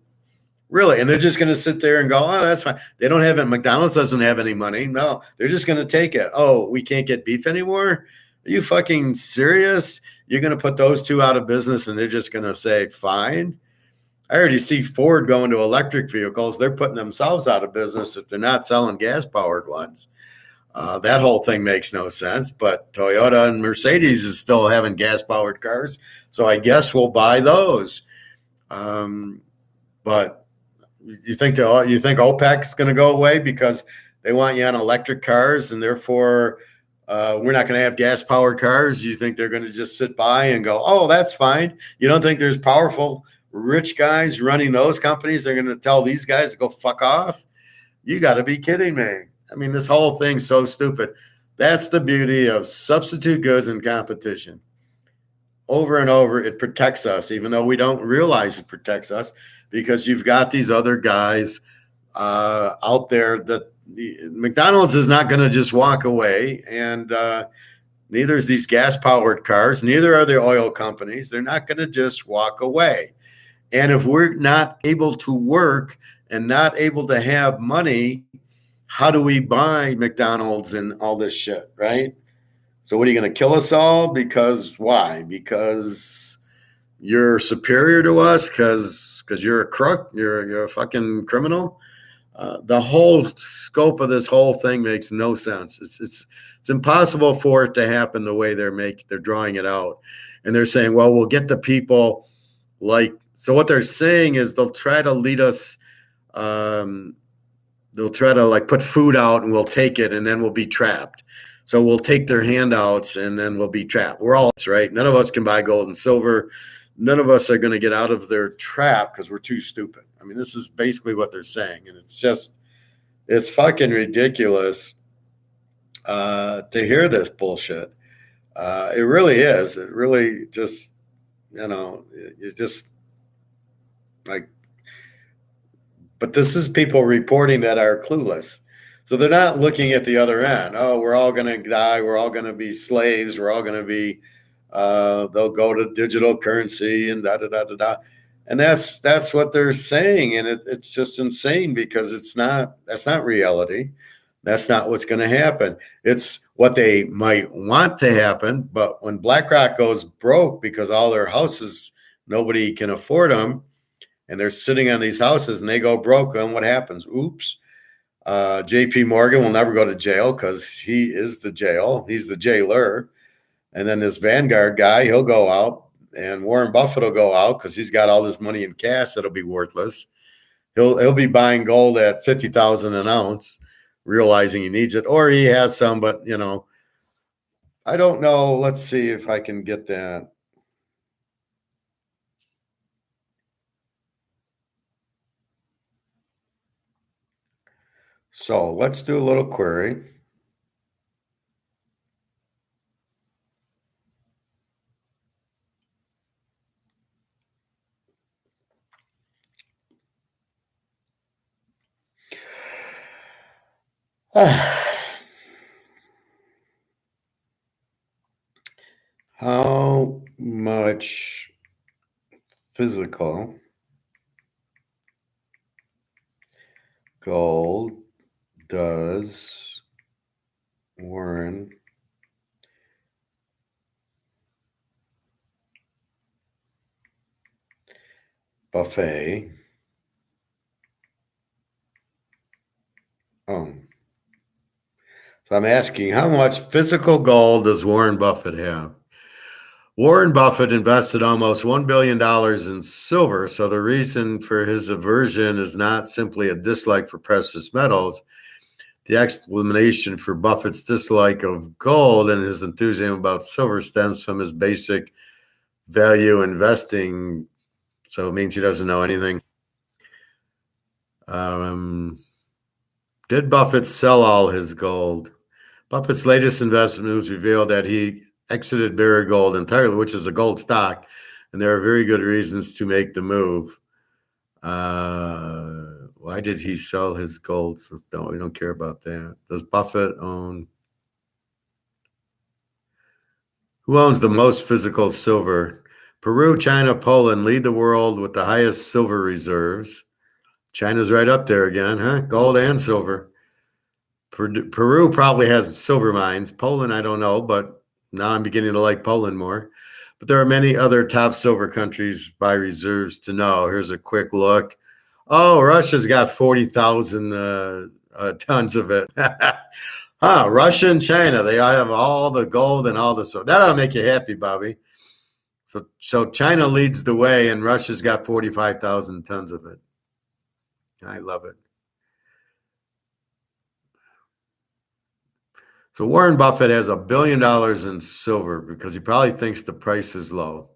Really? And they're just going to sit there and go, oh, that's fine. They don't have it. McDonald's doesn't have any money. No, they're just going to take it. Oh, we can't get beef anymore? Are you fucking serious? You're going to put those two out of business and they're just going to say, fine. I already see Ford going to electric vehicles. They're putting themselves out of business if they're not selling gas powered ones. That whole thing makes no sense. But Toyota and Mercedes is still having gas powered cars. So I guess we'll buy those. But you think OPEC is going to go away because they want you on electric cars and therefore we're not going to have gas powered cars? You think they're going to just sit by and go, oh, that's fine? You don't think there's powerful rich guys running those companies? They're going to tell these guys to go fuck off? You got to be kidding me. I mean, this whole thing's so stupid. That's the beauty of substitute goods and competition. Over and over, it protects us, even though we don't realize it protects us, because you've got these other guys out there that McDonald's is not going to just walk away, and neither is these gas-powered cars, neither are the oil companies. They're not going to just walk away. And if we're not able to work and not able to have money, how do we buy McDonald's and all this shit, right? So what are you going to kill us all? Because why? Because you're superior to us? Because you're a crook? You're a fucking criminal? The whole scope of this whole thing makes no sense. It's impossible for it to happen the way they're drawing it out, and they're saying, well, we'll get the people like. So what they're saying is they'll try to lead us. They'll try to like put food out and we'll take it and then we'll be trapped. So we'll take their handouts and then we'll be trapped. We're all right. None of us can buy gold and silver. None of us are going to get out of their trap because we're too stupid. I mean, this is basically what they're saying. And it's fucking ridiculous to hear this bullshit. It really is. It really just, you just like, but this is people reporting that are clueless. So they're not looking at the other end. Oh, we're all going to die. We're all going to be slaves. We're all going to be, they'll go to digital currency and da-da-da-da-da. And that's what they're saying. And it's just insane because that's not reality. That's not what's going to happen. It's what they might want to happen. But when BlackRock goes broke because all their houses, nobody can afford them, and they're sitting on these houses and they go broke, then what happens? Oops. JP Morgan will never go to jail because he is the jail. He's the jailer. And then this Vanguard guy, he'll go out, and Warren Buffett will go out because he's got all this money in cash that'll be worthless. He'll be buying gold at $50,000 an ounce, realizing he needs it, or he has some, but I don't know. Let's see if I can get that. So let's do a little query. How much physical gold does Warren Buffett own? So I'm asking, how much physical gold does Warren Buffett have? Warren Buffett invested almost $1 billion in silver. So the reason for his aversion is not simply a dislike for precious metals. The explanation for Buffett's dislike of gold and his enthusiasm about silver stems from his basic value investing. So it means he doesn't know anything. Did Buffett sell all his gold? Buffett's latest investment moves revealed that he exited Barrick Gold entirely, which is a gold stock, and there are very good reasons to make the move. Why did he sell his gold? We don't care about that. Does Buffett own? Who owns the most physical silver? Peru, China, Poland lead the world with the highest silver reserves. China's right up there again, huh? Gold and silver. Peru probably has silver mines. Poland, I don't know, but now I'm beginning to like Poland more. But there are many other top silver countries by reserves to know. Here's a quick look. Oh, Russia's got 40,000 tons of it. Russia and China, they have all the gold and all the silver. That'll make you happy, Bobby. So China leads the way, and Russia's got 45,000 tons of it. I love it. So Warren Buffett has $1 billion in silver because he probably thinks the price is low.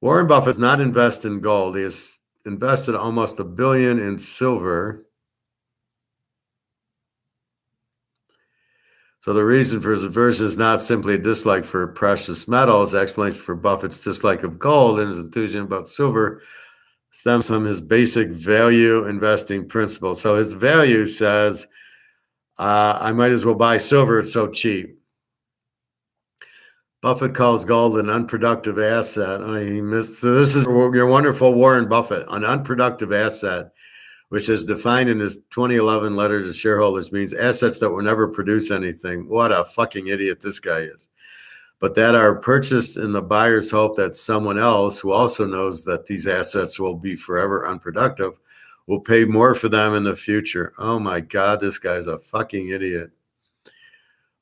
Warren Buffett does not invest in gold. He has invested almost $1 billion in silver. So the reason for his aversion is not simply a dislike for precious metals. The explanation for Buffett's dislike of gold and his enthusiasm about silver stems from his basic value investing principle. So his value says, I might as well buy silver. It's so cheap. Buffett calls gold an unproductive asset. So this is your wonderful Warren Buffett, an unproductive asset, which is defined in his 2011 letter to shareholders, means assets that will never produce anything. What a fucking idiot this guy is. But that are purchased in the buyer's hope that someone else who also knows that these assets will be forever unproductive will pay more for them in the future. Oh my God, this guy's a fucking idiot.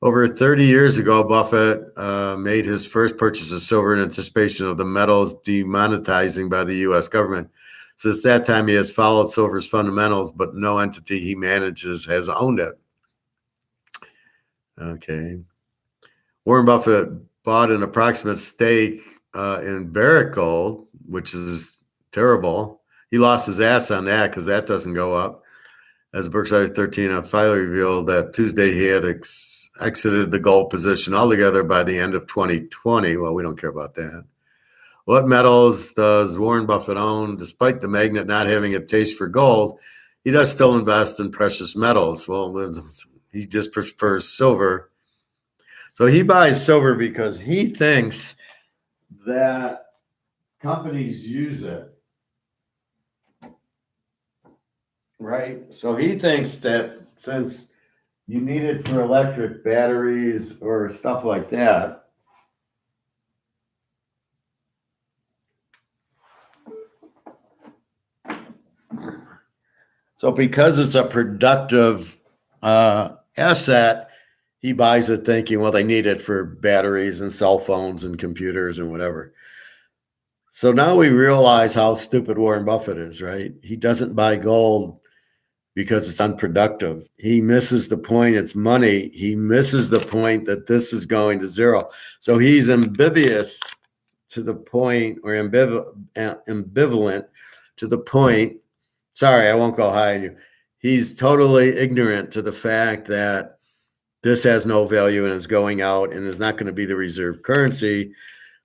Over 30 years ago, Buffett made his first purchase of silver in anticipation of the metals demonetizing by the U.S. government. Since that time, he has followed silver's fundamentals, but no entity he manages has owned it. Okay. Warren Buffett bought an approximate stake in Barrick Gold, which is terrible. He lost his ass on that because that doesn't go up. As Berkshire 13 finally revealed that Tuesday he had exited the gold position altogether by the end of 2020. Well, we don't care about that. What metals does Warren Buffett own? Despite the magnate not having a taste for gold, he does still invest in precious metals. Well, he just prefers silver. So he buys silver because he thinks that companies use it. Right. So he thinks that since you need it for electric batteries or stuff like that, so because it's a productive asset, he buys it thinking, well, they need it for batteries and cell phones and computers and whatever. So now we realize how stupid Warren Buffett is, right? He doesn't buy gold because it's unproductive. He misses the point. It's money. He misses the point that this is going to zero. So he's ambivalent to the point, or ambivalent to the point. Sorry, I won't go high on you. He's totally ignorant to the fact that this has no value and is going out and is not going to be the reserve currency,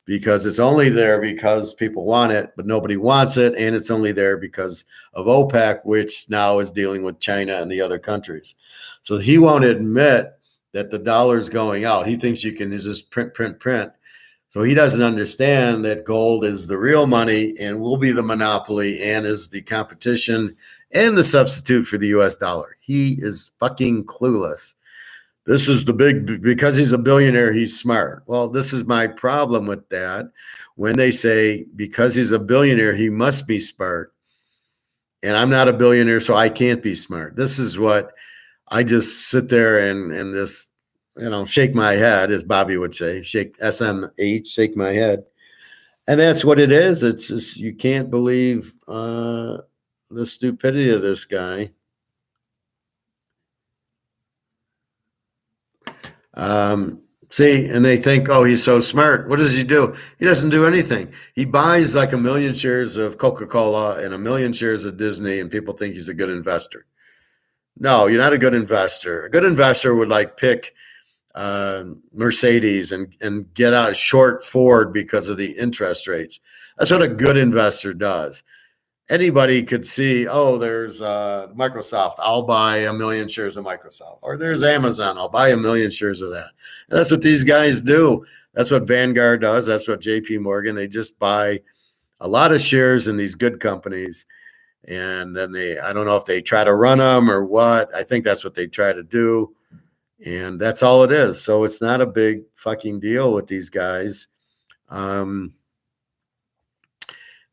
because it's only there because people want it, but nobody wants it. And it's only there because of OPEC, which now is dealing with China and the other countries. So he won't admit that the dollar's going out. He thinks you can just print. So he doesn't understand that gold is the real money and will be the monopoly and is the competition and the substitute for the US dollar. He is fucking clueless. This is because he's a billionaire, he's smart. Well, this is my problem with that. When they say because he's a billionaire, he must be smart. And I'm not a billionaire, so I can't be smart. This is what I just sit there and just, shake my head, as Bobby would say, shake SMH, shake my head. And that's what it is. It's just, you can't believe the stupidity of this guy. And they think, oh, he's so smart. What does he do? He doesn't do anything. He buys like 1 million shares of Coca-Cola and 1 million shares of Disney, and people think he's a good investor. No, you're not a good investor. A good investor would pick Mercedes and get out short Ford because of the interest rates. That's what a good investor does. anybody could see, oh, there's Microsoft, I'll buy 1 million shares of Microsoft. Or there's Amazon, I'll buy 1 million shares of that. And that's what these guys do. That's what Vanguard does. That's what JP Morgan, they just buy a lot of shares in these good companies. And then I don't know if they try to run them or what. I think that's what they try to do. And that's all it is. So it's not a big fucking deal with these guys. And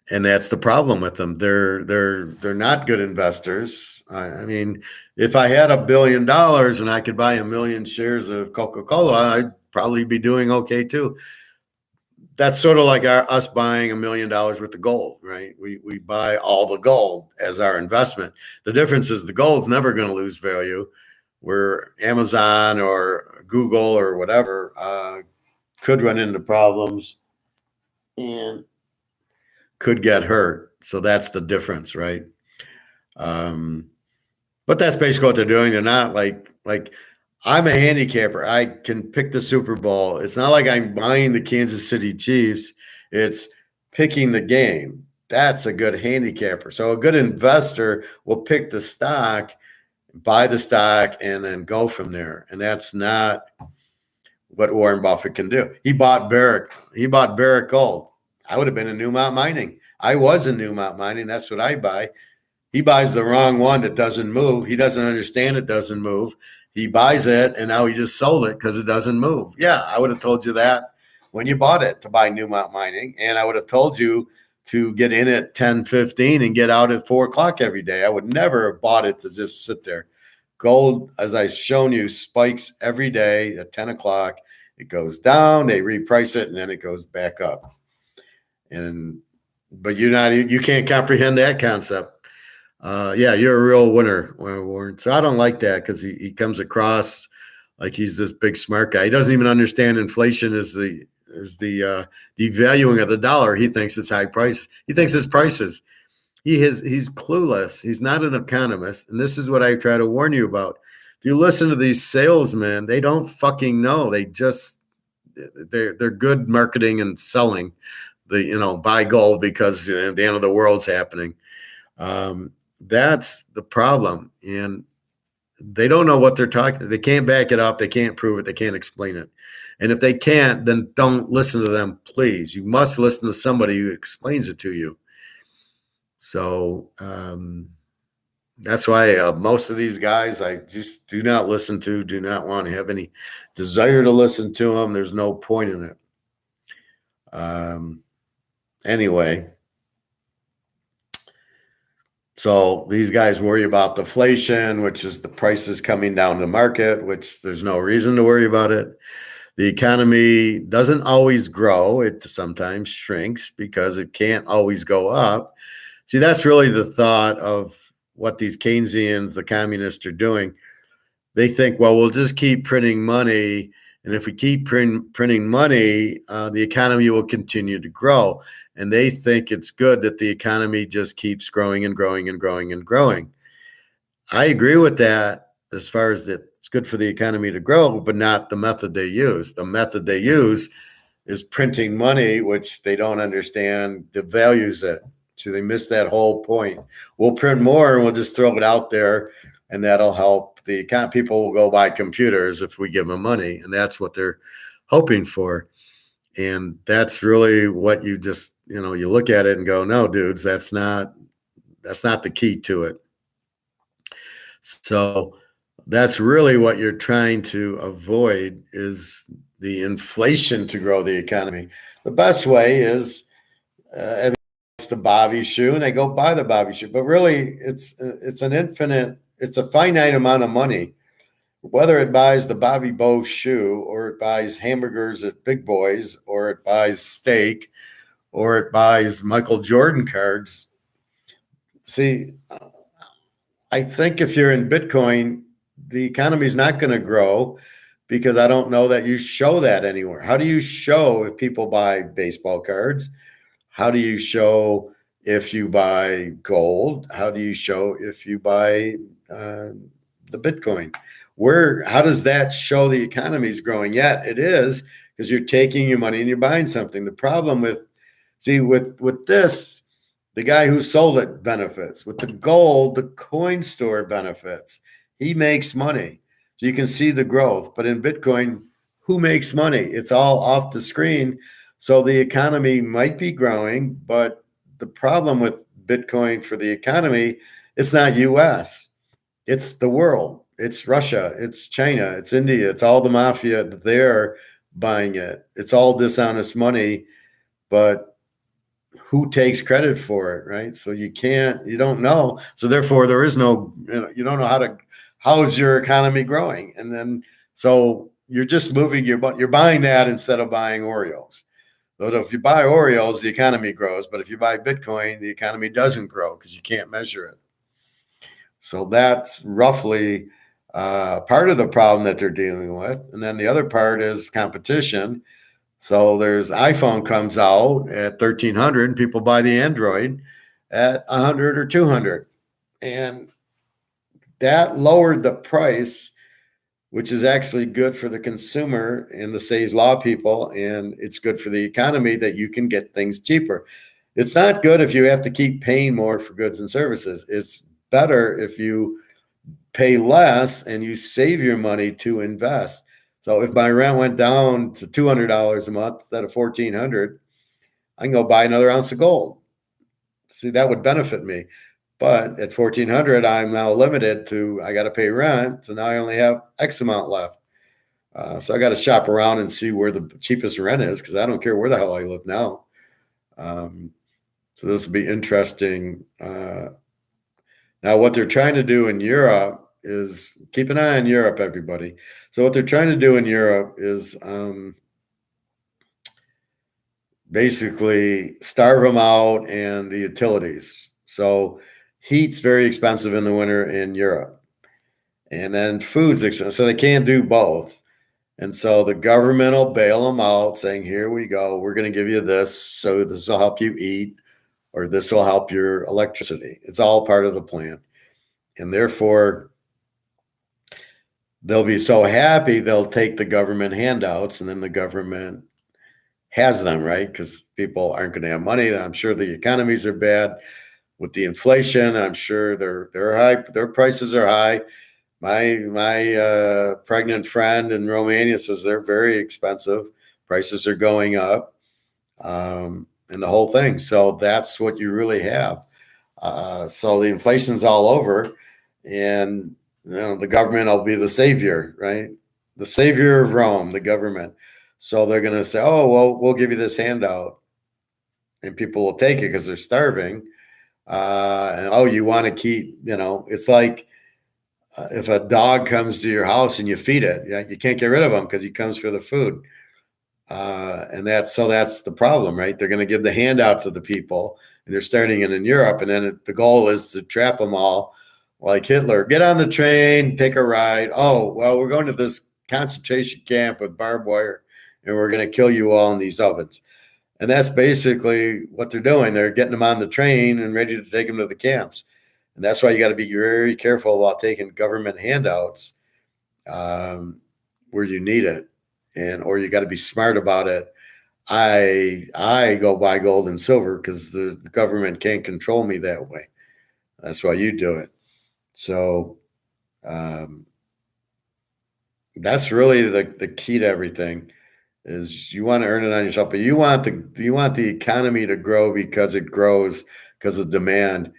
that's the problem with them. They're not good investors. I mean, if I had $1 billion and I could buy 1 million shares of Coca-Cola, I'd probably be doing okay too. That's sort of like us buying $1 million worth of gold, right? We buy all the gold as our investment. The difference is the gold's never going to lose value, where Amazon or Google or whatever could run into problems and could get hurt. So that's the difference, right? But that's basically what they're doing. They're not like I'm a handicapper. I can pick the Super Bowl. It's not like I'm buying the Kansas City Chiefs. It's picking the game. That's a good handicapper. So a good investor will pick the stock, buy the stock, and then go from there. And that's not what Warren Buffett can do. He bought Barrick. He bought Barrick Gold. I would have been in Newmont Mining. I was in Newmont Mining. That's what I buy. He buys the wrong one that doesn't move. He doesn't understand it doesn't move. He buys it, and now he just sold it because it doesn't move. Yeah, I would have told you that when you bought it to buy Newmont Mining, and I would have told you to get in at 10:15 and get out at 4 o'clock every day. I would never have bought it to just sit there. Gold, as I've shown you, spikes every day at 10 o'clock. It goes down, they reprice it, and then it goes back up. But you can't comprehend that concept. Yeah, you're a real winner, Warren. So I don't like that because he comes across like he's this big smart guy. He doesn't even understand inflation is the devaluing of the dollar. He thinks it's high price. He thinks it's prices. He's clueless. He's not an economist. And this is what I try to warn you about. If you listen to these salesmen, they don't fucking know. They're good marketing and selling buy gold because the end of the world's happening. That's the problem. And they don't know what they're talking. They can't back it up. They can't prove it. They can't explain it. And if they can't, then don't listen to them, please. You must listen to somebody who explains it to you. So that's why most of these guys I just do not listen to, do not want to have any desire to listen to them. There's no point in it. Anyway. So these guys worry about deflation, which is the prices coming down the market, which there's no reason to worry about it. The economy doesn't always grow. It sometimes shrinks because it can't always go up. See, that's really the thought of what these Keynesians, the communists, are doing. They think, well, we'll just keep printing money. And if we keep printing money, the economy will continue to grow. And they think it's good that the economy just keeps growing and growing and growing and growing. I agree with that as far as that it's good for the economy to grow, but not the method they use. The method they use is printing money, which they don't understand the values that. So they miss that whole point. We'll print more and we'll just throw it out there, and that'll help the economy. People will go buy computers if we give them money, and that's what they're hoping for. And that's really what you just, you look at it and go, no, dudes, that's not the key to it. So that's really what you're trying to avoid is the inflation to grow the economy. The best way is everybody likes the Bobby shoe and they go buy the Bobby shoe. But really, it's a finite amount of money. Whether it buys the Bobby Bow shoe or it buys hamburgers at Big Boys or it buys steak or it buys Michael Jordan cards. See, I think if you're in Bitcoin, the economy is not going to grow because I don't know that you show that anywhere. How do you show if people buy baseball cards? How do you show if you buy gold? How do you show if you buy the Bitcoin? How does that show the economy is growing? Yet it is, because you're taking your money and you're buying something. The problem with this, The guy who sold it benefits. With the gold, the coin store benefits. He makes money. So you can see the growth. But in Bitcoin, who makes money? It's all off the screen. So the economy might be growing, but the problem with Bitcoin for the economy, it's not US. It's the world. It's Russia. It's China. It's India. It's all the mafia that they're buying it. It's all dishonest money, but who takes credit for it, right? So you don't know. So therefore, there is no, you don't know how's your economy growing, and then so you're just you're buying that instead of buying Oreos. But if you buy Oreos, the economy grows. But if you buy Bitcoin, the economy doesn't grow because you can't measure it. So that's roughly part of the problem that they're dealing with. And then the other part is competition. So there's iPhone comes out at 1,300 and people buy the Android at 100 or 200. And that lowered the price, which is actually good for the consumer and the Say's Law people. And it's good for the economy that you can get things cheaper. It's not good if you have to keep paying more for goods and services. It's better if you pay less and you save your money to invest. So if my rent went down to $200 a month instead of $1,400, I can go buy another ounce of gold. See, that would benefit me. But at $1,400, I'm now limited to, I got to pay rent. So now I only have X amount left. So I got to shop around and see where the cheapest rent is because I don't care where the hell I live now. So this will be interesting. Now, what they're trying to do in Europe is keep an eye on Europe, everybody. So what they're trying to do in Europe is basically starve them out and the utilities. So heat's very expensive in the winter in Europe. And then food's expensive. So they can't do both. And so the government will bail them out saying, here we go. We're going to give you this. So this will help you eat or this will help your electricity. It's all part of the plan. And therefore, they'll be so happy they'll take the government handouts and then the government has them, right? Because people aren't going to have money. I'm sure the economies are bad with the inflation. I'm sure they're high. Their prices are high. My pregnant friend in Romania says they're very expensive. Prices are going up, and the whole thing. So that's what you really have. So the inflation's all over, and the government will be the savior, right? The savior of Rome, the government. So they're going to say, oh, well, we'll give you this handout. And people will take it because they're starving. And oh, you want to keep, it's like if a dog comes to your house and you feed it, you can't get rid of him because he comes for the food. And that's the problem, right? They're going to give the handout to the people. And they're starting it in Europe. And then the goal is to trap them all like Hitler. Get on the train, take a ride. Oh, well, we're going to this concentration camp with barbed wire. And we're going to kill you all in these ovens. And that's basically what they're doing. They're getting them on the train and ready to take them to the camps. And that's why you got to be very careful about taking government handouts where you need it. Or you got to be smart about it. I go buy gold and silver because the government can't control me that way. That's why you do it. So that's really the key to everything. Is you want to earn it on yourself, but you want the economy to grow because it grows because of demand.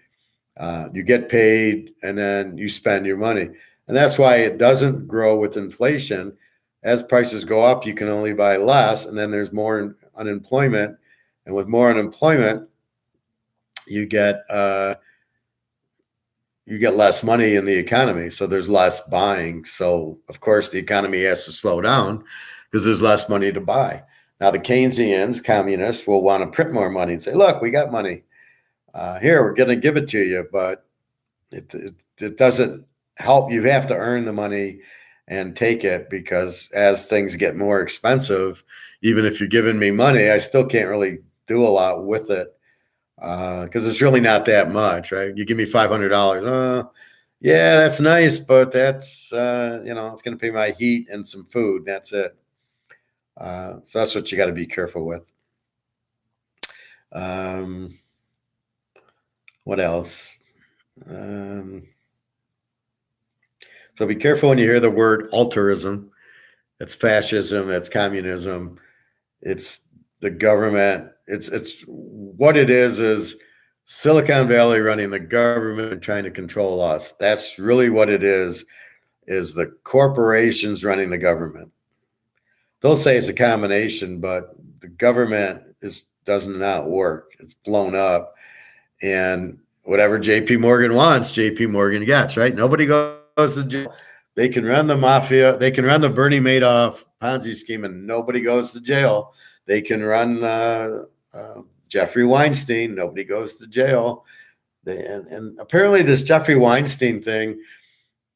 You get paid and then you spend your money, and that's why it doesn't grow with inflation. As prices go up, you can only buy less, and then there's more unemployment, and with more unemployment, you get less money in the economy, so there's less buying. So of course the economy has to slow down because there's less money to buy. Now the Keynesians, communists, will want to print more money and say, look, we got money. Here, we're going to give it to you, but it doesn't help. You have to earn the money and take it because as things get more expensive, even if you're giving me money, I still can't really do a lot with it because it's really not that much, right? You give me $500. Yeah, that's nice, but that's, it's going to pay my heat and some food. That's it. So that's what you got to be careful with. What else? So be careful when you hear the word altruism. It's fascism. It's communism. It's the government. It's what it is Silicon Valley running the government and trying to control us. That's really what it is the corporations running the government. They'll say it's a combination, but the government does not work. It's blown up. And whatever JP Morgan wants, JP Morgan gets, right? Nobody goes to jail. They can run the mafia. They can run the Bernie Madoff Ponzi scheme and nobody goes to jail. They can run Jeffrey Weinstein. Nobody goes to jail. And apparently this Jeffrey Weinstein thing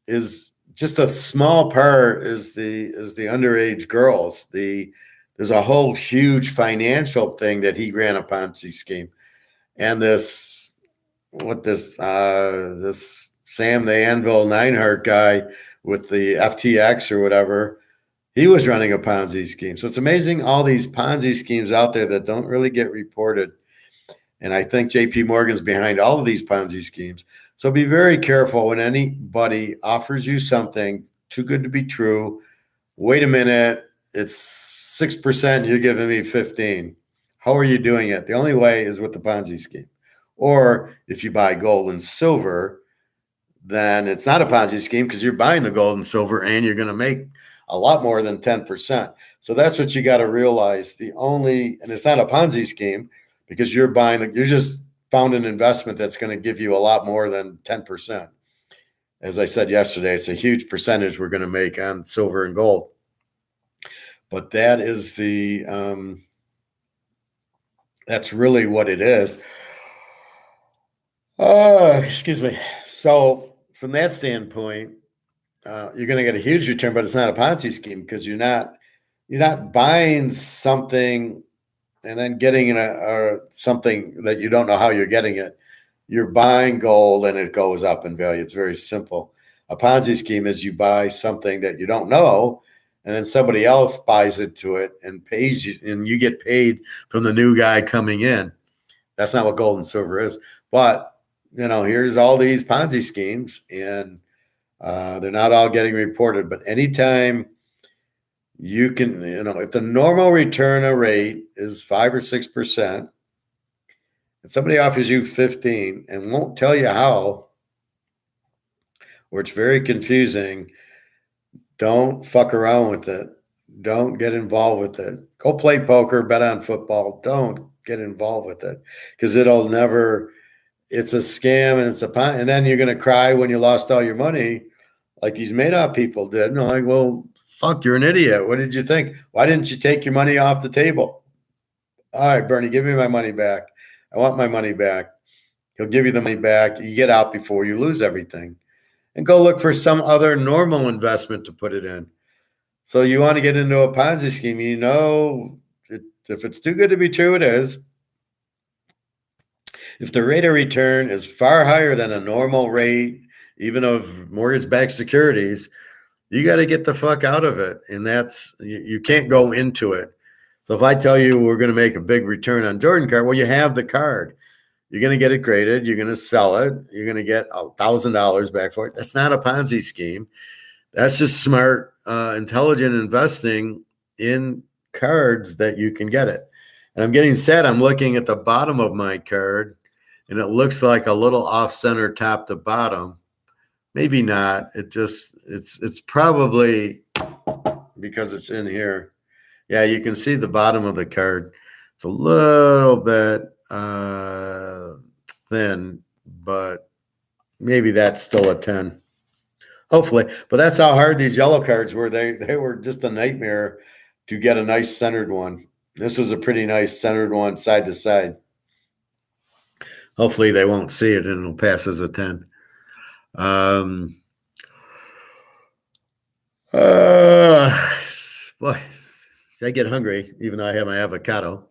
is just a small part is the underage girls. There's a whole huge financial thing that he ran a Ponzi scheme. And this Sam the Anvil Neinhardt guy with the FTX or whatever, he was running a Ponzi scheme. So it's amazing all these Ponzi schemes out there that don't really get reported. And I think JP Morgan's behind all of these Ponzi schemes. So be very careful when anybody offers you something too good to be true. Wait a minute, it's 6%, you're giving me 15. How are you doing it? The only way is with the Ponzi scheme. Or if you buy gold and silver, then it's not a Ponzi scheme because you're buying the gold and silver and you're going to make a lot more than 10%. So that's what you got to realize. And it's not a Ponzi scheme because you're just found an investment that's going to give you a lot more than 10%. As I said yesterday, it's a huge percentage we're going to make on silver and gold. But that is that's really what it is. Excuse me. So from that standpoint, you're going to get a huge return, but it's not a Ponzi scheme because you're not buying something and then getting something that you don't know how you're getting it. You're buying gold and it goes up in value. It's very simple. A Ponzi scheme is you buy something that you don't know, and then somebody else buys into it and pays you, and you get paid from the new guy coming in. That's not what gold and silver is. But here's all these Ponzi schemes, and they're not all getting reported. But anytime you can, if the normal return rate is 5 or 6%, and somebody offers you 15 and won't tell you how, or it's very confusing, don't fuck around with it. Don't get involved with it. Go play poker, bet on football. Don't get involved with it because it's a scam and then you're going to cry when you lost all your money like these Madoff people did. And I'm like, well, fuck, you're an idiot. What did you think? Why didn't you take your money off the table? All right, Bernie, give me my money back. I want my money back. He'll give you the money back. You get out before you lose everything. And go look for some other normal investment to put it in. So you want to get into a Ponzi scheme, if it's too good to be true, it is. If the rate of return is far higher than a normal rate, even of mortgage-backed securities, you got to get the fuck out of it. And you can't go into it. So if I tell you we're going to make a big return on Jordan card, well, you have the card. You're going to get it graded. You're going to sell it. You're going to get $1,000 back for it. That's not a Ponzi scheme. That's just smart, intelligent investing in cards that you can get it. And I'm getting sad. I'm looking at the bottom of my card, and it looks like a little off-center top to bottom. Maybe not. It's probably because it's in here. Yeah, you can see the bottom of the card. It's a little bit thin, but maybe that's still a 10. Hopefully. But that's how hard these yellow cards were. They were just a nightmare to get a nice centered one. This was a pretty nice centered one side to side. Hopefully they won't see it and it'll pass as a 10. Boy, I get hungry, even though I have my avocado.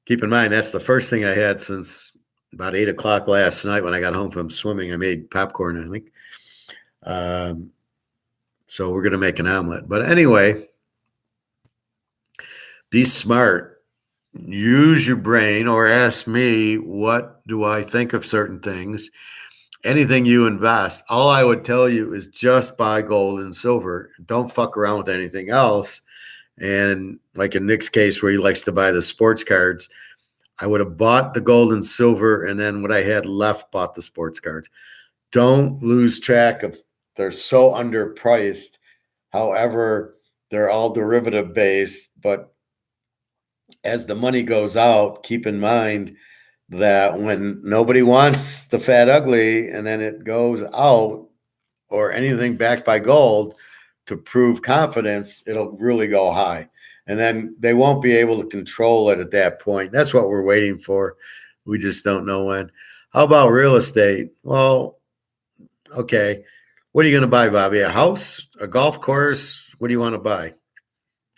Keep in mind, that's the first thing I had since about 8 o'clock last night when I got home from swimming. I made popcorn, I think. So we're going to make an omelet. But anyway, be smart. use your brain or ask me, what do I think of certain things? Anything you invest, all I would tell you is just buy gold and silver. Don't fuck around with anything else. And like in Nick's case, where he likes to buy the sports cards, I would have bought the gold and silver, and then what I had left, bought the sports cards. Don't lose track of, they're so underpriced. However, they're all derivative based, but as the money goes out, keep in mind that when nobody wants the fat ugly and then it goes out, or anything backed by gold to prove confidence, it'll really go high. And then they won't be able to control it at that point. That's what we're waiting for. We just don't know when. How about real estate? Well, okay. What are you going to buy, Bobby? A house, a golf course? What do you want to buy?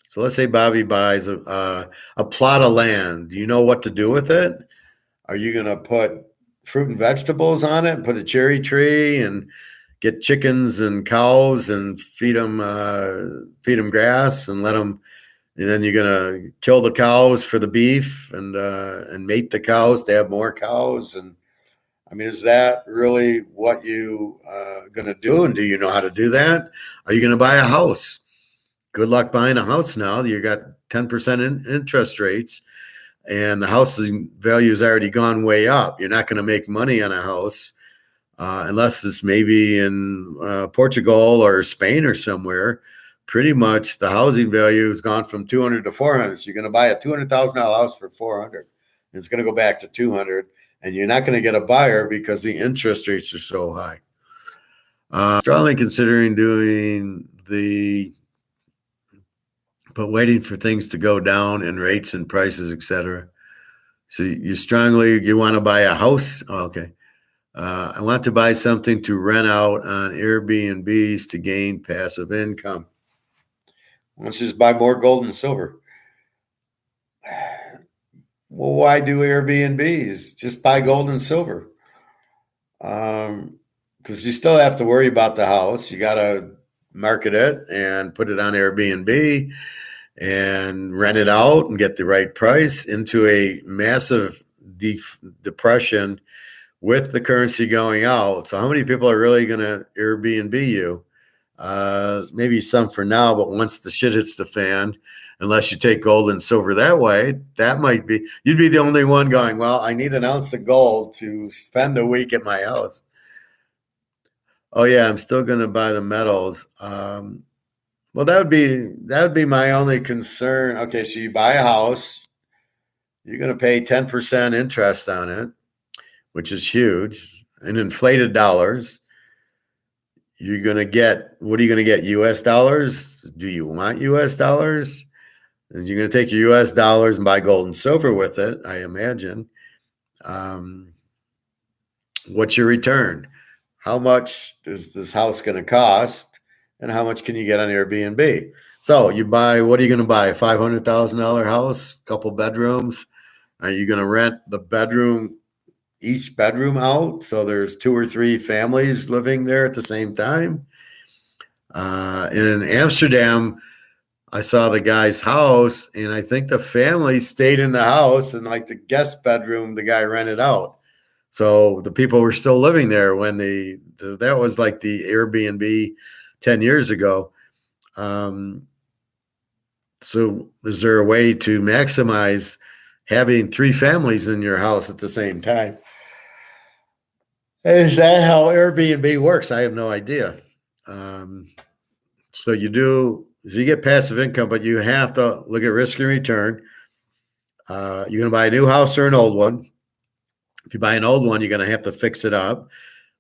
So let's say Bobby buys a plot of land. Do you know what to do with it? Are you going to put fruit and vegetables on it, put a cherry tree, and get chickens and cows and feed them grass and let them, and then you're going to kill the cows for the beef and mate the cows to have more cows? And I mean, is that really what you going to do? And do you know how to do that? Are you going to buy a house? Good luck buying a house now. You got 10% interest rates, and the housing value has already gone way up. You're not going to make money on a house unless it's maybe in Portugal or Spain or somewhere. Pretty much the housing value has gone from 200 to 400. So you're going to buy a $200,000 house for 400. It's going to go back to 200, and you're not going to get a buyer because the interest rates are so high. Strongly considering doing but waiting for things to go down in rates and prices, etc. So you want to buy a house? Oh, okay. I want to buy something to rent out on Airbnbs to gain passive income. Let's just buy more gold and silver. Well, why do Airbnbs? Just buy gold and silver. Because you still have to worry about the house. You got to market it and put it on Airbnb and rent it out and get the right price into a massive depression with the currency going out. So how many people are really going to Airbnb you? Maybe some for now, but once the shit hits the fan, unless you take gold and silver that way, that might be, you'd be the only one going, well, I need an ounce of gold to spend the week at my house. Oh yeah, I'm still going to buy the metals. Well, that would be my only concern. Okay, so you buy a house, you're going to pay 10% interest on it, which is huge, in inflated dollars. You're going to get, what are you going to get? US dollars? Do you want US dollars? And you're going to take your US dollars and buy gold and silver with it, I imagine. What's your return? How much is this house going to cost? And how much can you get on Airbnb? So you buy, what are you going to buy? A $500,000 house, couple bedrooms. Are you going to rent the bedroom, each bedroom out? So there's 2 or 3 families living there at the same time. In Amsterdam, I saw the guy's house, and I think the family stayed in the house, and like the guest bedroom, the guy rented out. So the people were still living there when that was like the Airbnb 10 years ago. So is there a way to maximize having 3 families in your house at the same time? Is that how Airbnb works? I have no idea. So you get passive income, but you have to look at risk and return. You're going to buy a new house or an old one. If you buy an old one, you're going to have to fix it up.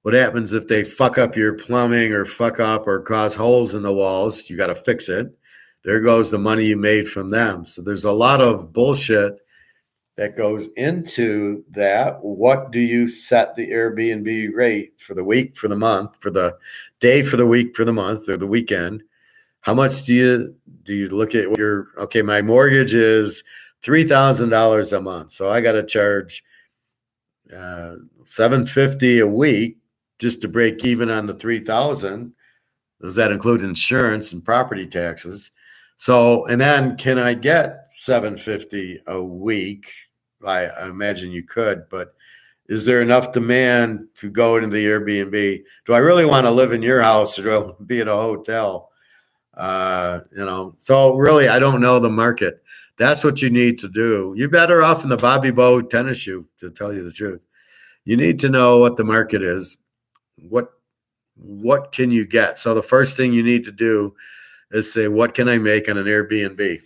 What happens if they fuck up your plumbing or fuck up or cause holes in the walls? You got to fix it. There goes the money you made from them. So there's a lot of bullshit that goes into that. What do you set the Airbnb rate for the week, for the month, for the day, for the week, for the month, or the weekend? How much do you look at okay, my mortgage is $3,000 a month. So I got to charge $750 a week just to break even on the 3,000. Does that include insurance and property taxes? So, and then can I get 750 a week? I imagine you could, but is there enough demand to go into the Airbnb? Do I really want to live in your house or do I want to be at a hotel? So really, I don't know the market. That's what you need to do. You're better off in the Bobby Bow tennis shoe, to tell you the truth. You need to know what the market is. What can you get? So the first thing you need to do is say, what can I make on an Airbnb?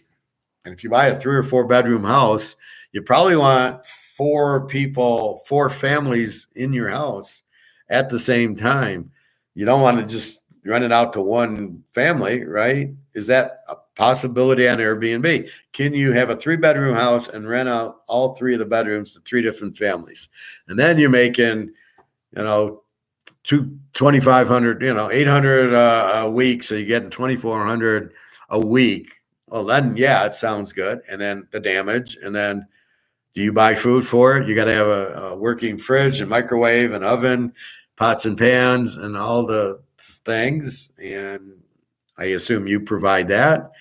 And if you buy a 3 or 4 bedroom house, you probably want 4 people, 4 families in your house at the same time. You don't want to just rent it out to one family, right? Is that a possibility on Airbnb? Can you have a 3 bedroom house and rent out all 3 of the bedrooms to 3 different families? And then you're making, you know, 2,500, 800 a week. So you're getting 2,400 a week. Well, then, yeah, it sounds good. And then the damage. And then do you buy food for it? You got to have a working fridge and microwave and oven, pots and pans and all the things. And I assume you provide that.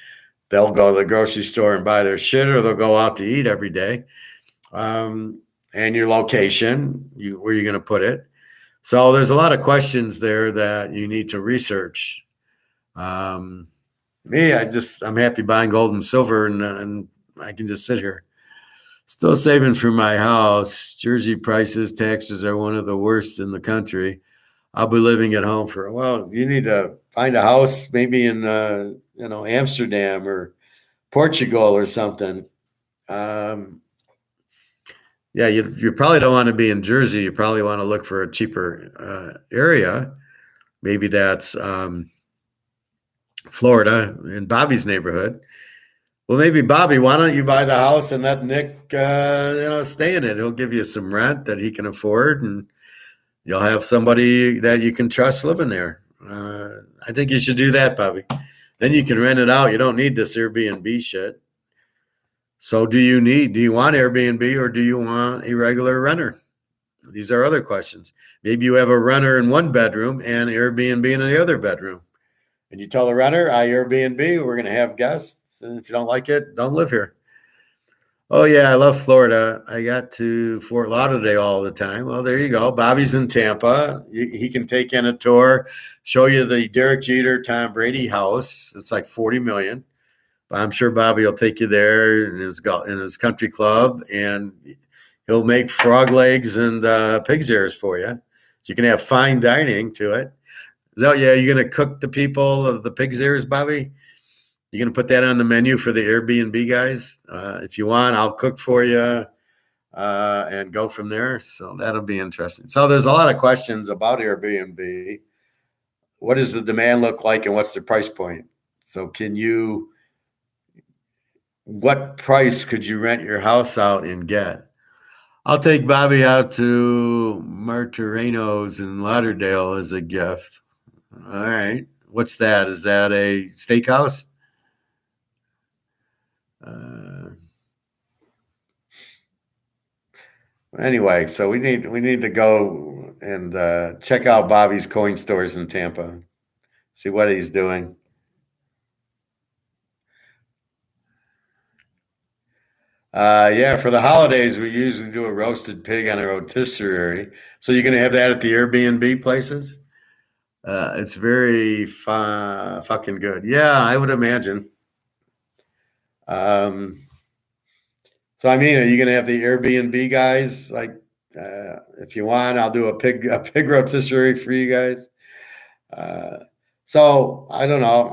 They'll go to the grocery store and buy their shit, or they'll go out to eat every day. And your location, where you're going to put it. So there's a lot of questions there that you need to research. I'm happy buying gold and silver, and I can just sit here. Still saving for my house. Jersey prices, taxes are one of the worst in the country. I'll be living at home you need to find a house maybe in, Amsterdam or Portugal or something. Yeah, you probably don't want to be in Jersey. You probably want to look for a cheaper area. Maybe that's Florida, in Bobby's neighborhood. Well, maybe Bobby, why don't you buy the house and let Nick, stay in it? He'll give you some rent that he can afford, and you'll have somebody that you can trust living there. I think you should do that, Bobby. Then you can rent it out. You don't need this Airbnb shit. So do you want Airbnb or do you want a regular renter? These are other questions. Maybe you have a renter in one bedroom and Airbnb in the other bedroom. And you tell the renter, I Airbnb, we're going to have guests. And if you don't like it, don't live here. Oh, yeah, I love Florida. I got to Fort Lauderdale all the time. Well, there you go. Bobby's in Tampa. He can take in a tour, show you the Derek Jeter, Tom Brady house. It's like $40 million. I'm sure Bobby will take you there in his country club, and he'll make frog legs and pig's ears for you. So you can have fine dining to it. So, yeah, you're going to cook the people of the pig's ears, Bobby? You're going to put that on the menu for the Airbnb guys? If you want, I'll cook for you and go from there. So that'll be interesting. So there's a lot of questions about Airbnb. What does the demand look like and what's the price point? So what price could you rent your house out and get? I'll take Bobby out to Martoreno's in Lauderdale as a gift. All right. What's that? Is that a steakhouse? Anyway, so we need to go and check out Bobby's coin stores in Tampa. See what he's doing. Yeah, for the holidays, we usually do a roasted pig on a rotisserie. So you're going to have that at the Airbnb places? It's very fucking good. Yeah, I would imagine. So, I mean, are you going to have the Airbnb guys? Like, if you want, I'll do a pig rotisserie for you guys. So I don't know.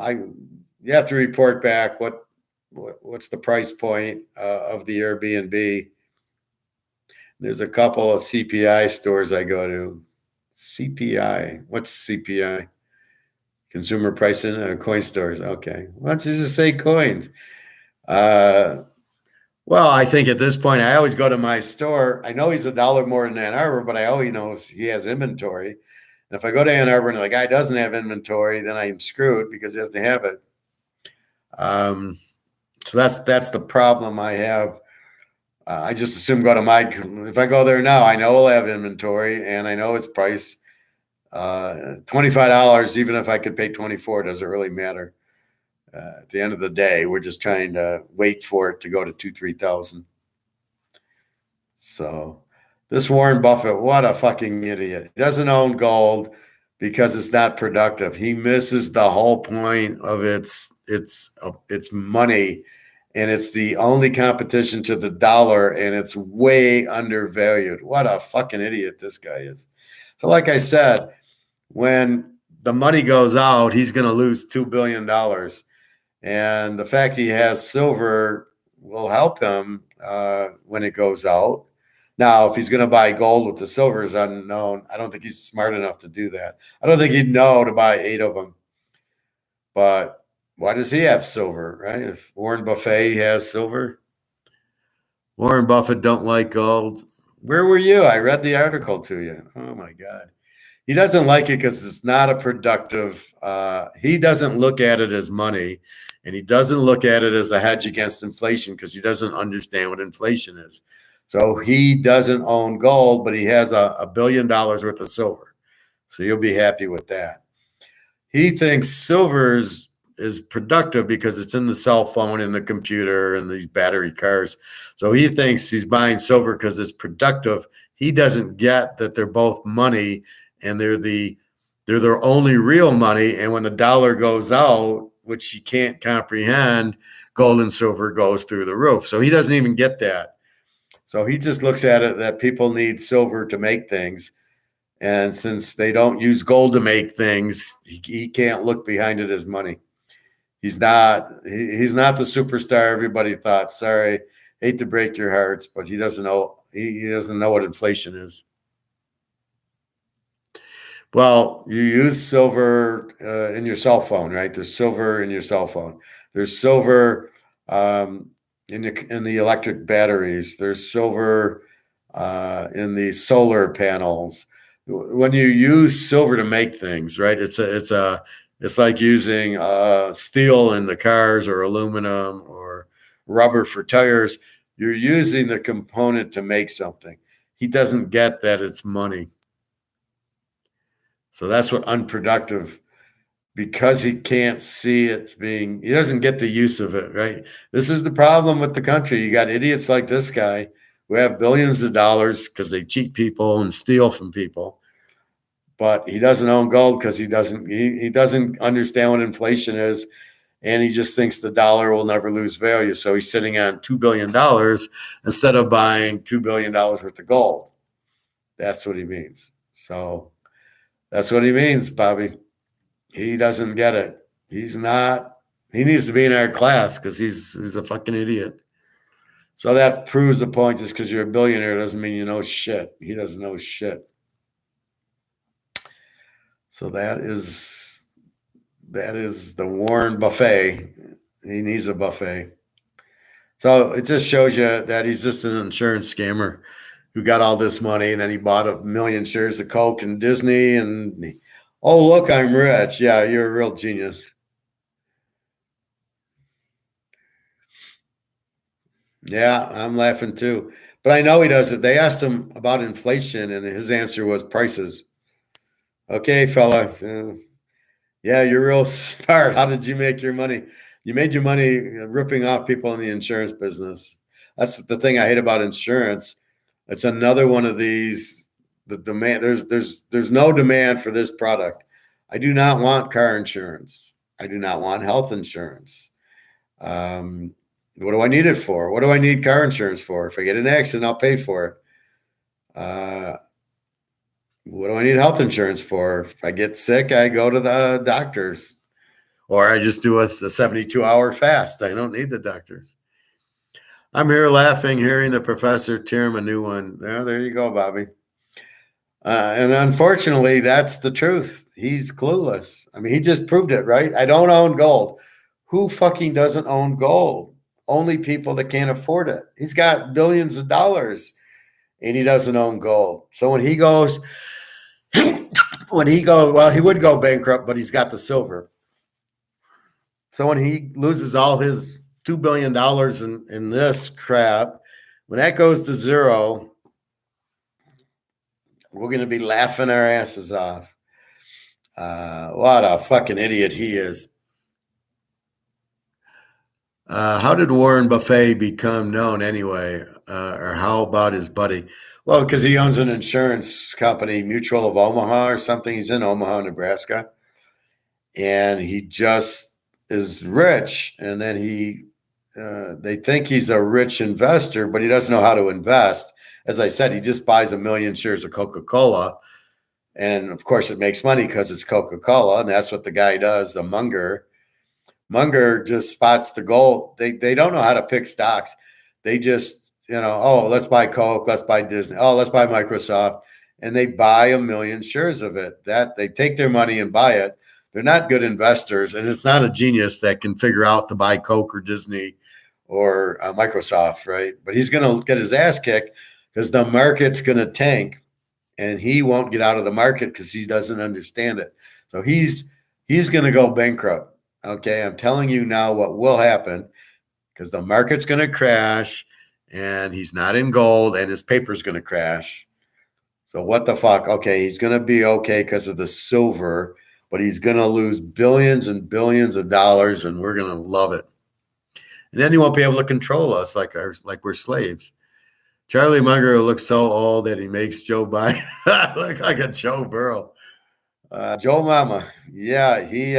You have to report back what's the price point of the Airbnb. There's a couple of CPI stores I go to. CPI. What's CPI? Consumer price coin stores. Okay. Why don't you just say coins? Well, I think at this point, I always go to my store. I know he's $1 more in Ann Arbor, but I always know he has inventory. And if I go to Ann Arbor and the guy doesn't have inventory, then I'm screwed because he doesn't have it. So that's the problem I have. I just assume if I go there now, I know he'll have inventory and I know its price. $25, even if I could pay $24, doesn't really matter. At the end of the day, we're just trying to wait for it to go to 2,000, 3,000. So this Warren Buffett, what a fucking idiot. He doesn't own gold because it's not productive. He misses the whole point of its money, and it's the only competition to the dollar, and it's way undervalued. What a fucking idiot this guy is. So like I said, when the money goes out, he's going to lose $2 billion. And the fact he has silver will help him when it goes out. Now, if he's going to buy gold with the silver is unknown. I don't think he's smart enough to do that. I don't think he'd know to buy 8 of them. But why does he have silver, right? If Warren Buffett has silver, Warren Buffett don't like gold. Where were you? I read the article to you. Oh my God. He doesn't like it because it's not a productive. He doesn't look at it as money, and he doesn't look at it as a hedge against inflation because he doesn't understand what inflation is. So he doesn't own gold, but he has $1 billion worth of silver. So you'll be happy with that. He thinks silver is productive because it's in the cell phone and the computer and these battery cars. So he thinks he's buying silver because it's productive. He doesn't get that they're both money, and they're their only real money. And when the dollar goes out, which he can't comprehend, gold and silver goes through the roof. So he doesn't even get that. So he just looks at it that people need silver to make things. And since they don't use gold to make things, he can't look behind it as money. He's not the superstar everybody thought. Sorry, hate to break your hearts, but he doesn't know what inflation is. Well, you use silver in your cell phone, right? There's silver in your cell phone. There's silver in the electric batteries. There's silver in the solar panels. When you use silver to make things, right? It's like using steel in the cars, or aluminum, or rubber for tires. You're using the component to make something. He doesn't get that it's money. So that's what unproductive, because he can't see he doesn't get the use of it, right? This is the problem with the country. You got idiots like this guy who have billions of dollars because they cheat people and steal from people. But he doesn't own gold because he doesn't understand what inflation is, and he just thinks the dollar will never lose value. So he's sitting on $2 billion instead of buying $2 billion worth of gold. That's what he means. So that's what he means, Bobby. He doesn't get it. He needs to be in our class because he's a fucking idiot. So that proves the point. Just because you're a billionaire doesn't mean you know shit. He doesn't know shit. So that is the Warren Buffet. He needs a buffet. So it just shows you that he's just an insurance scammer who got all this money, and then he bought 1 million shares of Coke and Disney, and oh, look, I'm rich. Yeah, you're a real genius. Yeah, I'm laughing too. But I know he does it. They asked him about inflation, and his answer was prices. Okay, fella. Yeah, you're real smart. How did you make your money? You made your money ripping off people in the insurance business. That's the thing I hate about insurance. It's another one of these. The demand there's no demand for this product. I do not want car insurance. I do not want health insurance. What do I need it for? What do I need car insurance for? If I get in an accident, I'll pay for it. What do I need health insurance for? If I get sick, I go to the doctors, or I just do a 72-hour fast. I don't need the doctors. I'm here laughing, hearing the professor tear him a new one. There you go, Bobby. And unfortunately, that's the truth. He's clueless. I mean, he just proved it, right? I don't own gold. Who fucking doesn't own gold? Only people that can't afford it. He's got billions of dollars, and he doesn't own gold. So when he goes, well, he would go bankrupt, but he's got the silver. So when he loses all his $2 billion in this crap, when that goes to zero, we're going to be laughing our asses off. What a fucking idiot he is. How did Warren Buffett become known anyway? Or how about his buddy? Well, because he owns an insurance company, Mutual of Omaha or something. He's in Omaha, Nebraska. And he just is rich. And then they think he's a rich investor, but he doesn't know how to invest. As I said, he just buys 1 million shares of Coca-Cola. And of course, it makes money because it's Coca-Cola. And that's what the guy does, the Munger. Munger just spots the gold. They don't know how to pick stocks. They just, oh, let's buy Coke, let's buy Disney, oh, let's buy Microsoft. And they buy 1 million shares of it. That they take their money and buy it. They're not good investors, and it's not a genius that can figure out to buy Coke or Disney or Microsoft, right? But he's going to get his ass kicked because the market's going to tank, and he won't get out of the market because he doesn't understand it. So he's going to go bankrupt. Okay, I'm telling you now what will happen because the market's going to crash, and he's not in gold, and his paper's going to crash. So what the fuck? Okay, he's going to be okay because of the silver, but he's going to lose billions and billions of dollars, and we're going to love it. And then he won't be able to control us like we're slaves. Charlie Munger looks so old that he makes Joe Biden look like a Joe Burrow. Joe Mama, yeah, he,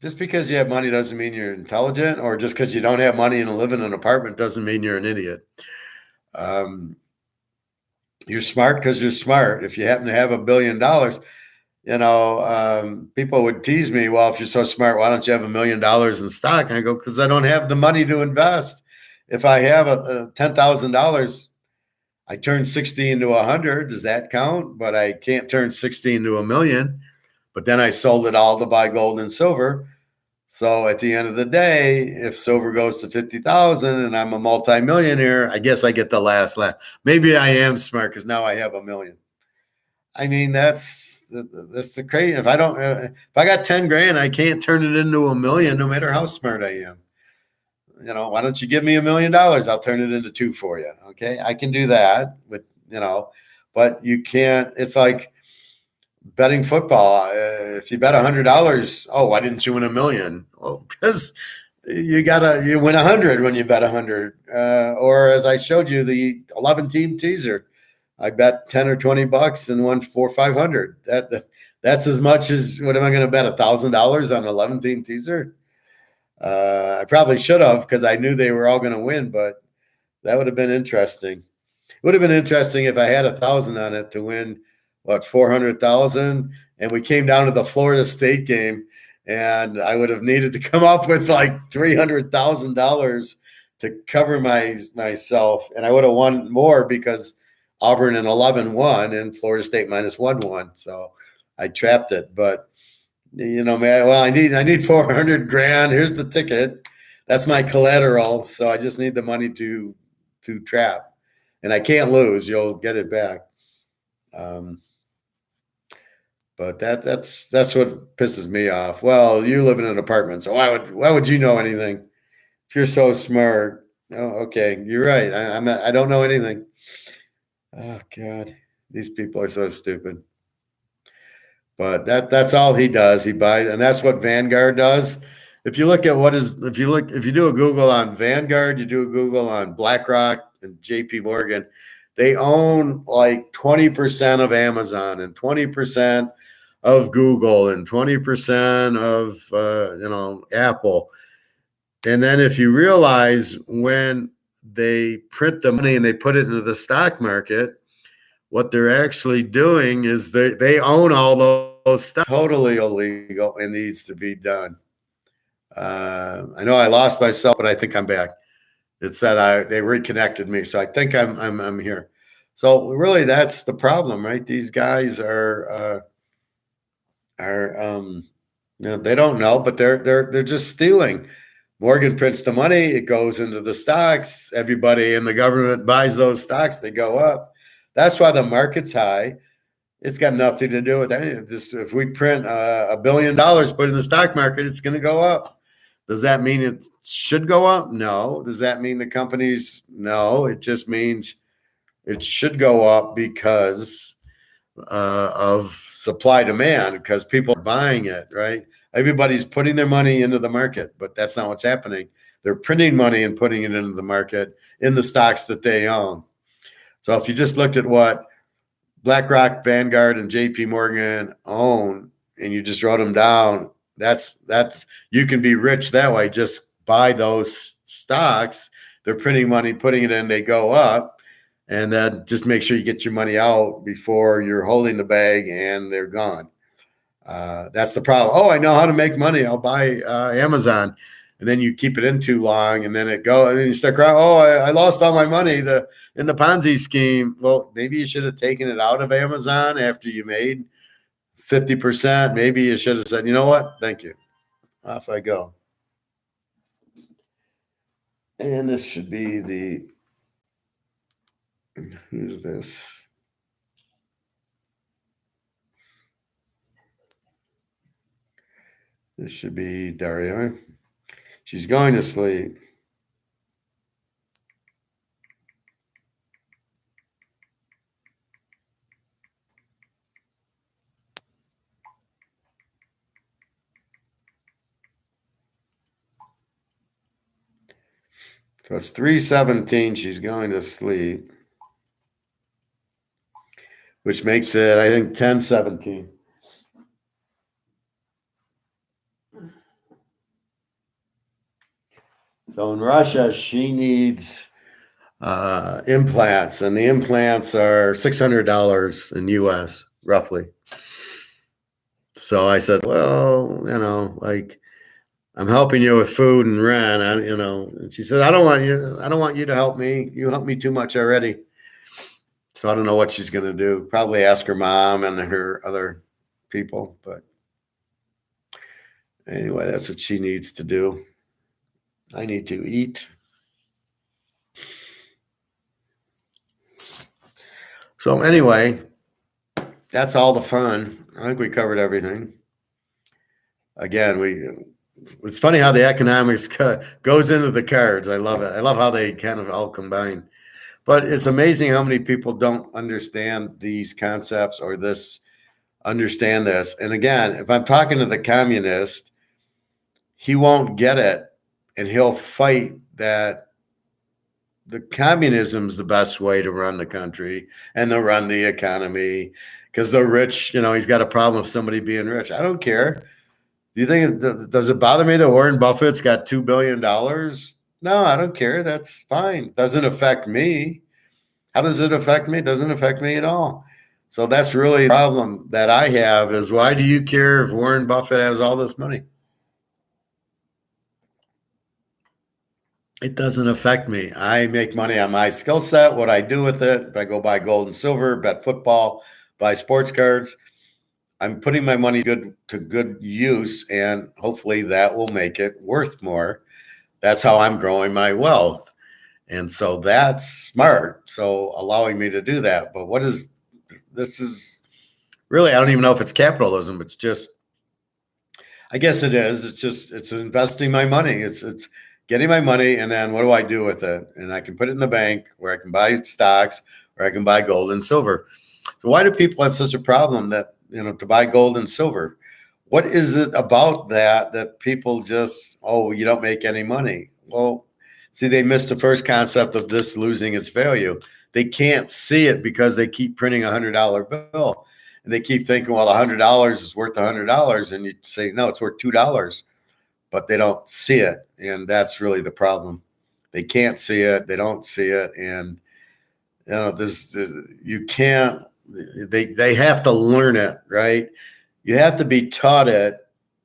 just because you have money doesn't mean you're intelligent, or just because you don't have money and live in an apartment doesn't mean you're an idiot. You're smart because you're smart. If you happen to have $1 billion, people would tease me, well, if you're so smart, why don't you have $1 million in stock? And I go, because I don't have the money to invest. If I have a $10,000, I turn 60 into 100. Does that count? But I can't turn 60 into $1 million. But then I sold it all to buy gold and silver. So at the end of the day, if silver goes to 50,000 and I'm a multimillionaire, I guess I get the last laugh. Maybe I am smart because now I have $1 million. I mean, that's the crazy. If I got 10 grand, I can't turn it into $1 million, no matter how smart I am. Why don't you give me $1 million? I'll turn it into 2 for you. Okay, I can do that with but you can't. It's like betting football. If you bet $100, oh, why didn't you win $1 million? Well, because you win 100 when you bet 100. Or as I showed you, the 11-team teaser, I bet 10 or $20 and won 400 or 500. That's as much as what am I going to bet $1,000 on an 11-team teaser? I probably should have because I knew they were all going to win, but that would have been interesting. It would have been interesting if I had 1,000 on it to win 400,000, and we came down to the Florida State game, and I would have needed to come up with like $300,000 to cover myself, and I would have won more because Auburn and 11 won, and Florida State -1 won. So I trapped it, but man, well, I need 400 grand. Here's the ticket. That's my collateral. So I just need the money to trap, and I can't lose. You'll get it back. But that's what pisses me off. Well, you live in an apartment, so why would you know anything if you're so smart? Oh, okay, you're right. I don't know anything. Oh God, these people are so stupid. But that's all he does. He buys, and that's what Vanguard does. If you look at if you do a Google on Vanguard, you do a Google on BlackRock and JP Morgan, they own like 20% of Amazon and 20% of Google and 20% of Apple. And then if you realize when they print the money and they put it into the stock market, what they're actually doing is they own all those stuff. Totally illegal and needs to be done. I know I lost myself, but I think I'm back. It said they reconnected me, so I think I'm here. So really, that's the problem, right? These guys are they don't know, but they're just stealing. Morgan prints the money, it goes into the stocks. Everybody in the government buys those stocks, they go up. That's why the market's high. It's got nothing to do with any of this. If we print $1 billion, put it in the stock market, it's going to go up. Does that mean it should go up? No. Does that mean the companies? No. It just means it should go up because of supply demand, because people are buying it, right? Everybody's putting their money into the market, but that's not what's happening. They're printing money and putting it into the market in the stocks that they own. So if you just looked at what BlackRock, Vanguard, and JP Morgan own, and you just wrote them down, that's you can be rich that way. Just buy those stocks. They're printing money, putting it in, they go up, and then just make sure you get your money out before you're holding the bag and they're gone. That's the problem. Oh, I know how to make money. I'll buy Amazon. And then you keep it in too long, and then it go, and then you start crying. Oh, I lost all my money in the Ponzi scheme. Well, maybe you should have taken it out of Amazon after you made 50%. Maybe you should have said, you know what? Thank you. Off I go. And this should be who's this? This should be Daria. She's going to sleep. So it's 3:17. She's going to sleep, which makes it, I think, 10:17. So in Russia, she needs implants, and the implants are $600 in US, roughly. So I said, well, like, I'm helping you with food and rent, and she said, I don't want you to help me. You help me too much already. So I don't know what she's going to do. Probably ask her mom and her other people. But anyway, that's what she needs to do. I need to eat. So anyway, that's all the fun. I think we covered everything. Again, it's funny how the economics goes into the cards. I love it. I love how they kind of all combine. But it's amazing how many people don't understand these concepts or understand this. And again, if I'm talking to the communist, he won't get it, and he'll fight that the communism's the best way to run the country and to run the economy, because the rich, he's got a problem with somebody being rich. I don't care. Do you think does it bother me that Warren Buffett's got $2 billion? No, I don't care. That's fine. Doesn't affect me. How does it affect me? It doesn't affect me at all. So that's really the problem that I have is, why do you care if Warren Buffett has all this money? It doesn't affect me. I make money on my skill set, what I do with it. If I go buy gold and silver, bet football, buy sports cards, I'm putting my money to good use, and hopefully that will make it worth more. That's how I'm growing my wealth. And so that's smart. So allowing me to do that. But this is really, I don't even know if it's capitalism. It's just, I guess it is. It's investing my money. It's getting my money, and then what do I do with it? And I can put it in the bank, where I can buy stocks, or I can buy gold and silver. So why do people have such a problem that, to buy gold and silver? What is it about that people just, oh, you don't make any money? Well, see, they missed the first concept of this losing its value. They can't see it because they keep printing $100 bill, and they keep thinking, well, $100 is worth $100, and you say, no, it's worth $2, but they don't see it, and that's really the problem. They can't see it. They don't see it, and you can't. They have to learn it, right? You have to be taught it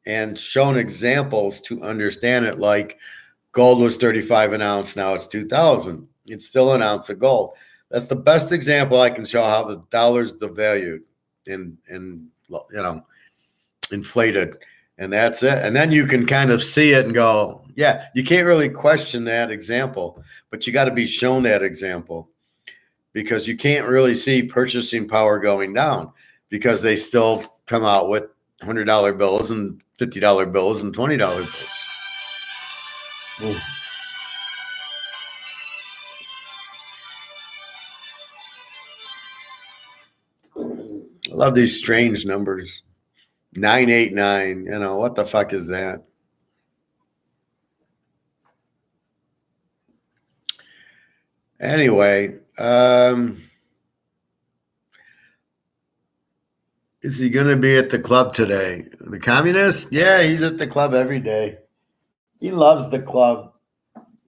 and shown examples to understand it. Like, gold was 35 an ounce, now it's 2,000. It's still an ounce of gold. That's the best example I can show how the dollar's devalued and inflated. And that's it. And then you can kind of see it and go, yeah, you can't really question that example, but you got to be shown that example, because you can't really see purchasing power going down, because they still come out with $100 bills and $50 bills and $20 bills. Ooh. I love these strange numbers. 989. What the fuck is that? Anyway, is he going to be at the club today? The communist? Yeah, he's at the club every day. He loves the club.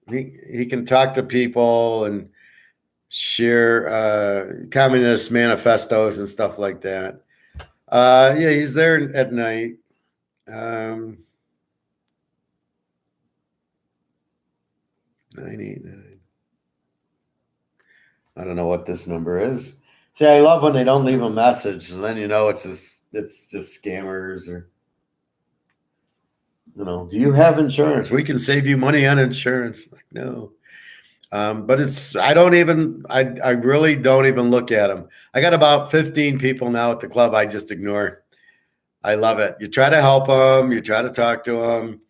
He can talk to people and share communist manifestos and stuff like that. Yeah, he's there at night. 989. I don't know what this number is. See, I love when they don't leave a message, and then it's just scammers or do you have insurance? We can save you money on insurance. Like, no. But I really don't even look at them. I got about 15 people now at the club I just ignore. I love it. You try to help them, you try to talk to them,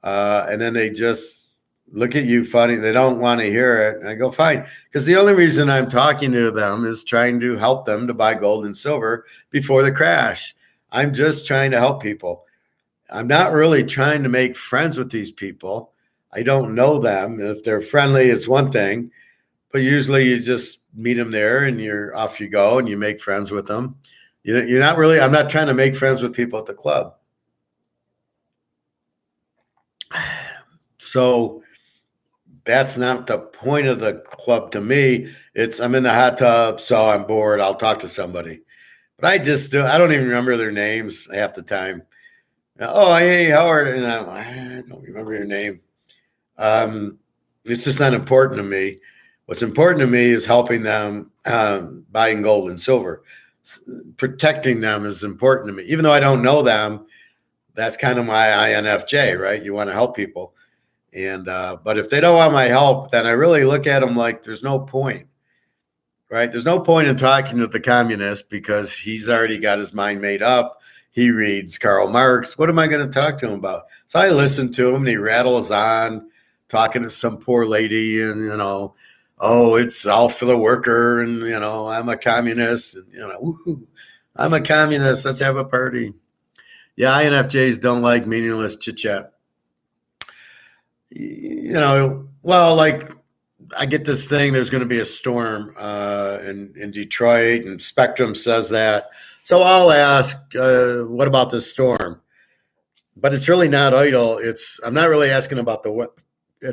and then they just look at you funny. They don't want to hear it. And I go, fine. Because the only reason I'm talking to them is trying to help them to buy gold and silver before the crash. I'm just trying to help people. I'm not really trying to make friends with these people. I don't know them. If they're friendly, it's one thing. But usually you just meet them there and you're off you go and you make friends with them. You're not really, I'm not trying to make friends with people at the club. So that's not the point of the club to me. I'm in the hot tub, so I'm bored. I'll talk to somebody. But I don't even remember their names half the time. Oh, hey, Howard. And I don't remember your name. It's just not important to me. What's important to me is helping them buying gold and silver. Protecting them is important to me. Even though I don't know them, that's kind of my INFJ, right? You want to help people. And but if they don't want my help, then I really look at them like there's no point, right? There's no point in talking to the communist because he's already got his mind made up. He reads Karl Marx. What am I going to talk to him about? So I listen to him and he rattles on, talking to some poor lady and, oh, it's all for the worker. And, I'm a communist. And, woohoo, I'm a communist. Let's have a party. Yeah, INFJs don't like meaningless chit chat. Well, like I get this thing, there's going to be a storm in Detroit and Spectrum says that. So I'll ask, what about this storm? But it's really not idle. I'm not really asking about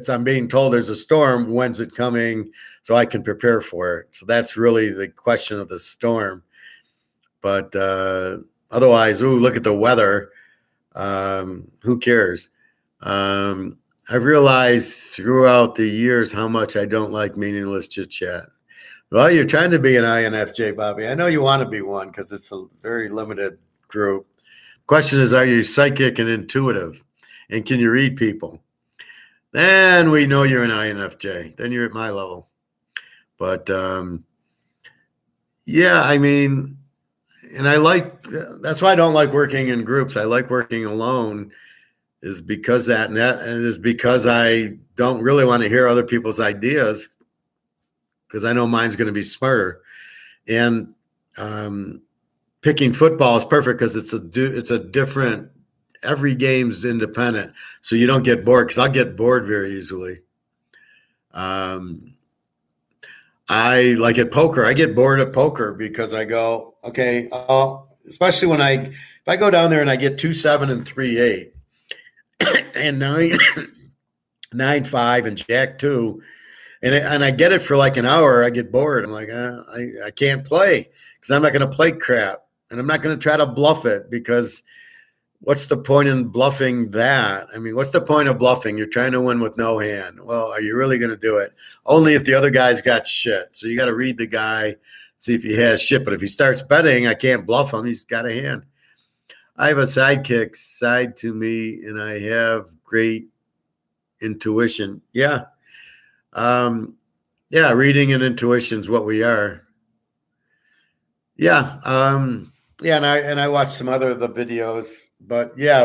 I'm being told there's a storm. When's it coming? So I can prepare for it. So that's really the question of the storm. But otherwise, look at the weather. Who cares? I've realized throughout the years how much I don't like meaningless chit chat. Well, you're trying to be an INFJ, Bobby. I know you want to be one because it's a very limited group. Question is, are you psychic and intuitive? And can you read people? Then we know you're an INFJ. Then you're at my level. But yeah, I mean, and that's why I don't like working in groups. I like working alone. Is because and is because I don't really want to hear other people's ideas because I know mine's going to be smarter. And picking football is perfect because it's a different. Every game's independent, so you don't get bored. Because I'll get bored very easily. I like at poker. I get bored at poker because I go, okay, especially if I go down there and I get 2-7 and 3-8. And 9-5 and Jack 2, and I get it for like an hour. I get bored. I'm like, I can't play because I'm not going to play crap, and I'm not going to try to bluff it because what's the point in bluffing that? I mean, what's the point of bluffing? You're trying to win with no hand. Well, are you really going to do it? Only if the other guy's got shit. So you got to read the guy, see if he has shit. But if he starts betting, I can't bluff him. He's got a hand. I have a sidekick side to me, and I have great intuition. Yeah. Yeah, reading and intuition is what we are. Yeah. Yeah, and I watched some other of the videos, but yeah,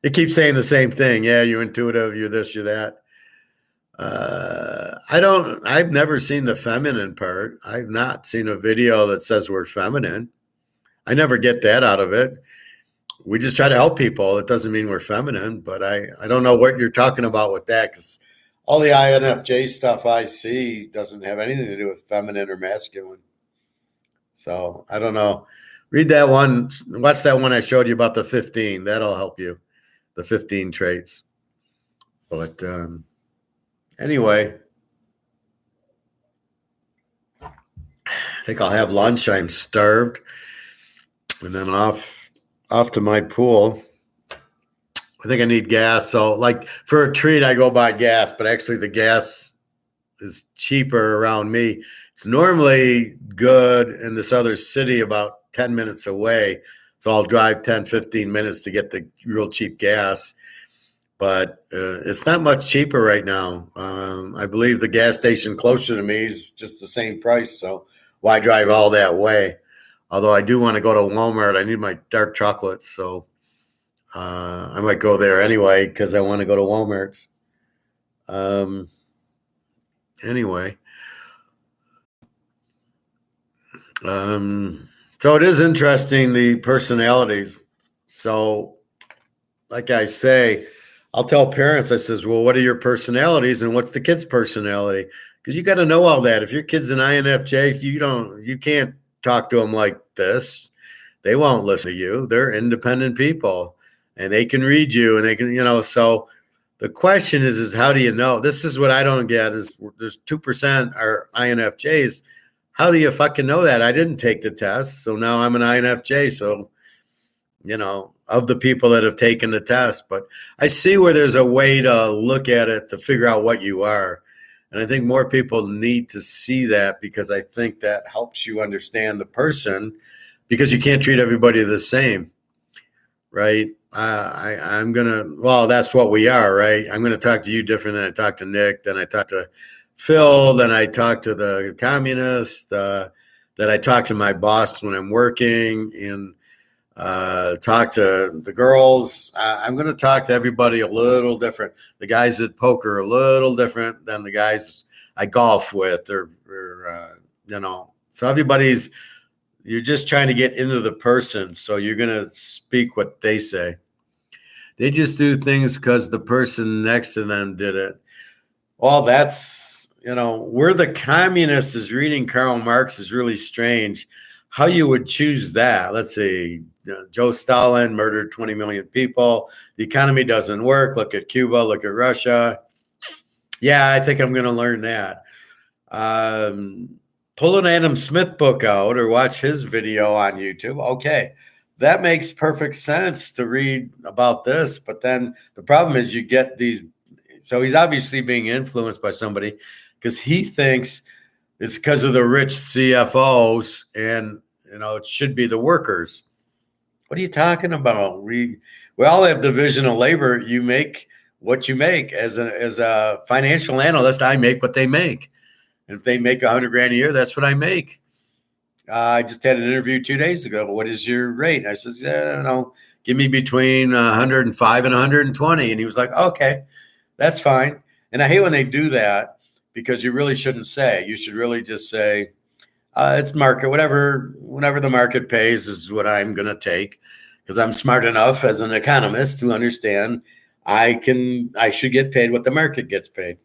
it keeps saying the same thing. Yeah, you're intuitive, you're this, you're that. I've never seen the feminine part. I've not seen a video that says we're feminine. I never get that out of it. We just try to help people. It doesn't mean we're feminine, but I don't know what you're talking about with that, because all the INFJ stuff I see doesn't have anything to do with feminine or masculine. So I don't know. Read that one. Watch that one I showed you about the 15. That'll help you. The 15 traits. But anyway, I think I'll have lunch. I'm starved. And then off to my pool. I think I need gas. So like for a treat, I go buy gas, but actually the gas is cheaper around me. It's normally good in this other city about 10 minutes away. So I'll drive 10, 15 minutes to get the real cheap gas. But it's not much cheaper right now. I believe the gas station closer to me is just the same price. So why drive all that way? Although I do want to go to Walmart. I need my dark chocolate. So I might go there anyway because I want to go to Walmart's. Anyway. So it is interesting, the personalities. So like I say, I'll tell parents, I says, well, what are your personalities and what's the kid's personality? Because you got to know all that. If your kid's an INFJ, you can't talk to them like this. They won't listen to you. They're independent people and they can read you and they can, so the question is how do you know? This is what I don't get is there's 2% are INFJs. How do you fucking know that? I didn't take the test. So now I'm an INFJ. So, of the people that have taken the test, but I see where there's a way to look at it to figure out what you are. And I think more people need to see that because I think that helps you understand the person because you can't treat everybody the same, right? That's what we are, right? I'm going to talk to you different than I talk to Nick, then I talk to Phil, then I talk to the communist, that I talk to my boss when I'm working and talk to the girls. I'm going to talk to everybody a little different. The guys at poker are a little different than the guys I golf with or so you're just trying to get into the person. So you're going to speak what they say. They just do things because the person next to them did it. Well, that's, we're the communists is reading Karl Marx is really strange. How you would choose that? Let's see. Joe Stalin murdered 20 million people. The economy doesn't work. Look at Cuba. Look at Russia. Yeah, I think I'm going to learn that. Pull an Adam Smith book out or watch his video on YouTube. Okay, that makes perfect sense to read about this. But then the problem is you get these. So he's obviously being influenced by somebody because he thinks it's because of the rich CFOs and, it should be the workers. What are you talking about? We all have division of labor. You make what you make. As a financial analyst, I make what they make. And if they make $100,000 a year, that's what I make. I just had an interview 2 days ago. What is your rate? I says, give me between 105 and 120. And he was like, okay, that's fine. And I hate when they do that because you really shouldn't say. You should really just say, it's market, whatever the market pays is what I'm going to take because I'm smart enough as an economist to understand I should get paid what the market gets paid.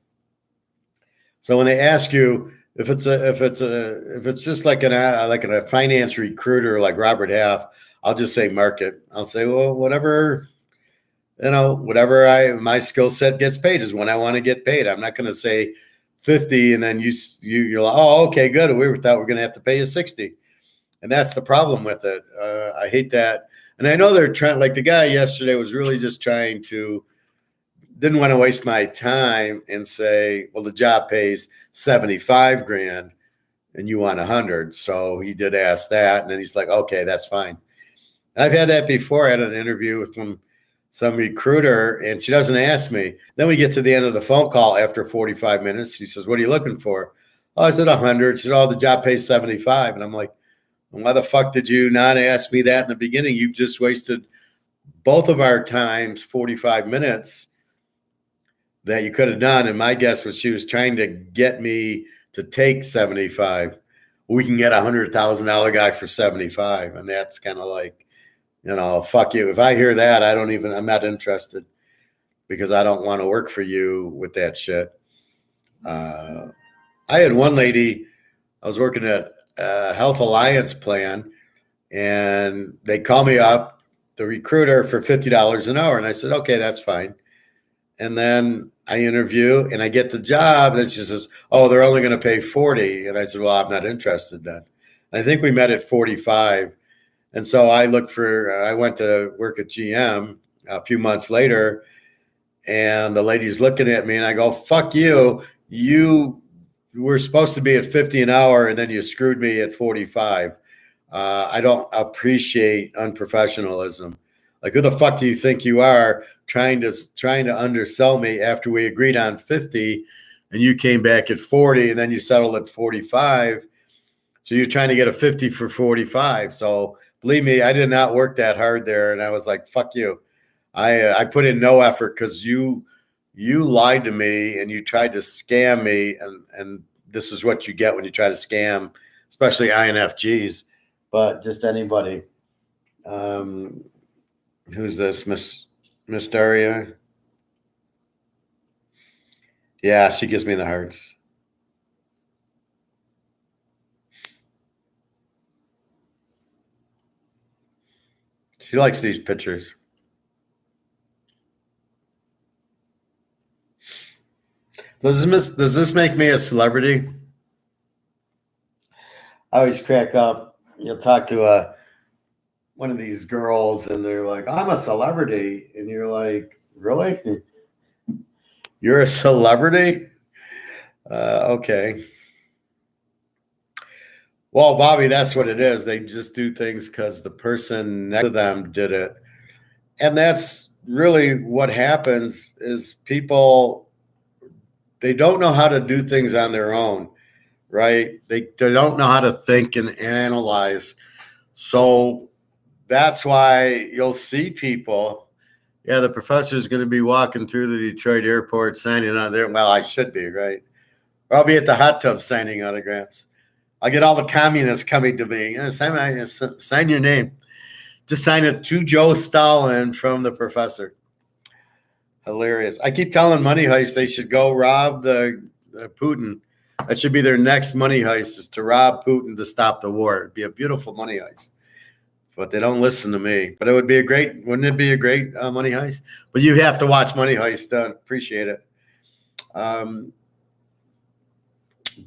So when they ask you if it's just like a finance recruiter like Robert Half, I'll just say market. I'll say, well, whatever my skill set gets paid is when I want to get paid. I'm not going to say 50 and then you're like, oh, okay, good. We thought we're going to have to pay you 60. And that's the problem with it. I hate that. And I know they're trying, like the guy yesterday was really just didn't want to waste my time and say, well, the job pays $75,000 and you want 100. So he did ask that. And then he's like, okay, that's fine. And I've had that before. I had an interview with some recruiter and she doesn't ask me. Then we get to the end of the phone call after 45 minutes. She says, what are you looking for? Oh, I said 100. She said, oh, the job pays 75. And I'm like, well, why the fuck did you not ask me that in the beginning? You've just wasted both of our times, 45 minutes that you could have done. And my guess was she was trying to get me to take 75. we can get $100,000 guy for 75. And that's kind of like, fuck you. If I hear that, I'm not interested because I don't want to work for you with that shit. I had one lady, I was working at a Health Alliance plan, and they call me up, the recruiter, for $50 an hour. And I said, okay, that's fine. And then I interview and I get the job, and she says, oh, they're only going to pay 40. And I said, well, I'm not interested then. And I think we met at 45. And so I went to work at GM a few months later, and the lady's looking at me, and I go, fuck you. You were supposed to be at 50 an hour, and then you screwed me at 45. I don't appreciate unprofessionalism. Like, who the fuck do you think you are trying to undersell me after we agreed on 50 and you came back at 40 and then you settled at 45? So you're trying to get a 50 for 45. So believe me, I did not work that hard there. And I was like, fuck you. I put in no effort because you lied to me and you tried to scam me. And this is what you get when you try to scam, especially INFGs, but just anybody. Who's this? Miss Daria? Yeah, she gives me the hearts. She likes these pictures. Does this make me a celebrity? I always crack up. You'll talk to one of these girls and they're like, I'm a celebrity. And you're like, really? You're a celebrity? Okay. Well, Bobby, that's what it is. They just do things because the person next to them did it. And that's really what happens is people, they don't know how to do things on their own, right? They don't know how to think and analyze. So that's why you'll see people. Yeah, the professor is going to be walking through the Detroit airport signing on there. Well, I should be, right? Or I'll be at the hot tub signing autographs. I'll get all the communists coming to me. Sign your name. Just sign it to Joe Stalin from the professor. Hilarious. I keep telling Money Heist they should go rob the Putin. That should be their next money heist, is to rob Putin to stop the war. It'd be a beautiful money heist. But they don't listen to me. But wouldn't it be a great money heist? But you have to watch Money Heist to appreciate it.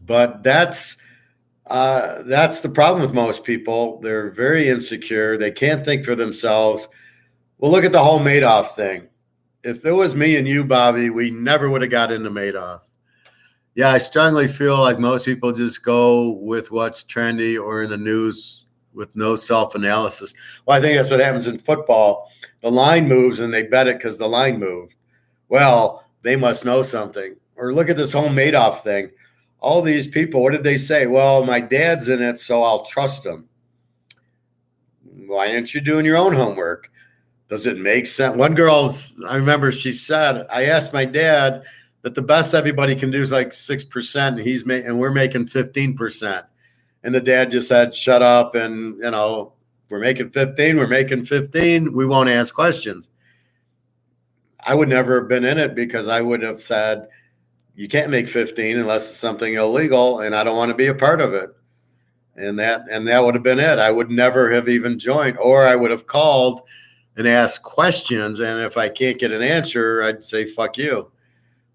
But that's the problem with most people. They're very insecure. They can't think for themselves. Well, look at the whole Madoff thing. If it was me and you, Bobby, we never would have got into Madoff. Yeah, I strongly feel like most people just go with what's trendy or in the news with no self-analysis. Well, I think that's what happens in football. The line moves and they bet it because the line moved. Well, they must know something. Or look at this whole Madoff thing. All these people, what did they say? Well, my dad's in it, so I'll trust him. Why aren't you doing your own homework? Does it make sense? One girl, I remember she said, I asked my dad that the best everybody can do is like 6%, and we're making 15%. And the dad just said, shut up, and we're making 15, we won't ask questions. I would never have been in it because I would have said, you can't make 15 unless it's something illegal, and I don't want to be a part of it. And that would have been it. I would never have even joined, or I would have called and asked questions. And if I can't get an answer, I'd say, fuck you.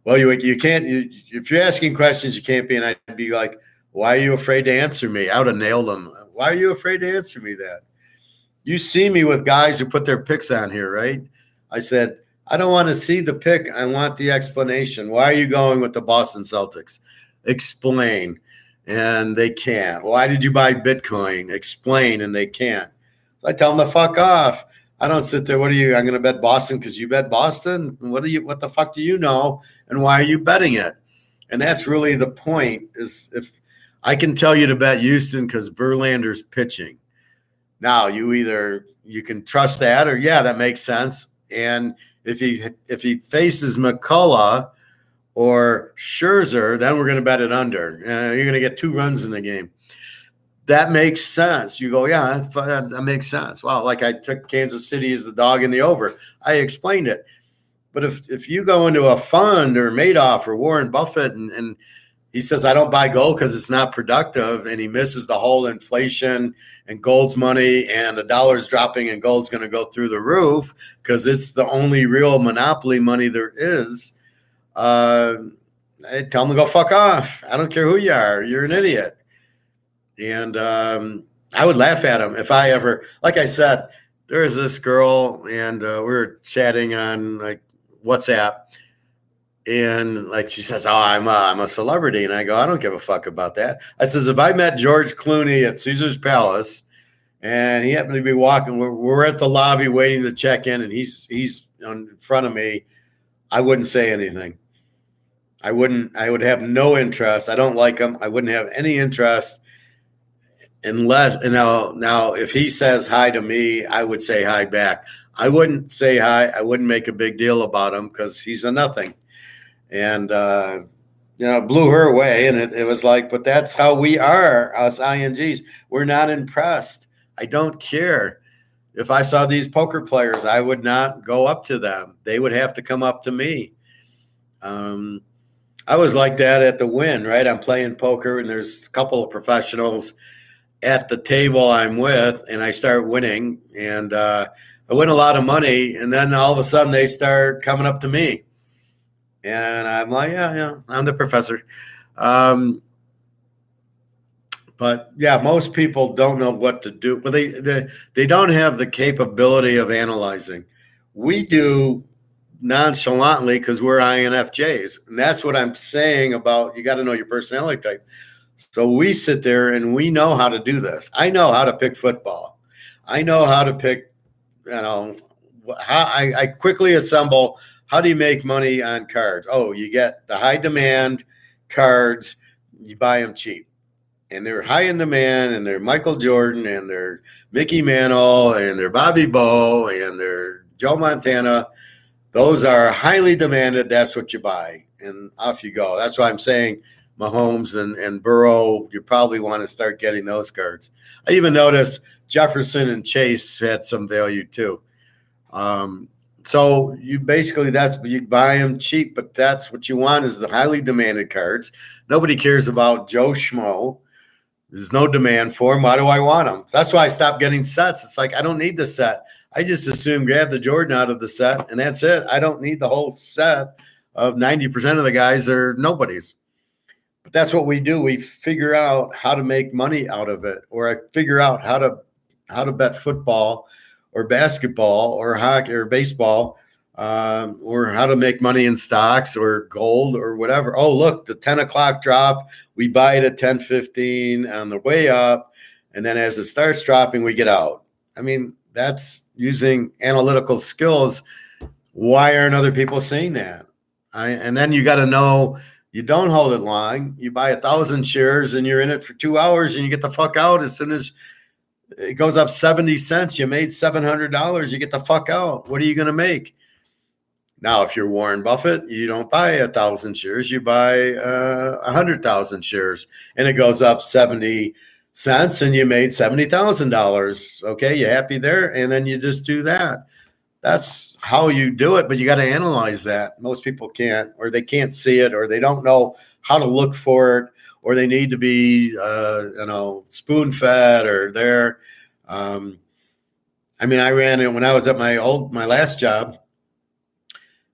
Well, you can't, if you're asking questions, you can't be. And I'd be like, why are you afraid to answer me? I would have nailed them. Why are you afraid to answer me that? You see me with guys who put their pics on here, right? I said, I don't want to see the pic. I want the explanation. Why are you going with the Boston Celtics? Explain. And they can't. Why did you buy Bitcoin? Explain. And they can't. So I tell them to fuck off. I don't sit there. I'm going to bet Boston because you bet Boston? What the fuck do you know? And why are you betting it? And that's really the point, is if I can tell you to bet Houston because Verlander's pitching. Now, you can trust that, or yeah, that makes sense. And if he faces McCullough or Scherzer, then we're going to bet it under. You're going to get 2 runs in the game. that makes sense. You go, yeah, that makes sense. Wow, like I took Kansas City as the dog in the over. I explained it. But if you go into a fund or Madoff or Warren Buffett and he says, I don't buy gold because it's not productive, and he misses the whole inflation and gold's money and the dollar's dropping and gold's going to go through the roof because it's the only real monopoly money there is, I tell him to go fuck off. I don't care who you are. You're an idiot. And I would laugh at him if I ever, like I said, there was this girl and we were chatting on like WhatsApp. And like she says, oh, I'm a celebrity. And I go, I don't give a fuck about that. I says, if I met George Clooney at Caesar's Palace and he happened to be walking, we're at the lobby waiting to check in and he's in front of me, I wouldn't say anything. I would have no interest. I don't like him. I wouldn't have any interest unless, now if he says hi to me, I would say hi back. I wouldn't say hi. I wouldn't make a big deal about him because he's a nothing. And, blew her away. And it was like, but that's how we are, us INGs. We're not impressed. I don't care. If I saw these poker players, I would not go up to them. They would have to come up to me. I was like that at the Win, right? I'm playing poker and there's a couple of professionals at the table I'm with, and I start winning. And I win a lot of money. And then all of a sudden they start coming up to me. And I'm like, yeah, I'm the professor. But yeah, most people don't know what to do. But they don't have the capability of analyzing. We do nonchalantly because we're INFJs. And that's what I'm saying about you got to know your personality type. So we sit there and we know how to do this. I know how to pick football. I know how to pick, how I quickly assemble. How do you make money on cards? Oh, you get the high demand cards, you buy them cheap. And they're high in demand, and they're Michael Jordan, and they're Mickey Mantle, and they're Bobby Bo, and they're Joe Montana. Those are highly demanded. That's what you buy. And off you go. That's why I'm saying Mahomes and Burrow, you probably want to start getting those cards. I even noticed Jefferson and Chase had some value too. So you basically, you buy them cheap, but that's what you want is the highly demanded cards. Nobody cares about Joe Schmo. There's no demand for them. Why do I want them? That's why I stopped getting sets. It's like, I don't need the set. I just assume grab the Jordan out of the set and that's it. I don't need the whole set of 90% of the guys are nobodies. But that's what we do. We figure out how to make money out of it, or I figure out how to bet football or basketball or hockey or baseball, or how to make money in stocks or gold or whatever. Oh, look, the 10 o'clock drop, we buy it at 10:15 on the way up. And then as it starts dropping, we get out. I mean, that's using analytical skills. Why aren't other people saying that? And then you got to know you don't hold it long. You buy 1,000 shares and you're in it for 2 hours and you get the fuck out as soon as it goes up 70 cents. You made $700. You get the fuck out. What are you going to make? Now, if you're Warren Buffett, you don't buy 1,000 shares. You buy 100,000 shares, and it goes up 70 cents, and you made $70,000. Okay, you happy there? And then you just do that. That's how you do it, but you got to analyze that. Most people can't, or they can't see it, or they don't know how to look for it, or they need to be, spoon-fed or there. I ran it when I was at my last job.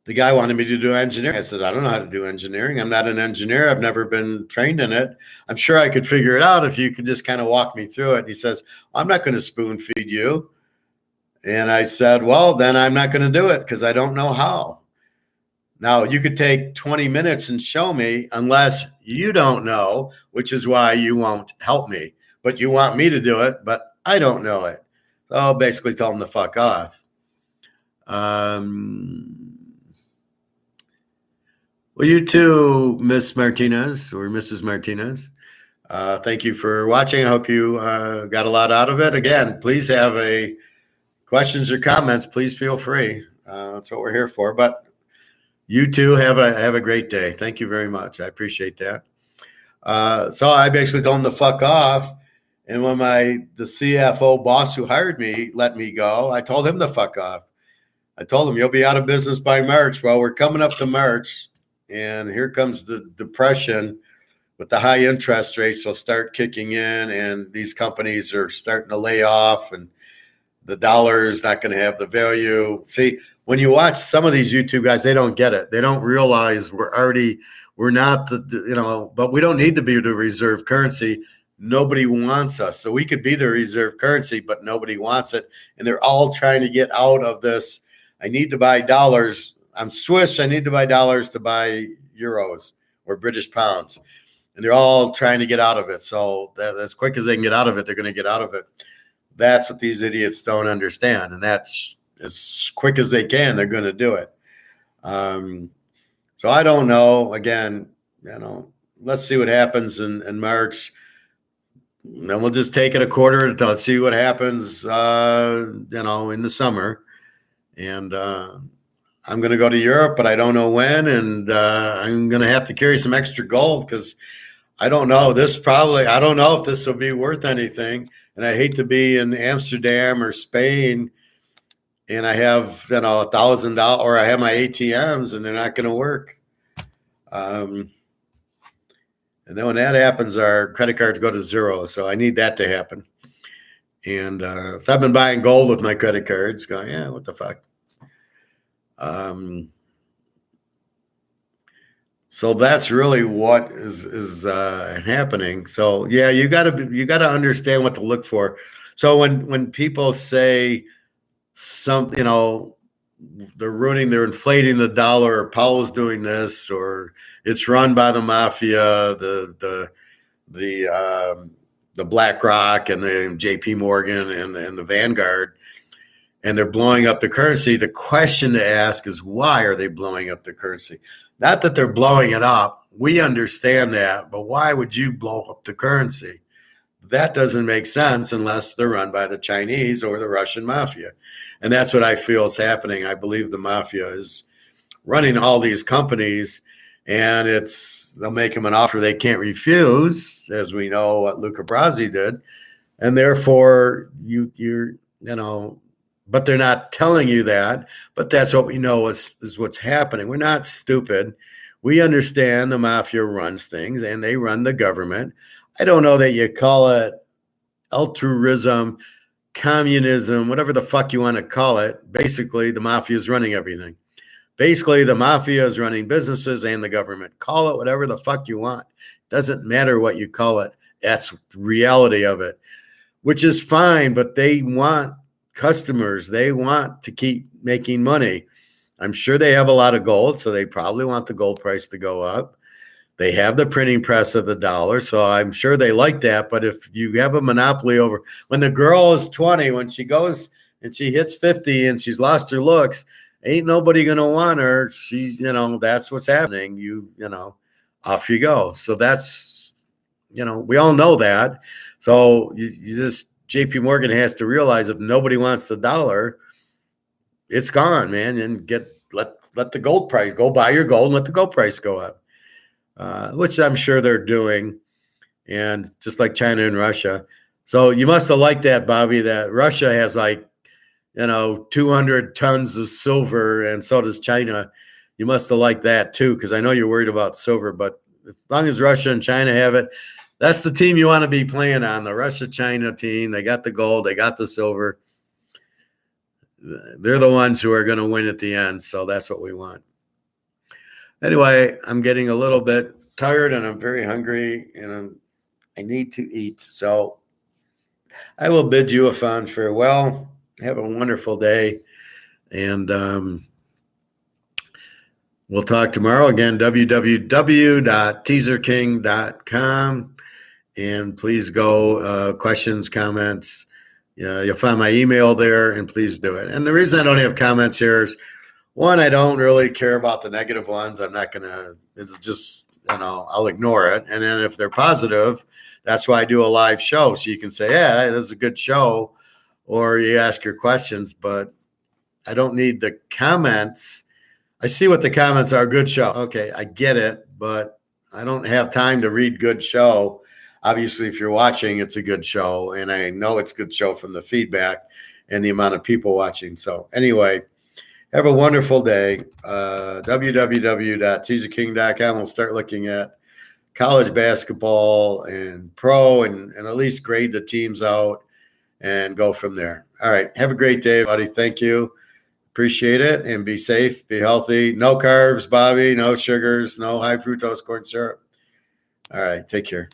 The guy wanted me to do engineering. I said, I don't know how to do engineering. I'm not an engineer. I've never been trained in it. I'm sure I could figure it out if you could just kind of walk me through it. He says, I'm not going to spoon feed you. And I said, well, then I'm not going to do it because I don't know how. Now, you could take 20 minutes and show me unless you don't know, which is why you won't help me. But you want me to do it, but I don't know it. So I'll basically tell them to fuck off. Well, you too, Miss Martinez or Mrs. Martinez. Thank you for watching. I hope you got a lot out of it. Again, please have questions or comments. Please feel free. That's what we're here for. But you too have a great day. Thank you very much. I appreciate that. So I basically told him to fuck off. And when the CFO boss who hired me let me go, I told him to fuck off. I told him, you'll be out of business by March. Well, we're coming up to March, and here comes the depression with the high interest rates. Will start kicking in, and these companies are starting to lay off, and the dollar is not going to have the value. See, when you watch some of these YouTube guys, they don't get it. They don't realize we're not but we don't need to be the reserve currency. Nobody wants us. So we could be the reserve currency, but nobody wants it. And they're all trying to get out of this. I need to buy dollars. I'm Swiss. I need to buy dollars to buy euros or British pounds. And they're all trying to get out of it. So that, as quick as they can get out of it, they're going to get out of it. That's what these idiots don't understand. And that's as quick as they can, they're going to do it. So I don't know. Again, let's see what happens in March. And then we'll just take it a quarter to see what happens, in the summer. And I'm going to go to Europe, but I don't know when. And I'm going to have to carry some extra gold because I don't know. I don't know if this will be worth anything. And I hate to be in Amsterdam or Spain and I have, $1,000 or I have my ATMs and they're not going to work. And then when that happens, our credit cards go to zero. So I need that to happen. And so I've been buying gold with my credit cards going, yeah, what the fuck? So that's really what is happening. So yeah, you gotta understand what to look for. So when people say they're inflating the dollar, or Powell's doing this, or it's run by the mafia, the BlackRock and the JP Morgan and the Vanguard, and they're blowing up the currency. The question to ask is, why are they blowing up the currency? Not that they're blowing it up. We understand that, but why would you blow up the currency? That doesn't make sense unless they're run by the Chinese or the Russian mafia. And that's what I feel is happening. I believe the mafia is running all these companies, and they'll make them an offer they can't refuse, as we know what Luca Brasi did. And therefore, but they're not telling you that. But that's what we know is what's happening. We're not stupid. We understand the mafia runs things, and they run the government. I don't know that you call it altruism, communism, whatever the fuck you want to call it. Basically, the mafia is running everything. Basically, the mafia is running businesses and the government. Call it whatever the fuck you want. Doesn't matter what you call it. That's the reality of it, which is fine, but they want customers. They want to keep making money. I'm sure they have a lot of gold, so they probably want the gold price to go up. They have the printing press of the dollar, so I'm sure they like that. But if you have a monopoly over, when the girl is 20, when she goes and she hits 50 and she's lost her looks, ain't nobody going to want her. She's, that's what's happening. Off you go. So that's, we all know that. So you just, JP Morgan has to realize if nobody wants the dollar, it's gone, man. And let the gold price go, buy your gold and let the gold price go up, which I'm sure they're doing. And just like China and Russia. So you must have liked that, Bobby, that Russia has 200 tons of silver, and so does China. You must have liked that too, because I know you're worried about silver, but as long as Russia and China have it, that's the team you want to be playing on, the Russia-China team. They got the gold. They got the silver. They're the ones who are going to win at the end, so that's what we want. Anyway, I'm getting a little bit tired, and I'm very hungry, and I need to eat. So I will bid you a fond farewell. Have a wonderful day, and we'll talk tomorrow. Again, www.teaserking.com. And please go, questions, comments. You'll find my email there, and please do it. And the reason I don't have comments here is, one, I don't really care about the negative ones. I'm not going to, it's just, I'll ignore it. And then if they're positive, that's why I do a live show. So you can say, yeah, this is a good show, or you ask your questions, but I don't need the comments. I see what the comments are. Good show. Okay, I get it, but I don't have time to read good show. obviously, if you're watching, it's a good show. And I know it's a good show from the feedback and the amount of people watching. So anyway, have a wonderful day. www.teaserking.com. We'll start looking at college basketball and pro and at least grade the teams out and go from there. All right. Have a great day, buddy. Thank you. Appreciate it. And be safe, be healthy. No carbs, Bobby, no sugars, no high fructose corn syrup. All right. Take care.